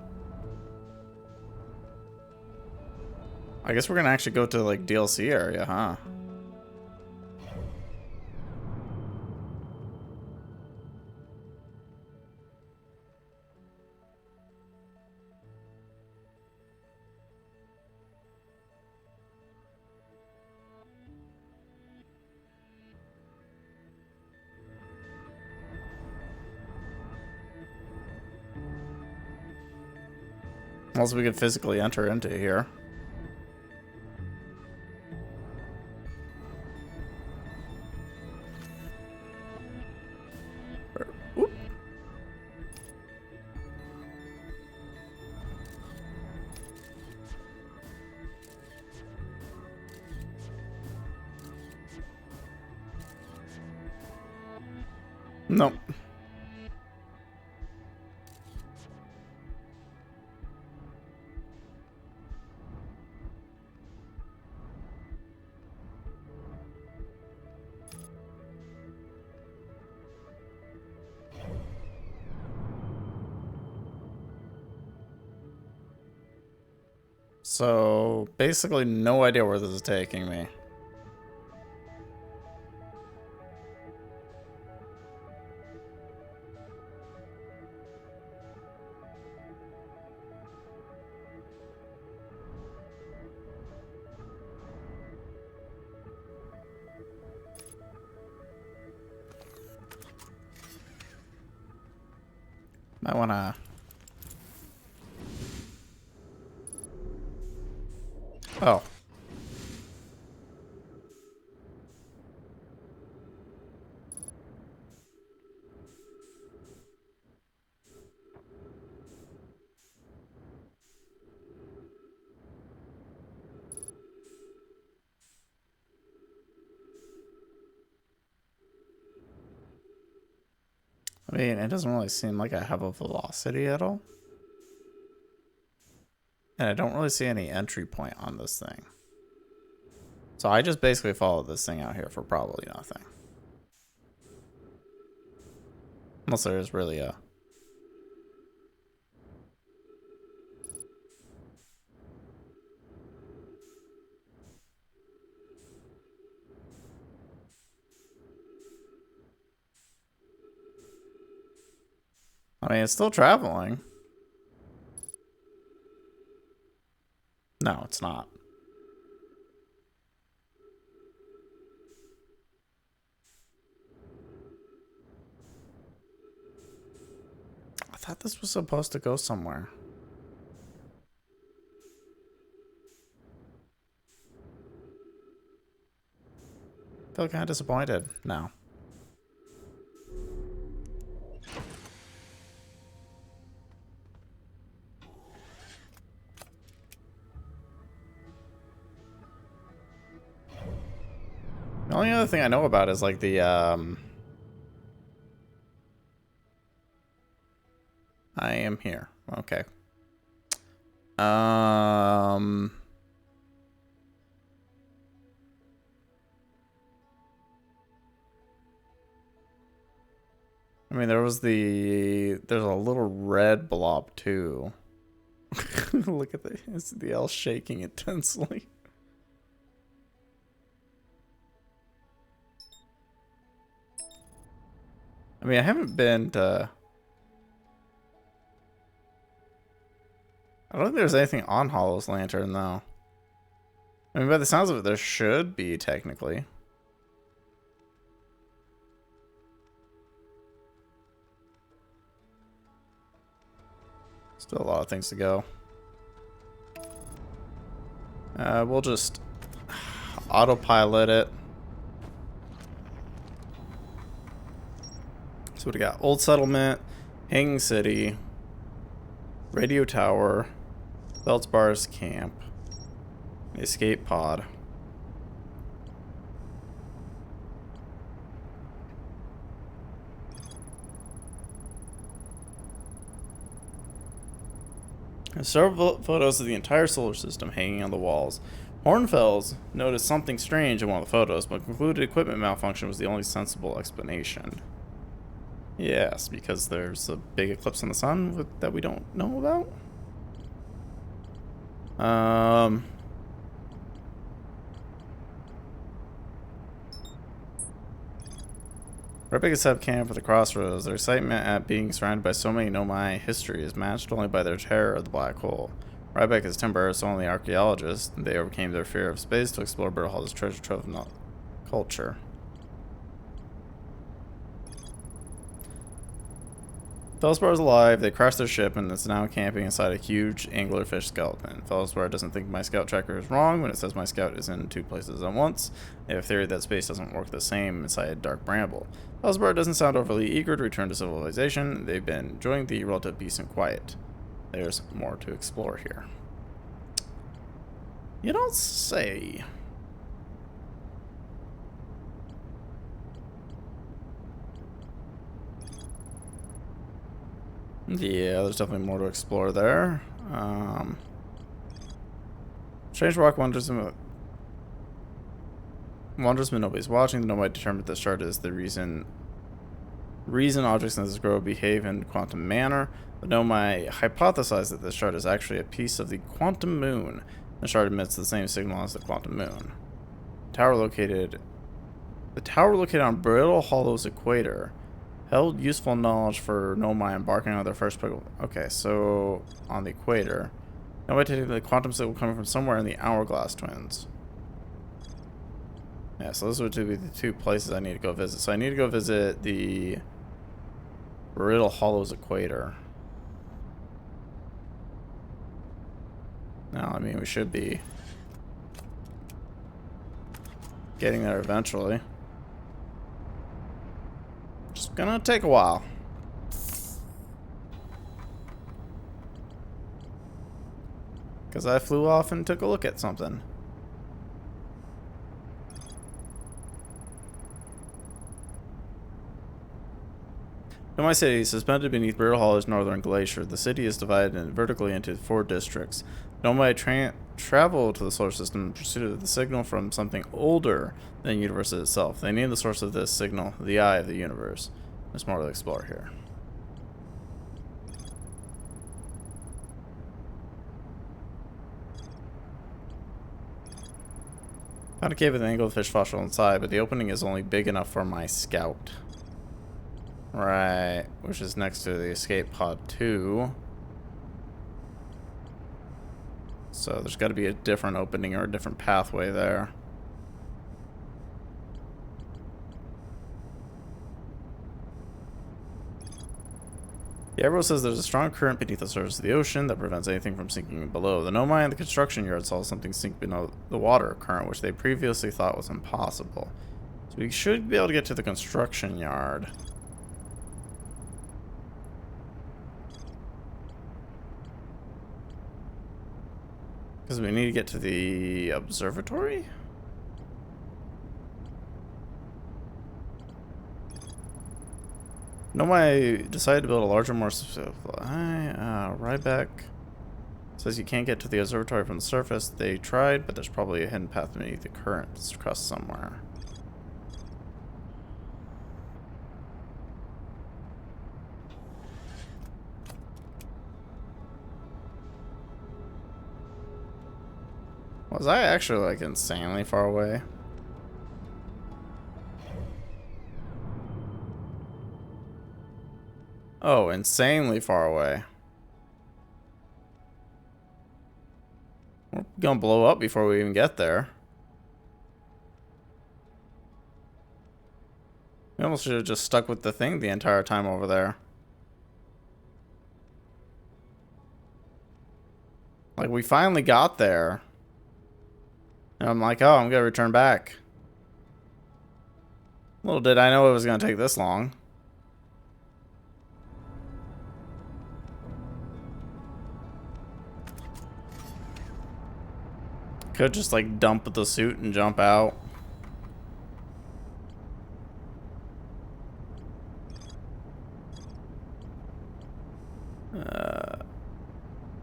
I guess we're going to actually go to, like, DLC area, huh? Unless we could physically enter into here. Whoop. Nope. So, basically no idea where this is taking me. Might wanna... Oh. I mean, it doesn't really seem like I have a velocity at all. And I don't really see any entry point on this thing. So I just basically followed this thing out here for probably nothing. Unless there's really a... I mean, it's still traveling. No, it's not. I thought this was supposed to go somewhere. I feel kind of disappointed now. The only other thing I know about is like the I am here. Okay. I mean, there's a little red blob too. Look at the L shaking intensely. I mean, I haven't been to... I don't think there's anything on Hollow's Lantern, though. I mean, by the sounds of it, there should be, technically. Still a lot of things to go. We'll just autopilot it. So what do we got? Old Settlement, Hanging City, Radio Tower, Feldspar's Camp, Escape Pod. There's several photos of the entire solar system hanging on the walls. Hornfels noticed something strange in one of the photos, but concluded equipment malfunction was the only sensible explanation. Yes, because there's a big eclipse on the sun that we don't know about. Ryback has set up camp at the crossroads. Their excitement at being surrounded by so many Nomai history is matched only by their terror of the black hole. Ryback is timber, so only archaeologists, and they overcame their fear of space to explore Brittlehall's treasure trove of culture. Feldspar is alive. They crashed their ship and is now camping inside a huge anglerfish skeleton. Feldspar doesn't think my scout tracker is wrong when it says my scout is in 2 places at once. They have a theory that space doesn't work the same inside a dark bramble. Feldspar doesn't sound overly eager to return to civilization. They've been enjoying the relative peace and quiet. There's more to explore here. You don't say. Yeah, there's definitely more to explore there. Strange rock wondersman nobody's watching. The Nomai determined this chart is the reason objects in this grove behave in quantum manner. The Nomai hypothesized that this chart is actually a piece of the quantum moon. The chart emits the same signal as the quantum moon. The tower located on Brittle Hollow's equator held useful knowledge for Nomai embarking on their first program. Okay, so on the equator. Nomai detected the quantum signal coming from somewhere in the Hourglass Twins. Yeah, so those would be the 2 places I need to go visit. So I need to go visit the Brittle Hollow's equator. Now, I mean, we should be getting there eventually. Just gonna take a while. Because I flew off and took a look at something. Nomai City, suspended beneath Brittle Hollow's northern glacier. The city is divided vertically into 4 districts. Nomai traveled to the solar system in pursuit of the signal from something older than the universe itself. They named the source of this signal the Eye of the Universe. There's more to explore here. Found a cave with an anglerfish fossil inside, but the opening is only big enough for my scout. Right, which is next to the escape pod 2. So there's got to be a different opening or a different pathway there. The Arrow says there's a strong current beneath the surface of the ocean that prevents anything from sinking below. The Nomai and the construction yard saw something sink below the water current, which they previously thought was impossible. So we should be able to get to the construction yard. Because we need to get to the observatory? Nomai decided to build a larger, more Ryback says you can't get to the observatory from the surface. They tried, but there's probably a hidden path beneath the current crust somewhere. Was I actually like insanely far away? Oh, insanely far away. We're gonna blow up before we even get there. We almost should have just stuck with the thing the entire time over there. Like, we finally got there. And I'm like, oh, I'm gonna return back. Little did I know it was gonna take this long. Could just like dump the suit and jump out.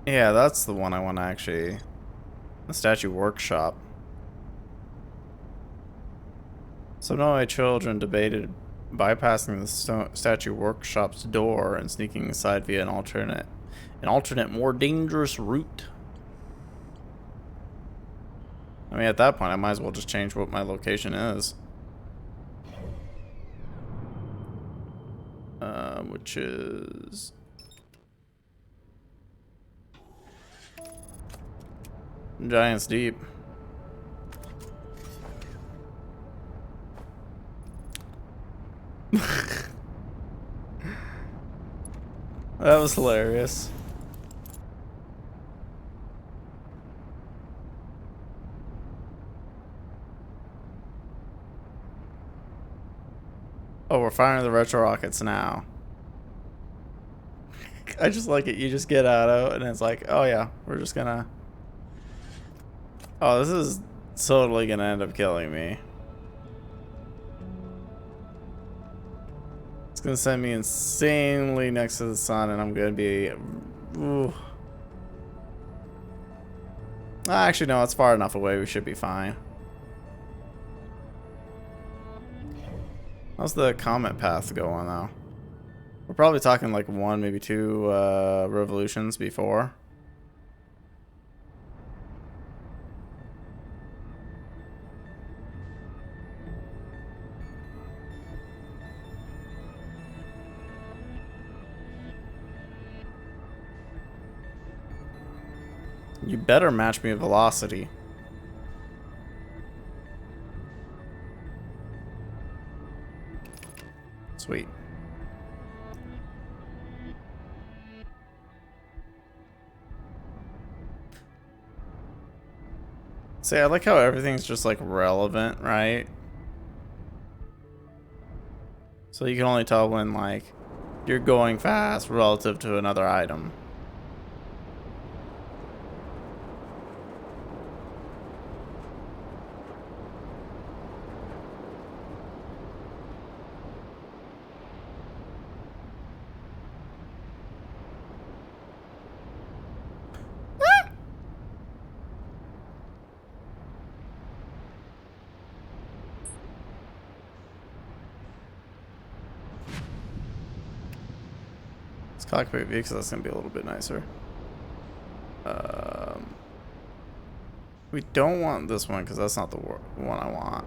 Yeah, that's the one I want to actually... The statue workshop. Some of my children debated bypassing the statue workshop's door and sneaking inside via an alternate, more dangerous route. I mean, at that point, I might as well just change what my location is. Which is... Giants Deep. That was hilarious. Oh, we're firing the retro rockets now. I just like it. You just get out of it, and it's like, oh yeah, we're just gonna... Oh, this is totally gonna end up killing me. It's gonna send me insanely next to the sun, and I'm gonna be... Ooh. Actually, no, it's far enough away. We should be fine. How's the comet path going, though? We're probably talking like 1, maybe 2 revolutions before. You better match me a velocity. Sweet. See, I like how everything's just like relevant, right? So you can only tell when like you're going fast relative to another item. Cockpit view, because that's going to be a little bit nicer. We don't want this one, because that's not the one I want.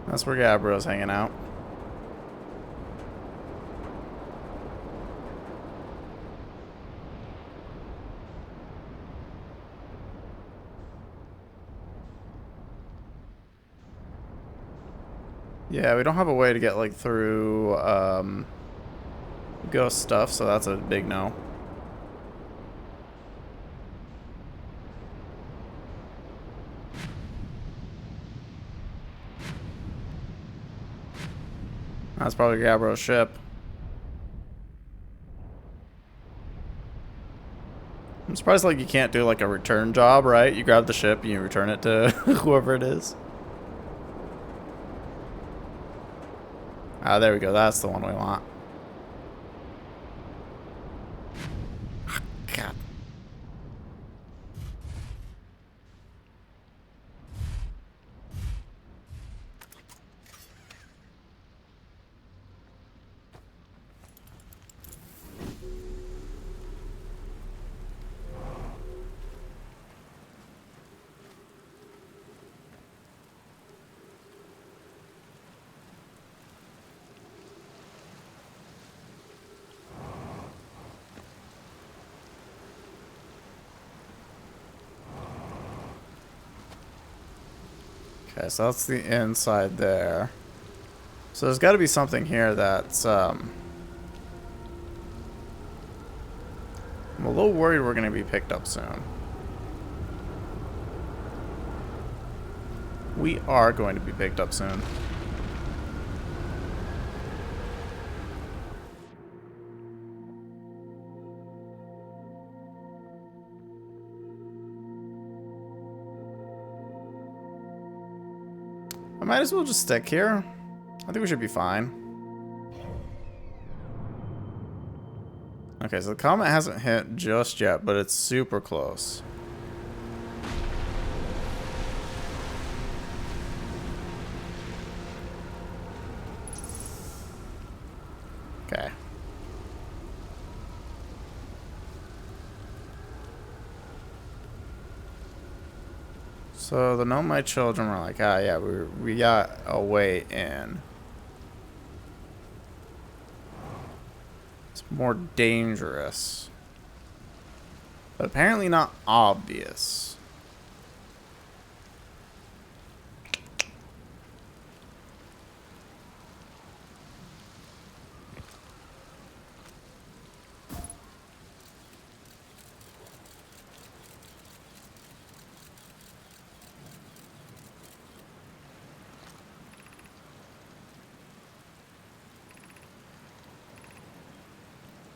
That's where Gabbro's hanging out. Yeah, we don't have a way to get like through ghost stuff, so that's a big no. That's probably Gabbro's ship. I'm surprised like you can't do like a return job, right? You grab the ship and you return it to whoever it is. Ah, there we go. That's the one we want. God. Okay, so that's the inside there. So there's got to be something here that's, I'm a little worried we're going to be picked up soon. We are going to be picked up soon. I might as well just stick here. I think we should be fine. Okay, so the comet hasn't hit just yet, but it's super close. Okay. So the Nomite children were like, ah, yeah, we got a way in. It's more dangerous, but apparently not obvious.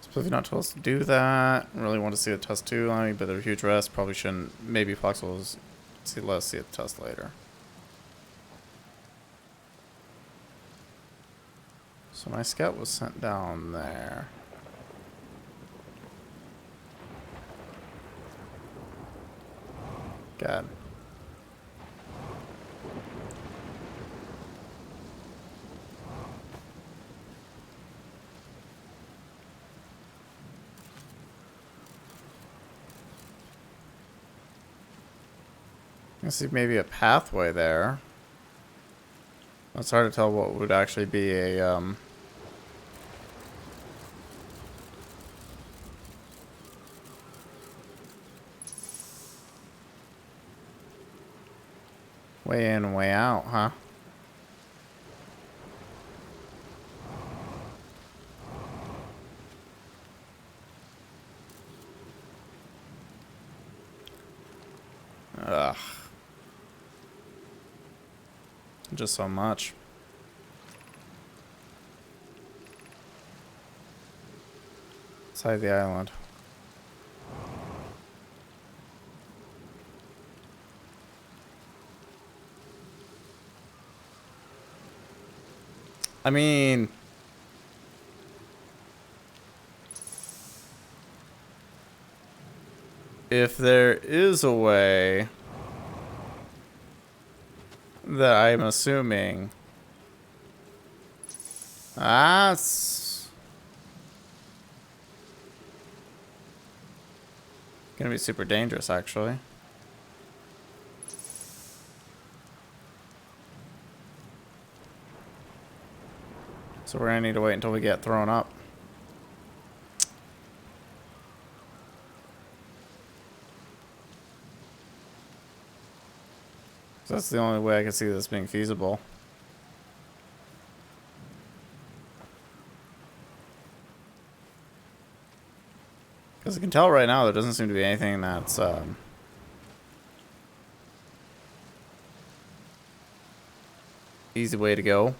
Supposedly not supposed to do that. Really want to see the test too, but they're huge rest. Probably shouldn't. Maybe Fox will see. Let's see the test later. So my scout was sent down there. God. I see maybe a pathway there. It's hard to tell what would actually be a way in, way out, huh? Ugh. Just so much. Inside the island. I mean, if there is a way that I'm assuming, that's gonna be super dangerous, actually. So we're gonna need to wait until we get thrown up. So that's the only way I can see this being feasible. Because I can tell right now there doesn't seem to be anything that's easy way to go.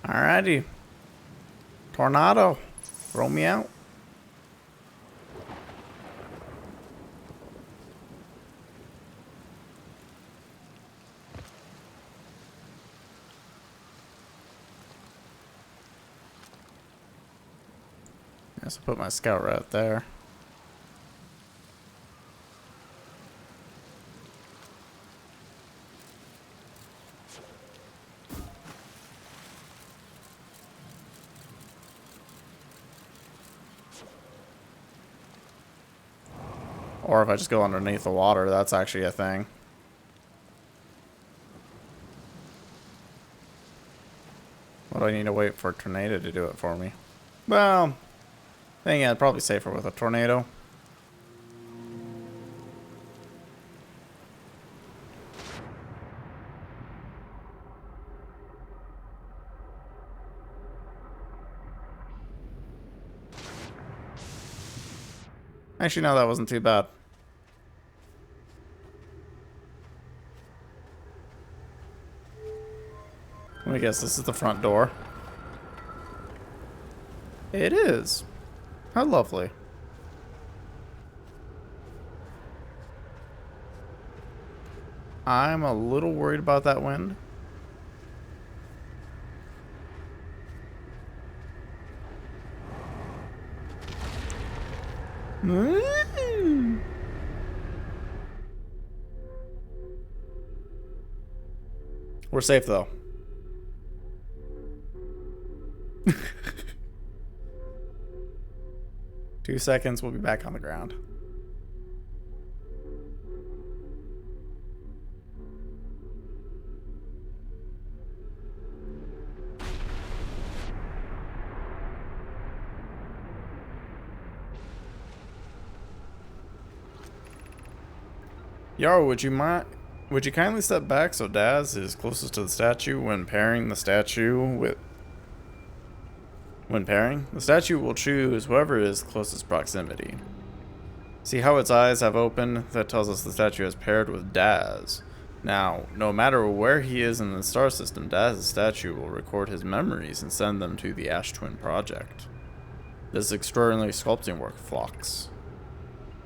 Alrighty. Tornado. Throw me out. Guess I'll put my scout right there. Or if I just go underneath the water, that's actually a thing. do I need to wait for a tornado to do it for me? Well, I think yeah, probably safer with a tornado. Actually, no, that wasn't too bad. Let me guess, this is the front door. It is. How lovely. I'm a little worried about that wind. We're safe though. Two seconds, we'll be back on the ground. Yaro, would you kindly step back so Daz is closest to the statue when pairing the statue with... When pairing, the statue will choose whoever is closest proximity. See how its eyes have opened? That tells us the statue is paired with Daz. Now, no matter where he is in the star system, Daz's statue will record his memories and send them to the Ash Twin Project. This is extraordinary sculpting work, Phlox.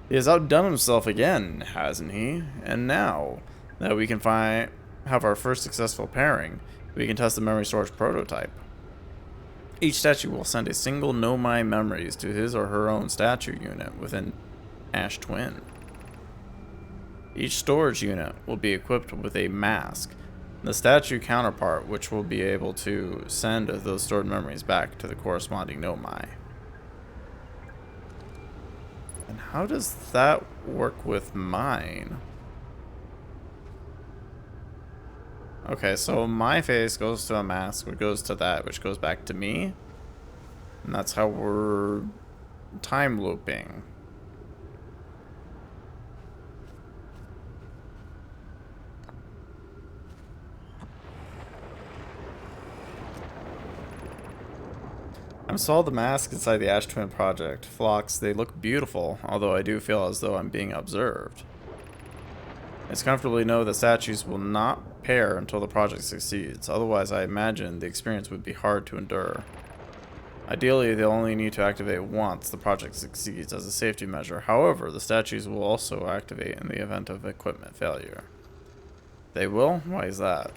He has outdone himself again, hasn't he? And now that we can have our first successful pairing, we can test the memory storage prototype. Each statue will send a single Nomai memories to his or her own statue unit within Ash Twin. Each storage unit will be equipped with a mask, the statue counterpart, which will be able to send those stored memories back to the corresponding Nomai. And how does that work with mine? Okay, so my face goes to a mask, which goes to that, which goes back to me. And that's how we're time looping. I installed the mask inside the Ash Twin Project. Phlox, they look beautiful, although I do feel as though I'm being observed. It's comfortable to know that statues will not pair until the project succeeds, otherwise I imagine the experience would be hard to endure. Ideally, they'll only need to activate once the project succeeds as a safety measure. However, the statues will also activate in the event of equipment failure. They will? Why is that?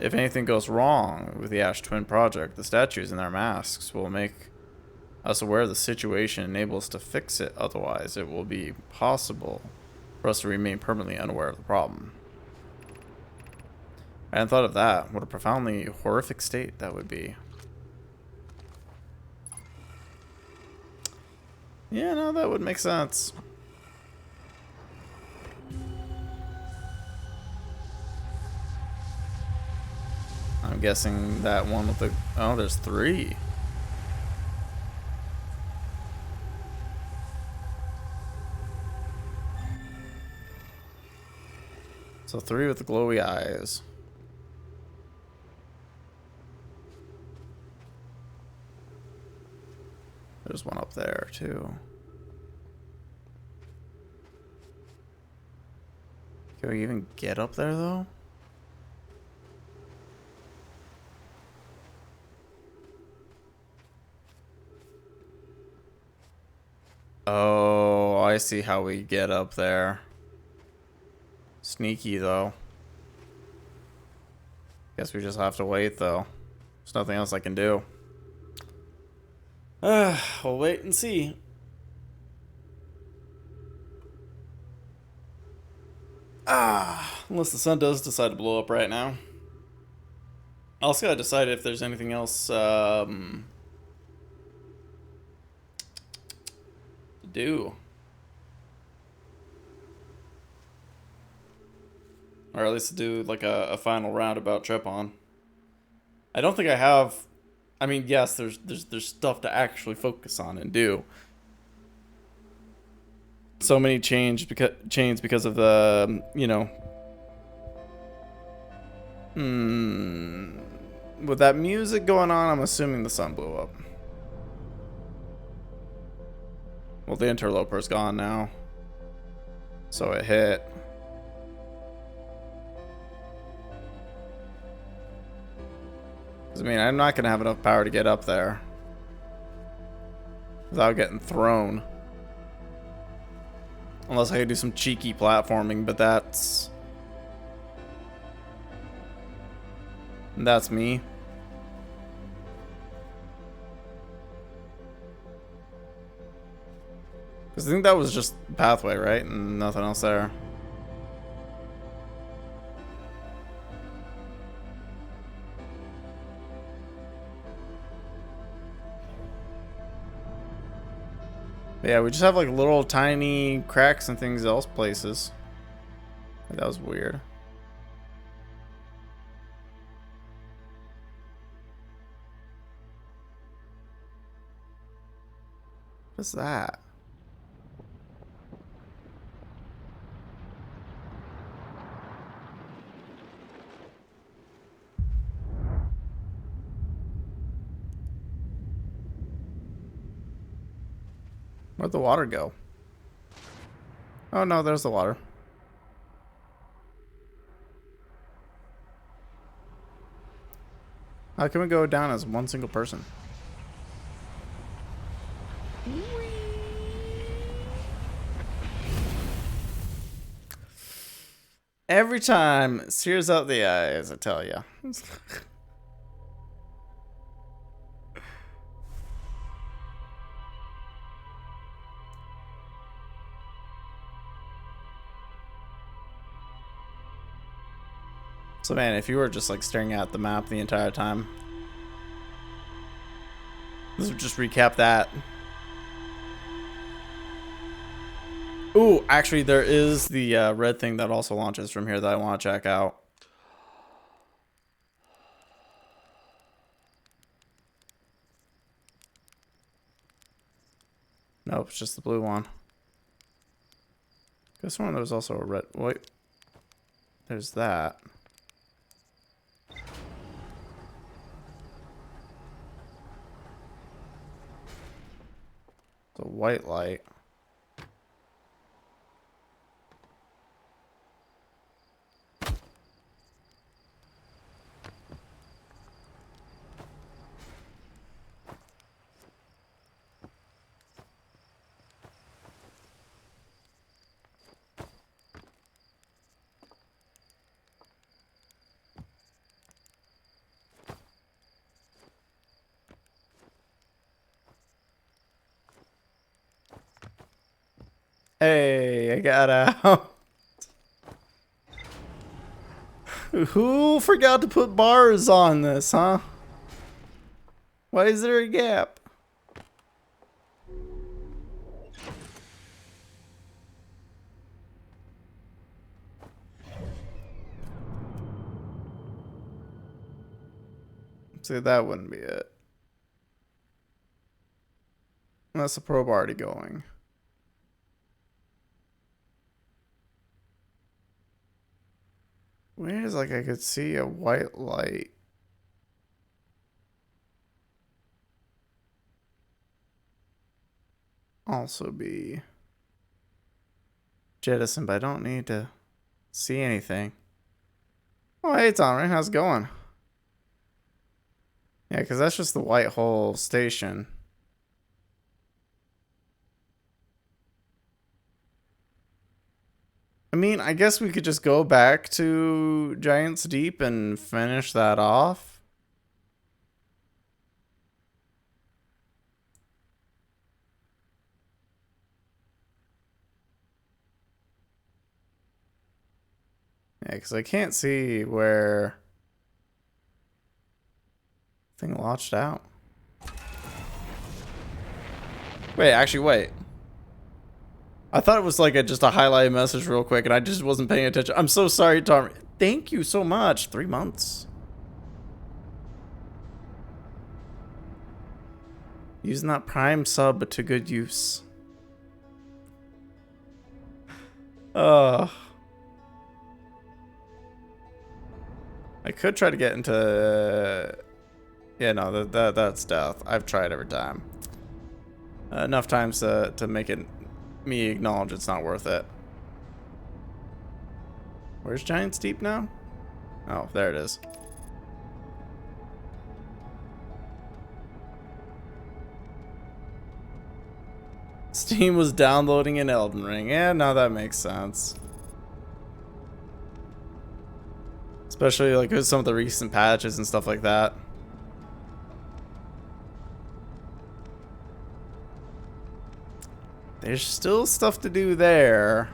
If anything goes wrong with the Ash Twin Project, the statues and their masks will make us aware of the situation and enable us to fix it. Otherwise, it will be possible for us to remain permanently unaware of the problem. I hadn't thought of that. What a profoundly horrific state that would be. Yeah, no, that would make sense. I'm guessing that one with the... Oh, there's three. So three with the glowy eyes. There's one up there, too. Can we even get up there, though? Oh, I see how we get up there. Sneaky, though. Guess we just have to wait, though. There's nothing else I can do. We'll wait and see. Unless the sun does decide to blow up right now. I also gotta decide if there's anything else to do. Or at least do like a final roundabout trip on. I don't think I have. I mean, yes, there's stuff to actually focus on and do. So many chains because of the with that music going on, I'm assuming the sun blew up. Well, the interloper's gone now, so it hit. I mean, I'm not gonna have enough power to get up there without getting thrown. Unless I could do some cheeky platforming, but that's me. Because I think that was just pathway, right? And nothing else there. But yeah, we just have like little tiny cracks and things else places. That was weird. What's that? Where'd the water go? Oh no, there's the water. How can we go down as one single person? Every time, sears out the eyes, I tell ya. So man, if you were just like staring at the map the entire time, this would just recap that. Ooh, actually there is the red thing that also launches from here that I want to check out. Nope, it's just the blue one. Guess one there was also a red. Wait, there's that. The white light. Hey, I got out. Who forgot to put bars on this, huh? Why is there a gap? See, that wouldn't be it. Unless the probe already going. Where's like I could see a white light. Also be jettisoned, but I don't need to see anything. Oh, hey, Tom, how's it going? Yeah, because that's just the white hole station. I mean, I guess we could just go back to Giant's Deep and finish that off. Yeah, because I can't see where thing launched out. Wait, actually, wait. I thought it was like just a highlighted message real quick, and I just wasn't paying attention. I'm so sorry, Tom. Thank you so much. 3 months. Using that prime sub to good use. I could try to get into... Yeah, no, that's death. I've tried every time. Enough times to make it me acknowledge it's not worth it. Where's Giant Steep now? Oh, there it is. Steam was downloading in Elden Ring. Yeah, no, that makes sense. Especially like with some of the recent patches and stuff like that. There's still stuff to do there.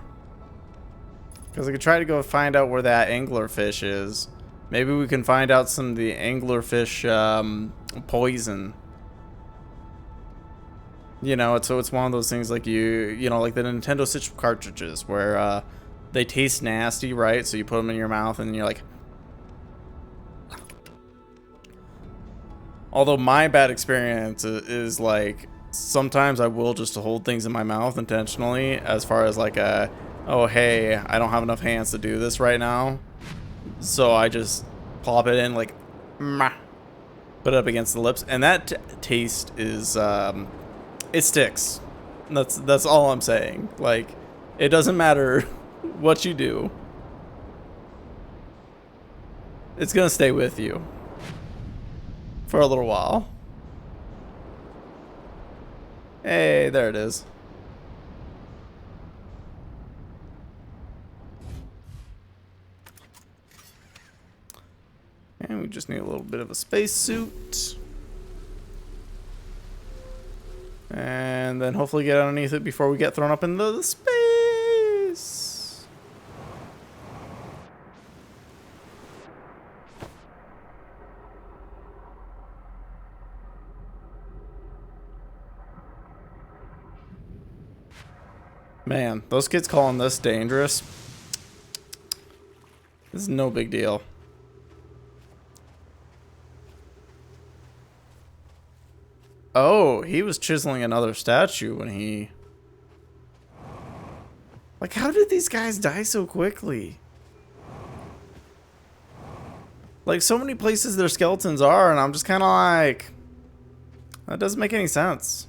Because I could try to go find out where that anglerfish is. Maybe we can find out some of the anglerfish poison. You know, it's one of those things like you know, like the Nintendo Switch cartridges where they taste nasty, right? So you put them in your mouth and you're like... Although my bad experience is like, sometimes I will just hold things in my mouth intentionally as far as like a, oh hey, I don't have enough hands to do this right now. So I just plop it in like, put it up against the lips. And that taste is, it sticks. That's all I'm saying. Like, it doesn't matter what you do. It's gonna stay with you. For a little while. Hey, there it is. And we just need a little bit of a spacesuit. And then hopefully get underneath it before we get thrown up into the space. Man, those kids calling this dangerous. This is no big deal. Oh, he was chiseling another statue when he... Like, how did these guys die so quickly? Like, so many places their skeletons are, and I'm just kind of like... That doesn't make any sense.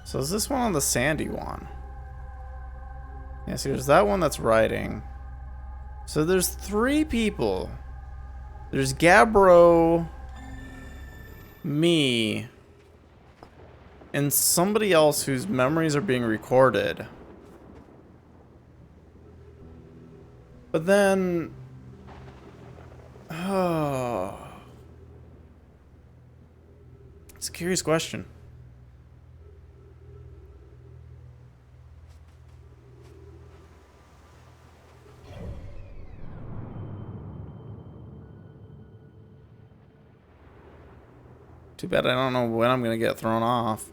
So is this one on the sandy one? Yeah, see, there's that one that's riding. So there's 3 people. There's Gabbro, me, and somebody else whose memories are being recorded. But then... Oh... It's a curious question. Too bad I don't know when I'm gonna get thrown off.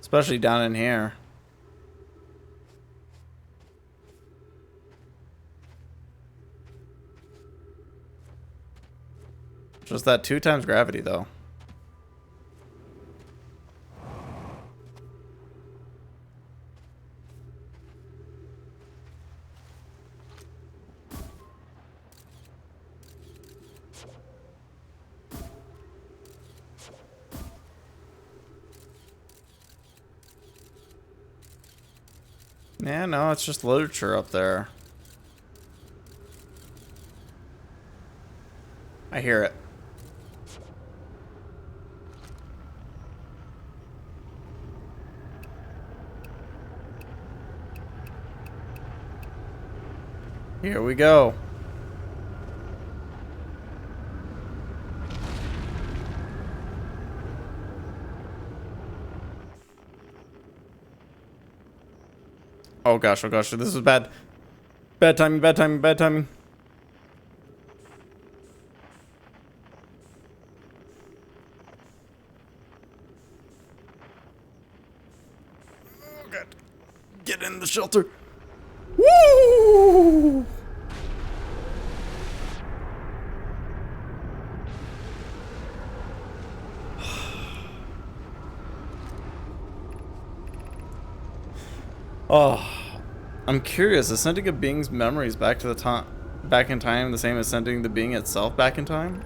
Especially down in here. Just that 2 times gravity though. Yeah, no, it's just literature up there. I hear it. Here we go. Oh gosh, this is bad. Bad timing, bad timing, bad timing. Oh god. Get in the shelter. Oh, I'm curious. Is sending a being's memories back to the time, back in time, the same as sending the being itself back in time?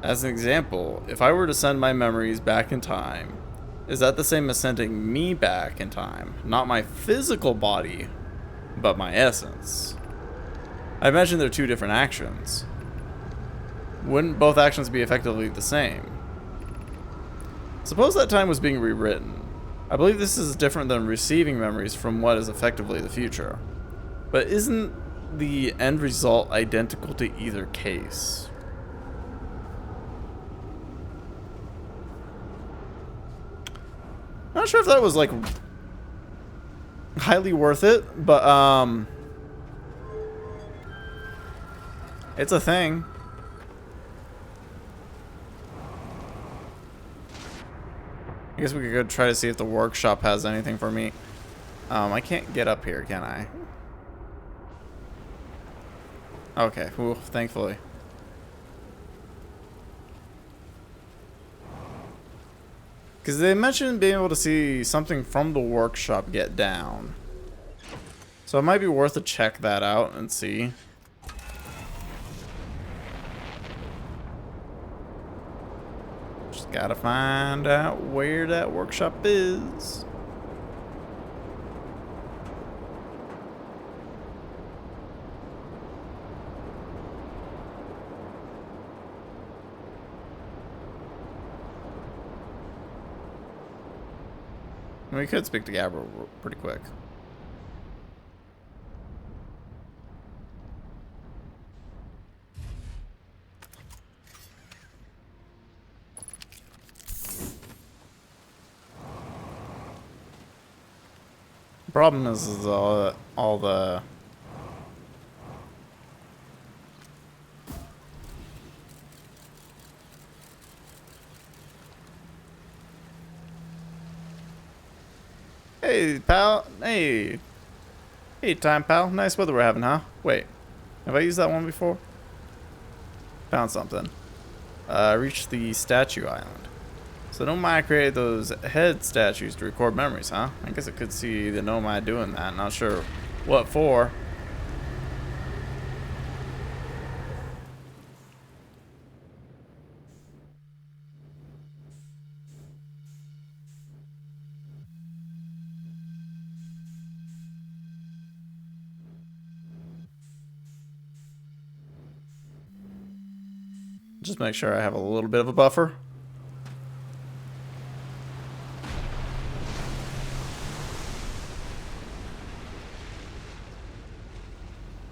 As an example, if I were to send my memories back in time, is that the same as sending me back in time? Not my physical body, but my essence. I imagine they're two different actions. Wouldn't both actions be effectively the same? Suppose that time was being rewritten. I believe this is different than receiving memories from what is effectively the future. But isn't the end result identical to either case? Not sure if that was like highly worth it, but it's a thing. I guess we could go try to see if the workshop has anything for me. I can't get up here, can I? Okay, whew, thankfully. Because they mentioned being able to see something from the workshop get down. So it might be worth to check that out and see. Just gotta find out where that workshop is. We could speak to Gabriel pretty quick. The problem is all the Hey, pal. Hey. Hey, time, pal. Nice weather we're having, huh? Wait. Have I used that one before? Found something. Reached the statue island. So Nomai created those head statues to record memories, huh? I guess I could see the Nomai doing that. Not sure what for. Just make sure I have a little bit of a buffer.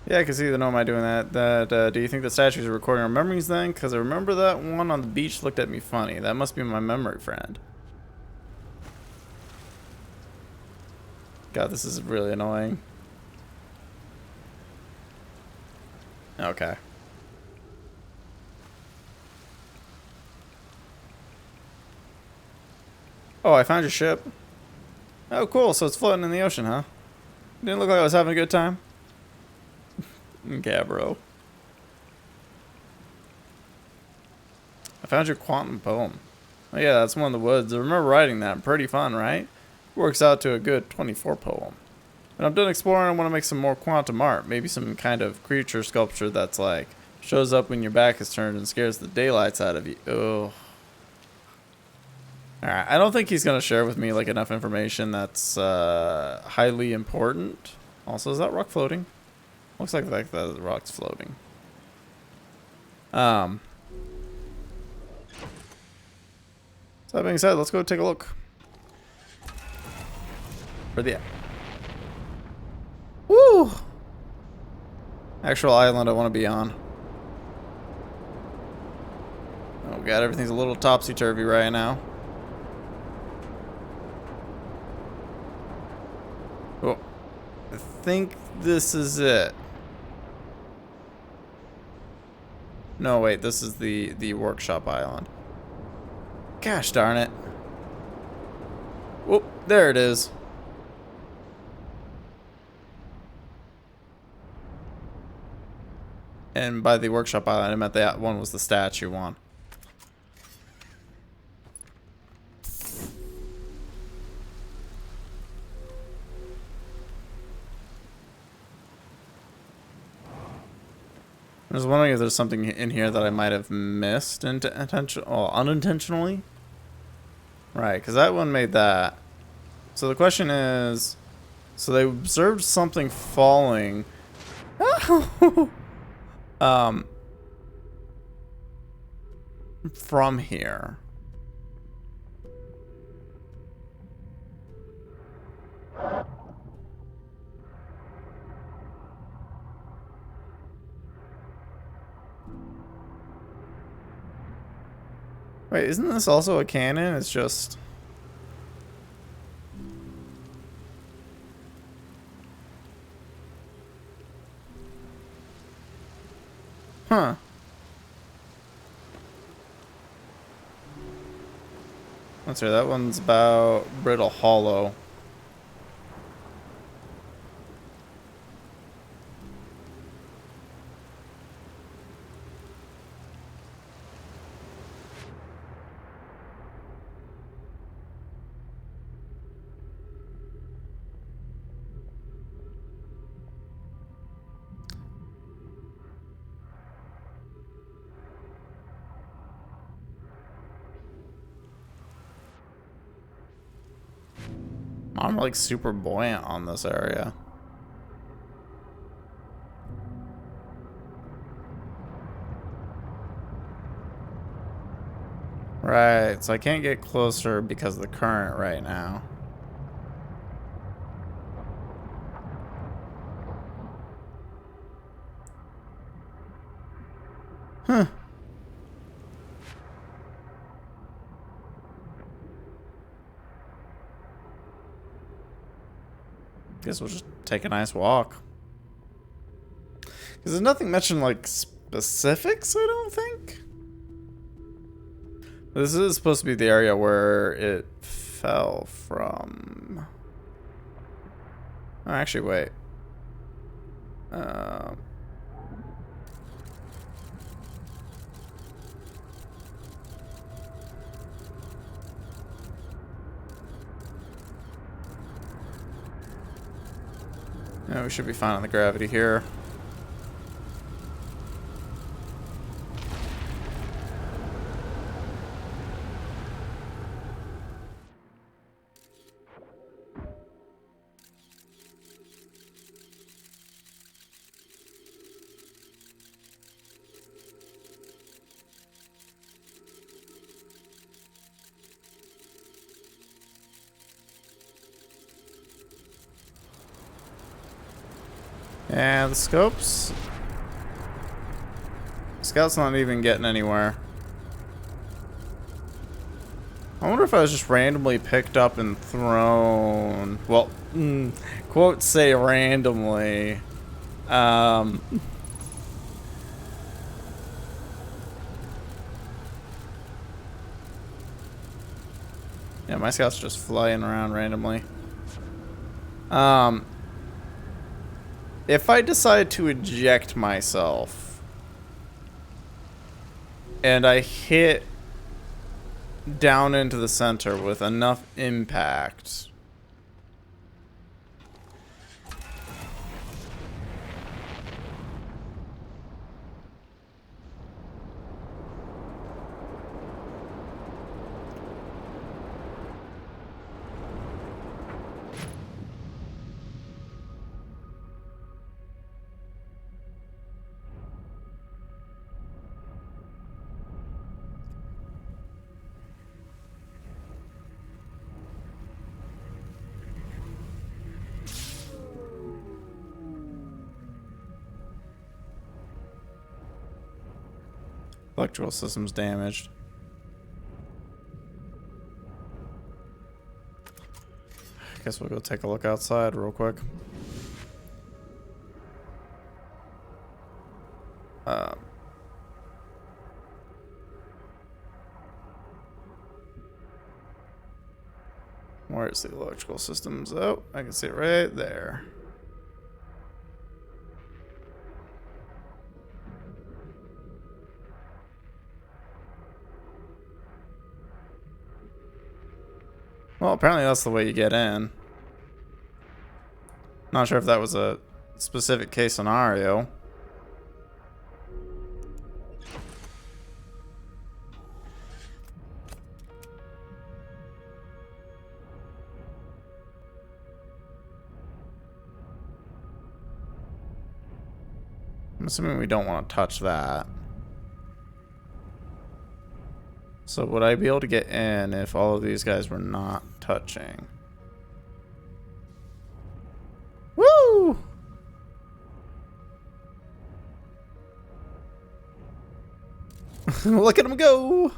Yeah, I can see the Nomai doing that. Do you think the statues are recording our memories then? Because I remember that one on the beach looked at me funny. That must be my memory friend. God, this is really annoying. Okay. Oh, I found your ship. Oh, cool. So it's floating in the ocean, huh? Didn't look like I was having a good time. Gabbro. I found your quantum poem. Oh yeah, that's one of the woods. I remember writing that. Pretty fun, right? Works out to a good 24 poem. When I'm done exploring, I want to make some more quantum art. Maybe some kind of creature sculpture that's like, shows up when your back is turned and scares the daylights out of you. Oh. Alright, I don't think he's going to share with me like enough information that's highly important. Also, is that rock floating? Looks like the rock's floating. So that being said, let's go take a look. For the woo! Actual island I want to be on. Oh god, everything's a little topsy-turvy right now. Oh, I think this is it. No, wait, this is the workshop island. Gosh darn it. Whoop, there it is. And by the workshop island, I meant that one was the statue one. I was wondering if there's something in here that I might have missed unintentionally. Right, because that one made that. So the question is, so they observed something falling. From here. Wait, isn't this also a cannon? It's just... Huh. Let's see, that one's about Brittle Hollow. I'm like super buoyant on this area. Right, so I can't get closer because of the current right now. Huh. Guess we'll just take a nice walk. Because there's nothing mentioned like specifics, I don't think. This is supposed to be the area where it fell from. Oh, actually, wait. Yeah, we should be fine on the gravity here. And the scopes. Scout's not even getting anywhere. I wonder if I was just randomly picked up and thrown. Well, quote say randomly. Yeah, my scout's just flying around randomly. If I decide to eject myself and I hit down into the center with enough impact, electrical system's damaged. I guess we'll go take a look outside real quick. Where's the electrical systems? Oh, I can see it right there. Well, apparently that's the way you get in. Not sure if that was a specific case scenario. I'm assuming we don't want to touch that. So would I be able to get in if all of these guys were not touching? Woo! Look at him go!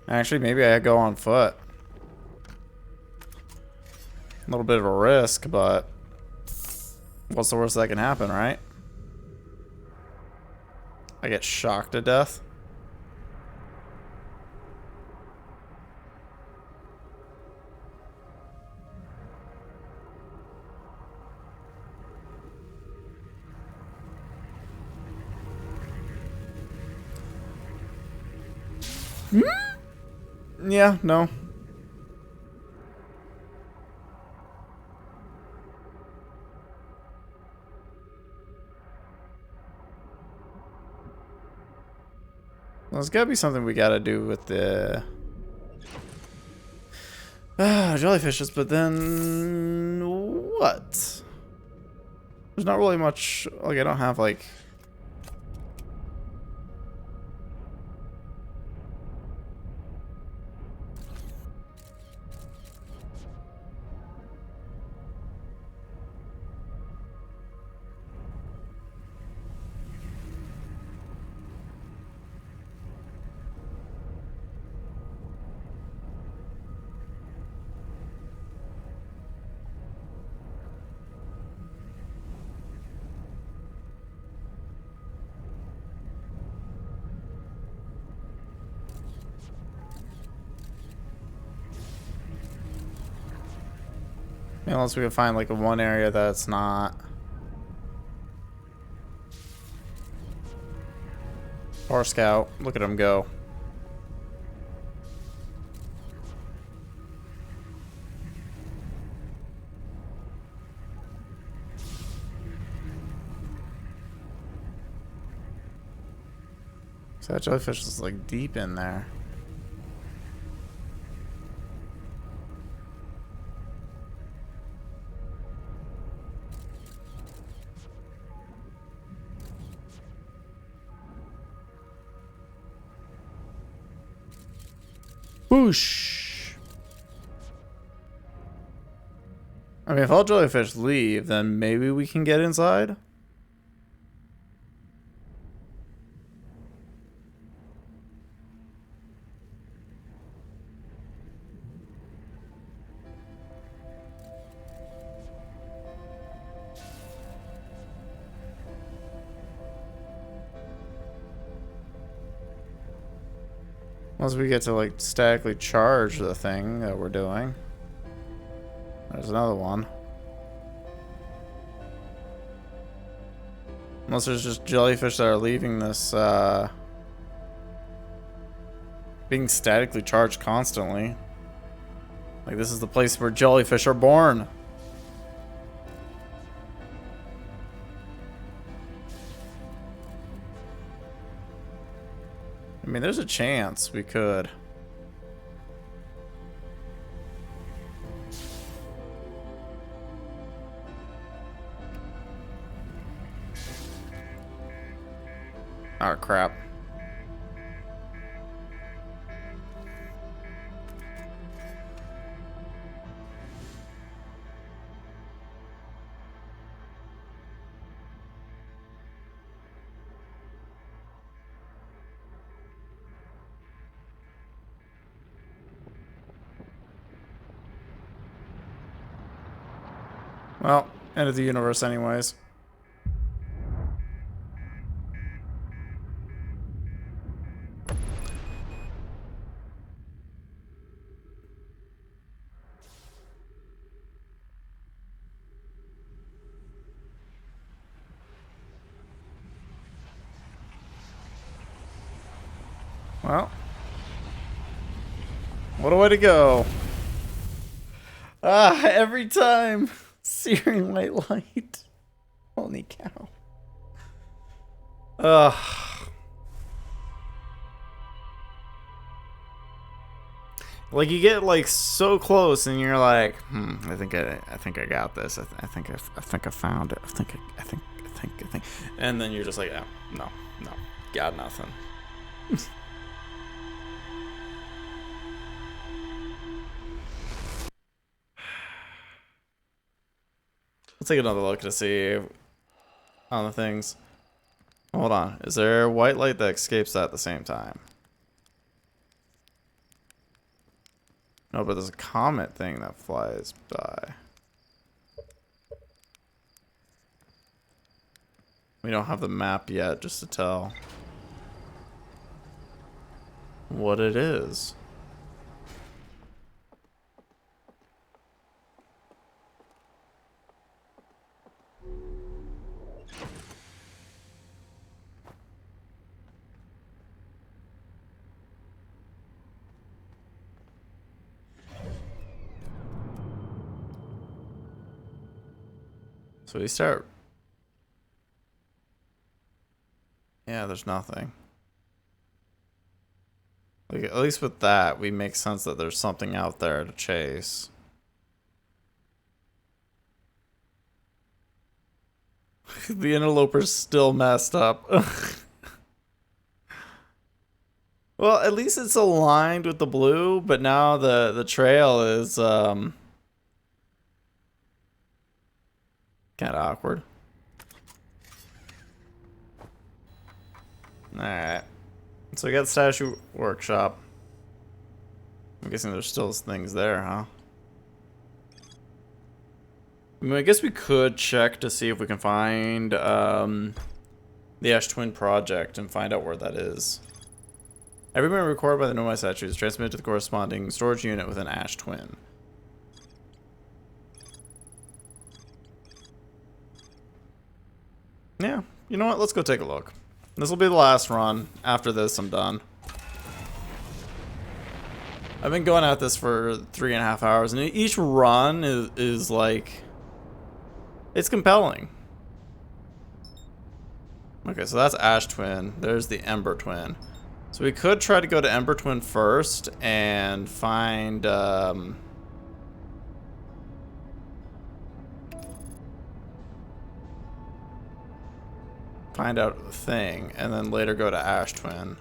Actually, maybe I go on foot. A little bit of a risk, but what's the worst that can happen, right? I get shocked to death. Yeah, no. Well, there's gotta be something we gotta do with the jellyfishes, but then what? There's not really much. Like, I don't have like. Unless we can find like one area that's not. Power Scout, look at him go. So that jellyfish is like deep in there. Whoosh! I mean, if all jellyfish leave, then maybe we can get inside? Unless we get to like statically charge the thing that we're doing. There's another one. Unless there's just jellyfish that are leaving this being statically charged constantly. Like, this is the place where jellyfish are born. I mean, there's a chance we could. Oh, crap. Well, end of the universe anyways. Well, what a way to go. Ah, every time. Searing white light. Holy cow. Ugh. Like you get like so close, and you're like, I think I got this. I think I found it. I think, and then you're just like, oh, no, got nothing. Let's take another look to see on the things. Hold on, is there white light that escapes at the same time? No, but there's a comet thing that flies by. We don't have the map yet just to tell what it is. So we start. Yeah, there's nothing. Like, at least with that, we make sense that there's something out there to chase. The interloper's still messed up. Well, at least it's aligned with the blue, but now the trail is kind of awkward. Alright. So we got Statue Workshop. I'm guessing there's still things there, huh? I mean, I guess we could check to see if we can find the Ash Twin Project and find out where that is. Every memory recorded by the Nomai statue is transmitted to the corresponding storage unit with an Ash Twin. Yeah, you know what? Let's go take a look. This will be the last run. After this, I'm done. I've been going at this for 3.5 hours, and each run is like... It's compelling. Okay, so that's Ash Twin. There's the Ember Twin. So we could try to go to Ember Twin first and find... find out the thing, and then later go to Ash Twin.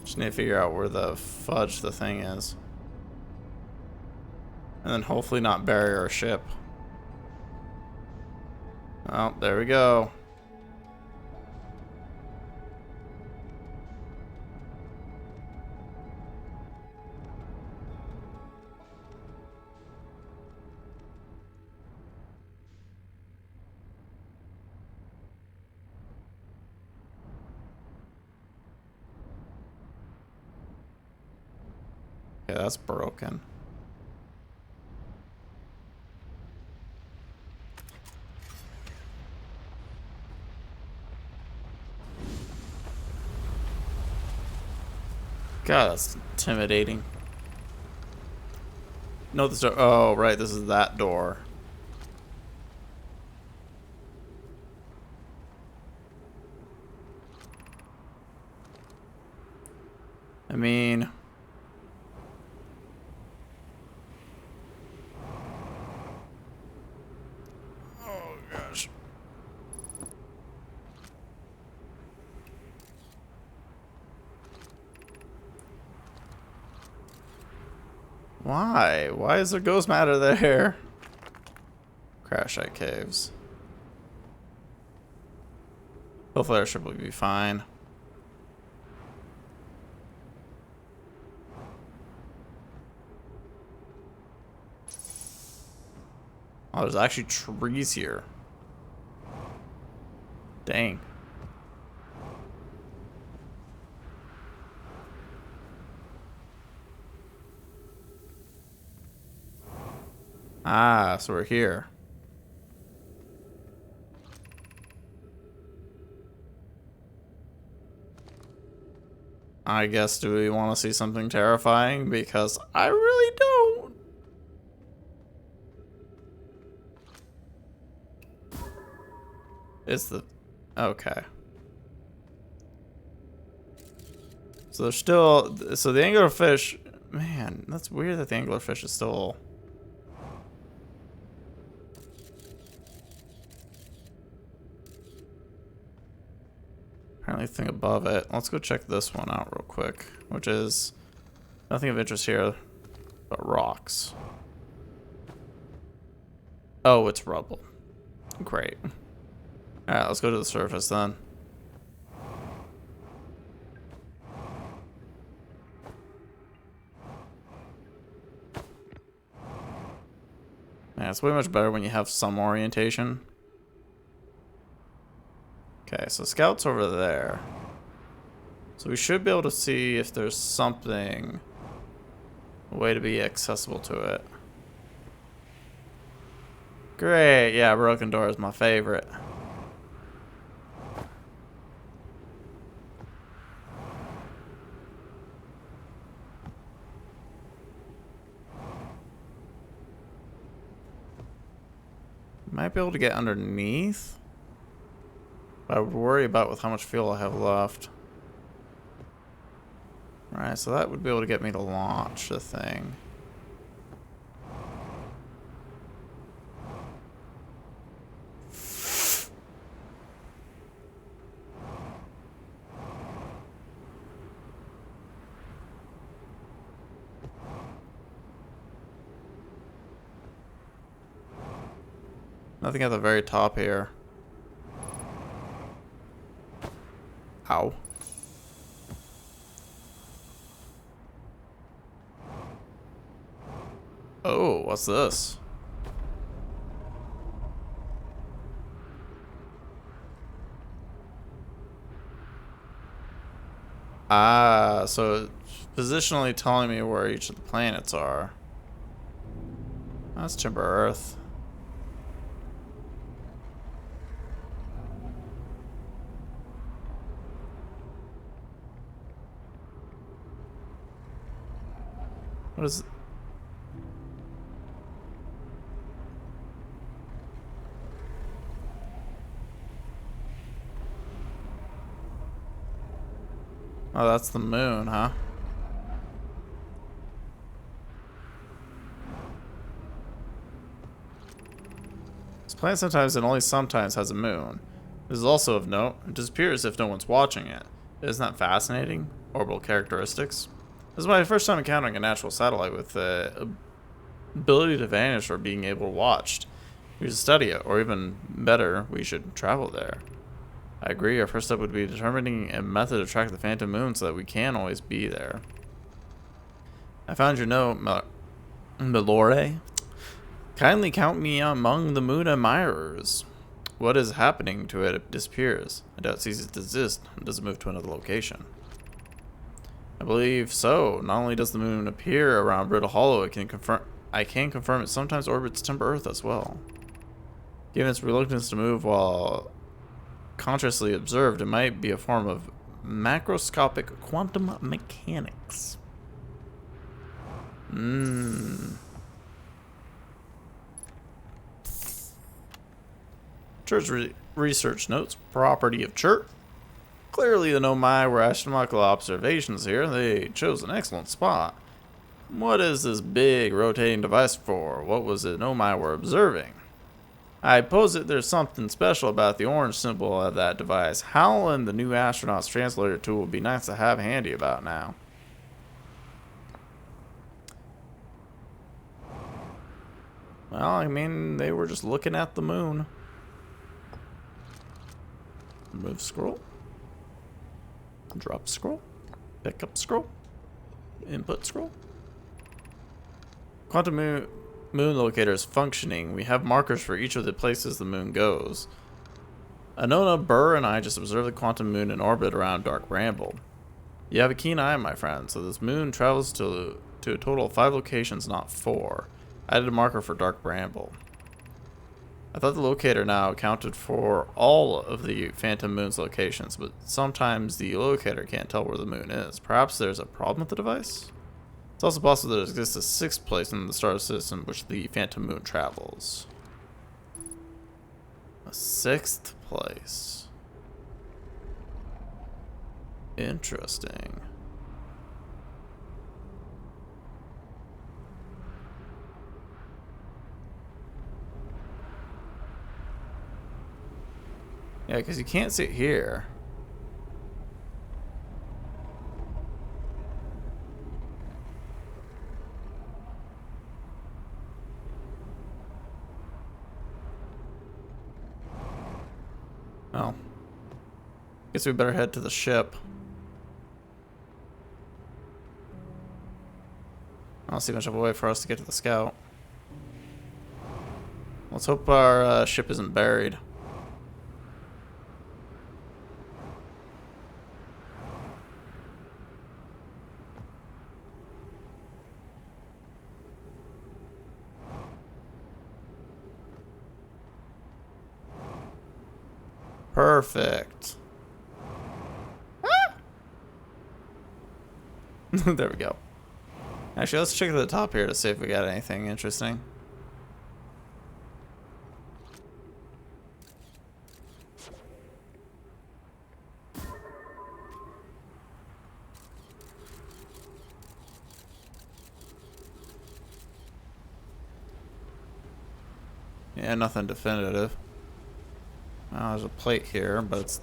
Just need to figure out where the fudge the thing is. And then hopefully not bury our ship. Oh, there we go. Okay, that's broken. God, that's intimidating. No, this door. Oh, right, this is that door. I mean... Oh, gosh. Why? Why is there ghost matter there? Crashite Caves. Hopefully our ship will be fine. Oh, there's actually trees here. Dang. Ah, so we're here. I guess, do we want to see something terrifying? Because I really don't. It's the... Okay. So there's still... So the anglerfish... Man, that's weird that the anglerfish is still... Apparently thing above it. Let's go check this one out real quick. Which is... Nothing of interest here but rocks. Oh, it's rubble. Great. Alright, let's go to the surface then. Yeah, it's way much better when you have some orientation. Okay, so scout's over there. So we should be able to see if there's something, a way to be accessible to it. Great, yeah, broken door is my favorite. Might be able to get underneath. But I would worry about with how much fuel I have left. Alright, so that would be able to get me to launch the thing. Nothing at the very top here. Ow. Oh, what's this? Ah, so it's positionally telling me where each of the planets are. That's Timber Earth. What is it? Oh, that's the moon, huh? This planet sometimes and only sometimes has a moon. This is also of note. It disappears if no one's watching it. Isn't that fascinating? Orbital characteristics. This is my first time encountering a natural satellite with the ability to vanish or being able to watch. We should study it, or even better, we should travel there. I agree, our first step would be determining a method to track the phantom moon so that we can always be there. I found your note, Milore. Kindly count me among the moon admirers. What is happening to it if it disappears? I doubt it ceases to exist and doesn't move to another location. I believe so. Not only does the moon appear around Brittle Hollow, I can confirm it sometimes orbits Timber Earth as well. Given its reluctance to move while consciously observed, it might be a form of macroscopic quantum mechanics. Church research notes, property of Church. Clearly the Nomai were astronomical observations here. They chose an excellent spot. What is this big rotating device for? What was it Nomai were observing? I posit there's something special about the orange symbol of that device. Hal and the new astronaut's translator tool would be nice to have handy about now. Well, I mean, they were just looking at the moon. Move scroll. Drop scroll. Pick up scroll. Input scroll. Quantum moon locator is functioning. We have markers for each of the places the moon goes. Anona, Burr, and I just observed the quantum moon in orbit around Dark Bramble. You have a keen eye, my friend, so this moon travels to a total of 5 locations, not 4. I added a marker for Dark Bramble. I thought the locator now accounted for all of the Phantom Moon's locations, but sometimes the locator can't tell where the moon is. Perhaps there's a problem with the device? It's also possible that it exists a sixth place in the star system which the Phantom Moon travels. A sixth place. Interesting. Yeah, because you can't see it here. Well, guess we better head to the ship. I don't see much of a way for us to get to the scout. Let's hope our ship isn't buried. Perfect. Ah! There we go. Actually, let's check at the top here to see if we got anything interesting. Yeah, nothing definitive. There's a plate here, but it's,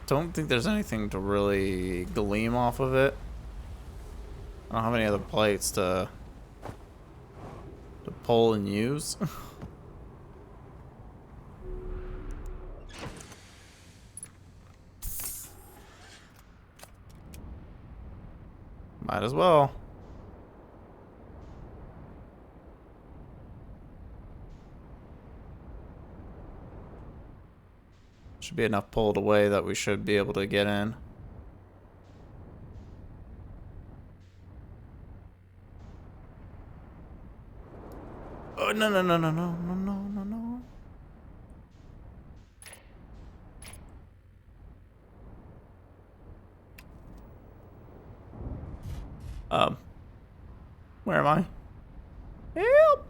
don't think there's anything to really gleam off of it. I don't have any other plates to pull and use. Might as well. Should be enough pulled away that we should be able to get in. Oh, no, no, no, no, no, no, no, no, no. Where am I? Help!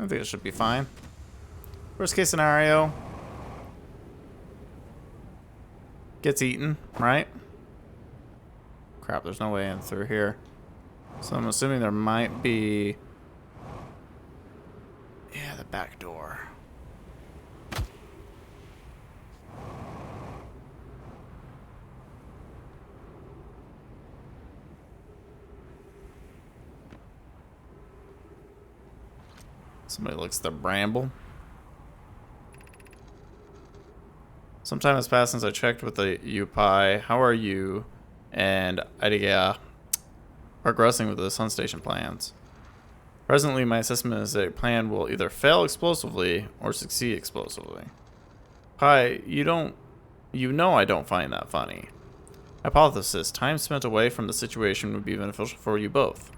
I think it should be fine. Worst case scenario. Gets eaten, right? Crap, there's no way in through here. So I'm assuming there might be... Yeah, the back door. Somebody looks at the bramble. Some time has passed since I checked with the UPI. How are you and IDEA progressing with the Sun Station plans? Presently, my assessment is that a plan will either fail explosively or succeed explosively. Pi, you know I don't find that funny. Hypothesis, time spent away from the situation would be beneficial for you both.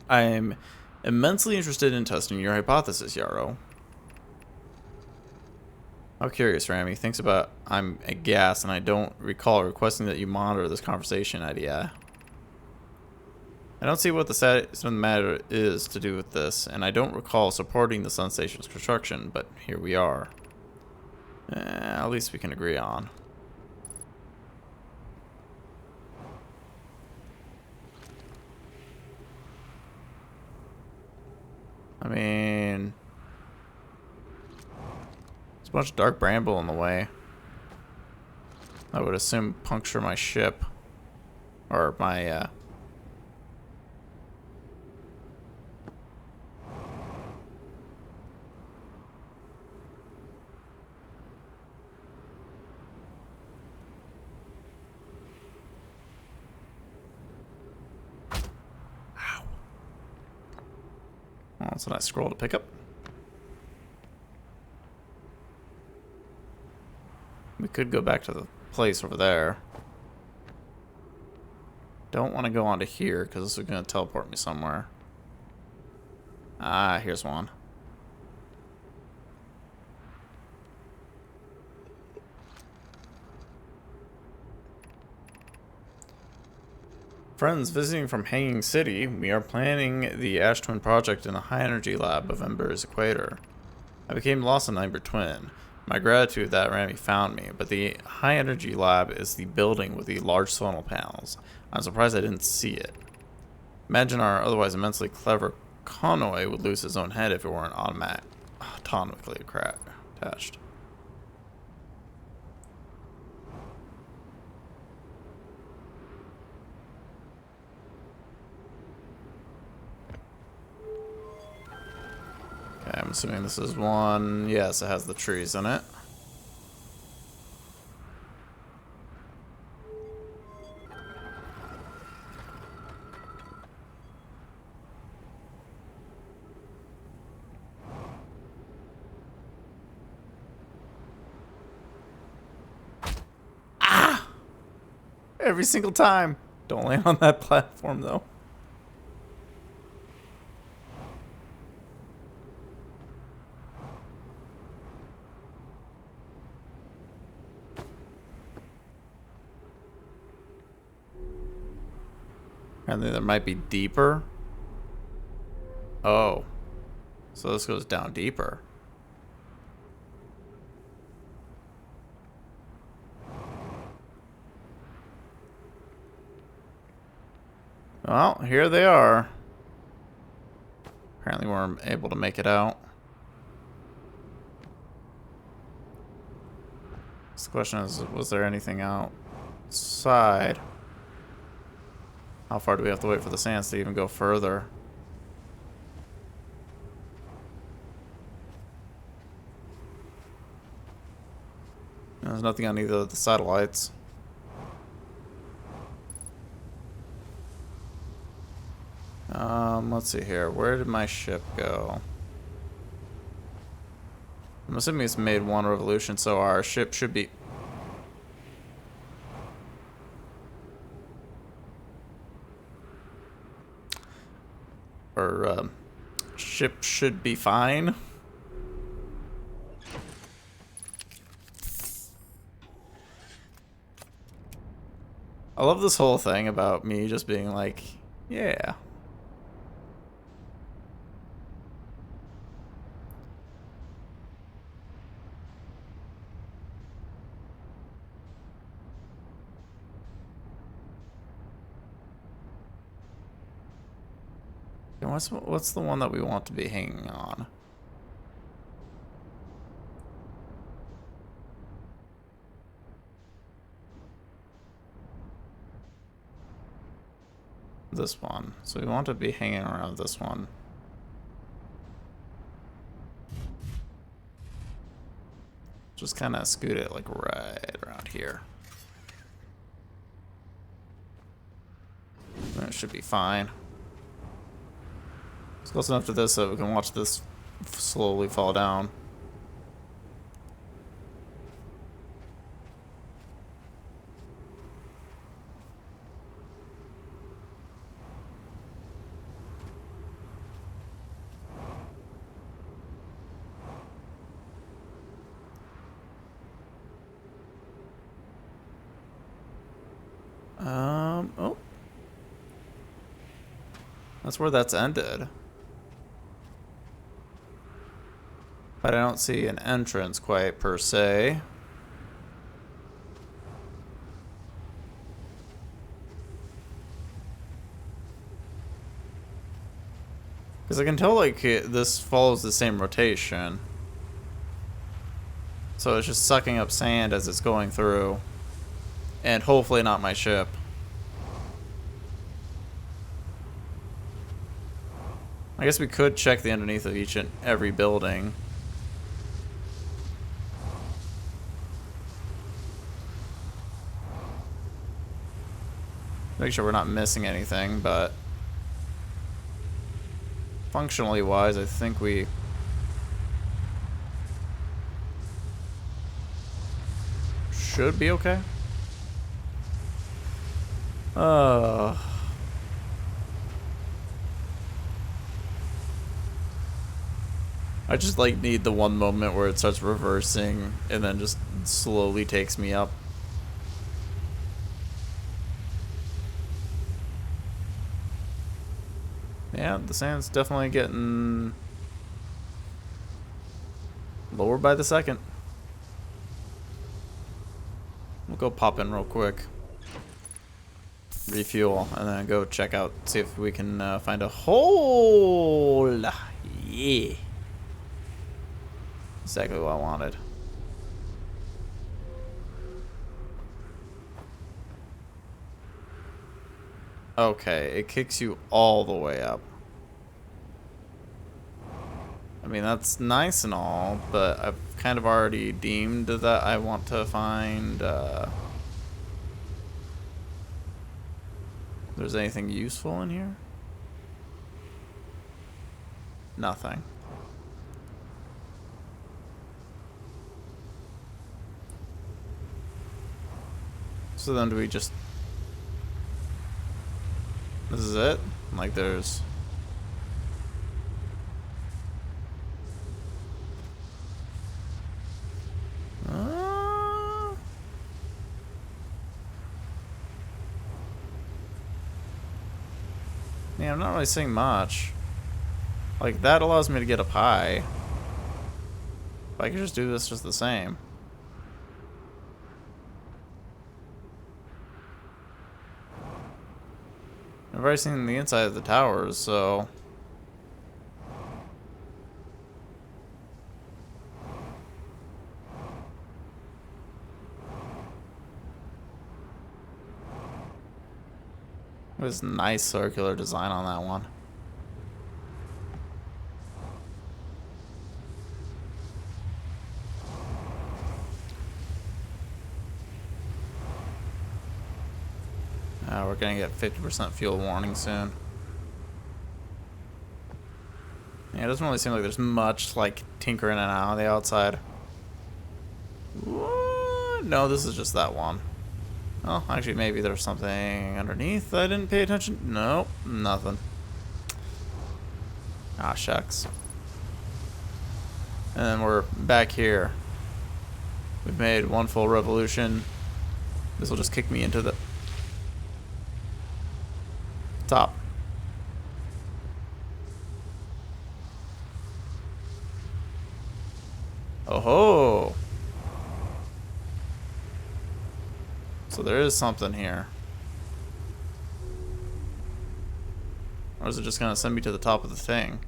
I am immensely interested in testing your hypothesis, Yarrow. How curious, Rami. Thanks about I'm aghast, and I don't recall requesting that you monitor this conversation idea. I don't see what the status of the matter is to do with this, and I don't recall supporting the Sun Station's construction, but here we are. At least we can agree on. I mean... there's a bunch of dark bramble in the way. I would assume puncture my ship. Or my, Ow. Oh, that's a nice scroll to pick up. We could go back to the place over there. Don't want to go onto here because this is going to teleport me somewhere. Ah, here's one. Friends visiting from Hanging City, we are planning the Ash Twin project in the high energy lab of Ember's equator. I became lost in Ember Twin. My gratitude that Rami found me, but the high energy lab is the building with the large solar panels. I'm surprised I didn't see it. Imagine our otherwise immensely clever Conway would lose his own head if it weren't autonomically attached. Okay, I'm assuming this is one. Yes, it has the trees in it. Ah! Every single time. Don't land on that platform, though. And then there might be deeper. Oh. So this goes down deeper. Well, here they are. Apparently we weren't able to make it out. So the question is, was there anything outside? How far do we have to wait for the sands to even go further? There's nothing on either of the satellites. Let's see here. Where did my ship go? I'm assuming it's made one revolution, so our ship should be... ship should be fine. I love this whole thing about me just being like, yeah. And what's the one that we want to be hanging on? This one. So we want to be hanging around this one. Just kind of scoot it like right around here. That should be fine. It's close enough to this so we can watch this slowly fall down. Oh. That's where that's ended. But I don't see an entrance quite per se. Because I can tell like this follows the same rotation. So it's just sucking up sand as it's going through. And hopefully not my ship. I guess we could check the underneath of each and every building. Make sure we're not missing anything, but functionally wise, I think we should be okay. I just like need the one moment where it starts reversing and then just slowly takes me up. Yeah, the sand's definitely getting lower by the second. We'll go pop in real quick, refuel, and then go check out, see if we can find a hole. Yeah. Exactly what I wanted. Okay, it kicks you all the way up. I mean, that's nice and all, but I've kind of already deemed that I want to find, if there's anything useful in here. Nothing. So then do we just... This is it? Like there's... Yeah, I'm not really seeing much. Like, that allows me to get up high. If I could just do this just the same. I've already seen the inside of the towers, so... It was nice circular design on that one. We're gonna get 50% fuel warning soon. Yeah, it doesn't really seem like there's much like tinkering and out on the outside. What? No, this is just that one. Oh, actually, maybe there's something underneath I didn't pay attention. Nope, nothing. Ah, shucks. And then we're back here. We've made one full revolution. This will just kick me into the top. Oh ho! So there is something here. Or is it just gonna send me to the top of the thing?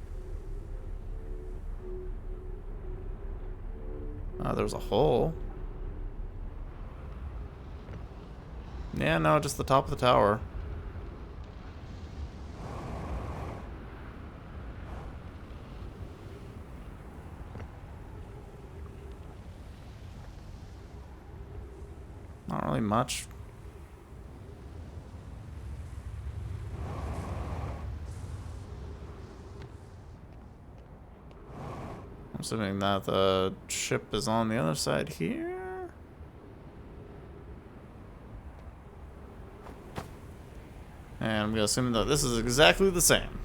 There's a hole. Yeah, no, just the top of the tower. Not really much. I'm assuming that the ship is on the other side here. And I'm gonna assume that this is exactly the same.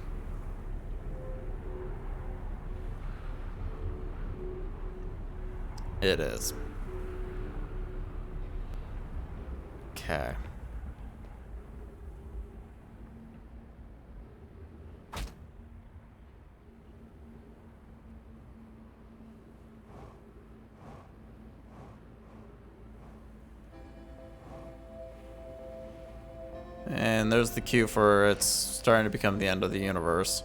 It is. Okay. And there's the cue for it's starting to become the end of the universe.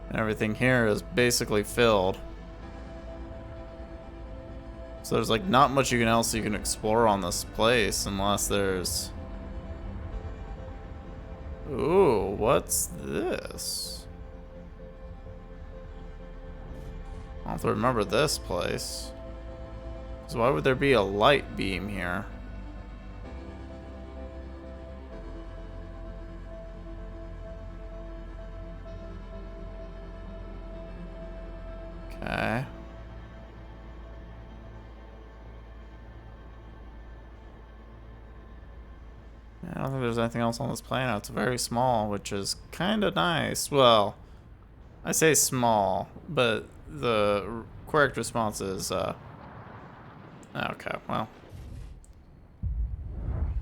And everything here is basically filled. So there's like not much else you can explore on this place unless there's... Ooh, what's this? I'll have to remember this place. So why would there be a light beam here? Okay. I don't think there's anything else on this planet. It's very small, which is kind of nice. Well, I say small, but the correct response is, okay, well.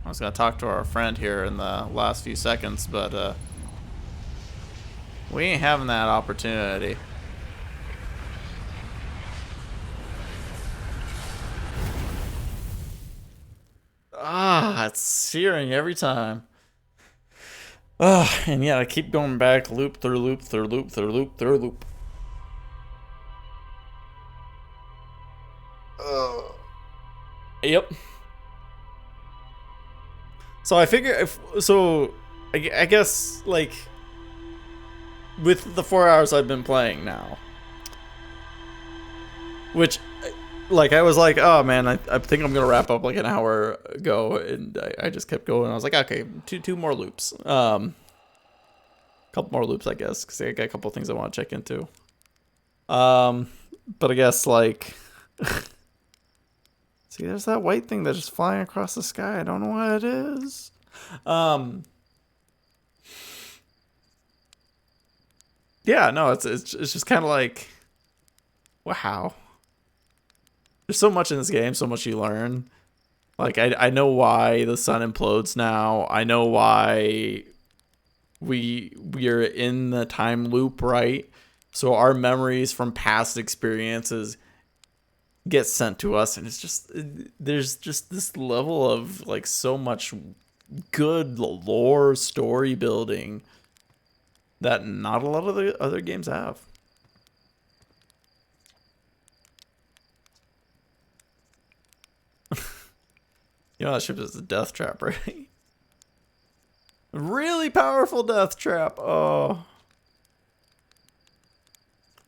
I was going to talk to our friend here in the last few seconds, but, we ain't having that opportunity. Ah, it's searing every time. And yeah, I keep going back, loop through loop through loop through loop through loop. Yep. So I figure I guess like with the 4 hours I've been playing now, which like I was like, oh man, I think I'm gonna wrap up like an hour ago, and I just kept going. I was like, okay, two more loops, couple more loops, I guess, because I got a couple things I want to check into. But I guess like, see, there's that white thing that's just flying across the sky. I don't know what it is. Yeah, no, it's just kind of like, wow. There's so much in this game, so much you learn. Like, I know why the sun implodes now. I know why we're in the time loop, right? So our memories from past experiences get sent to us, and it's just, there's just this level of like so much good lore story building that not a lot of the other games have. You know that ship is a death trap, right? Really powerful death trap. Oh.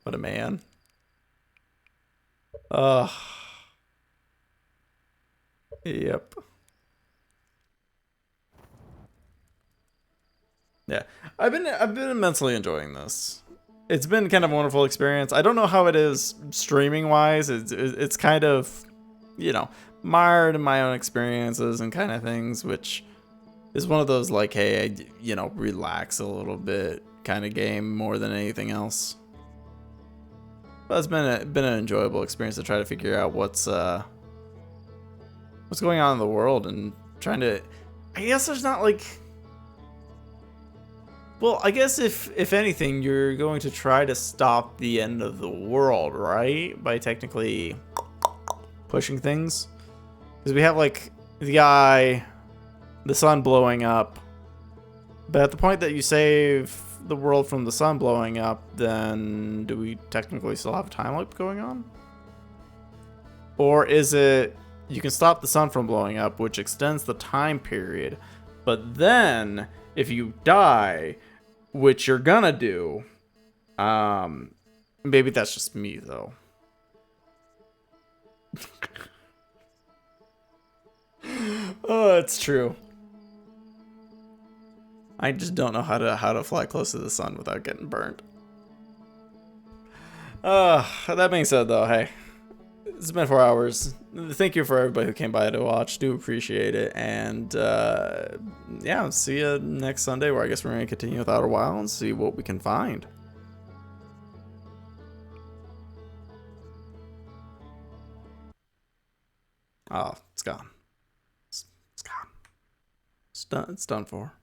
What a man. Yep. Yeah. I've been immensely enjoying this. It's been kind of a wonderful experience. I don't know how it is streaming wise. It's kind of, you know, mired in my own experiences and kind of things, which is one of those like, hey, you know, relax a little bit kind of game more than anything else. But it's been an enjoyable experience to try to figure out what's going on in the world and trying to. I guess there's not like. Well, I guess if anything, you're going to try to stop the end of the world, right? By technically pushing things, because we have like the sun blowing up. But at the point that you save the world from the sun blowing up, then do we technically still have a time loop going on? Or is it you can stop the sun from blowing up, which extends the time period, but then if you die, which you're gonna do, maybe that's just me though. Oh, it's true. I just don't know how to fly close to the sun without getting burned. That being said though, hey, it's been 4 hours. Thank you for everybody who came by to watch. Do appreciate it. And yeah, see you next Sunday, where I guess we're going to continue with Outer Wilds and see what we can find. Oh, it's gone. It's gone. It's done. It's done for.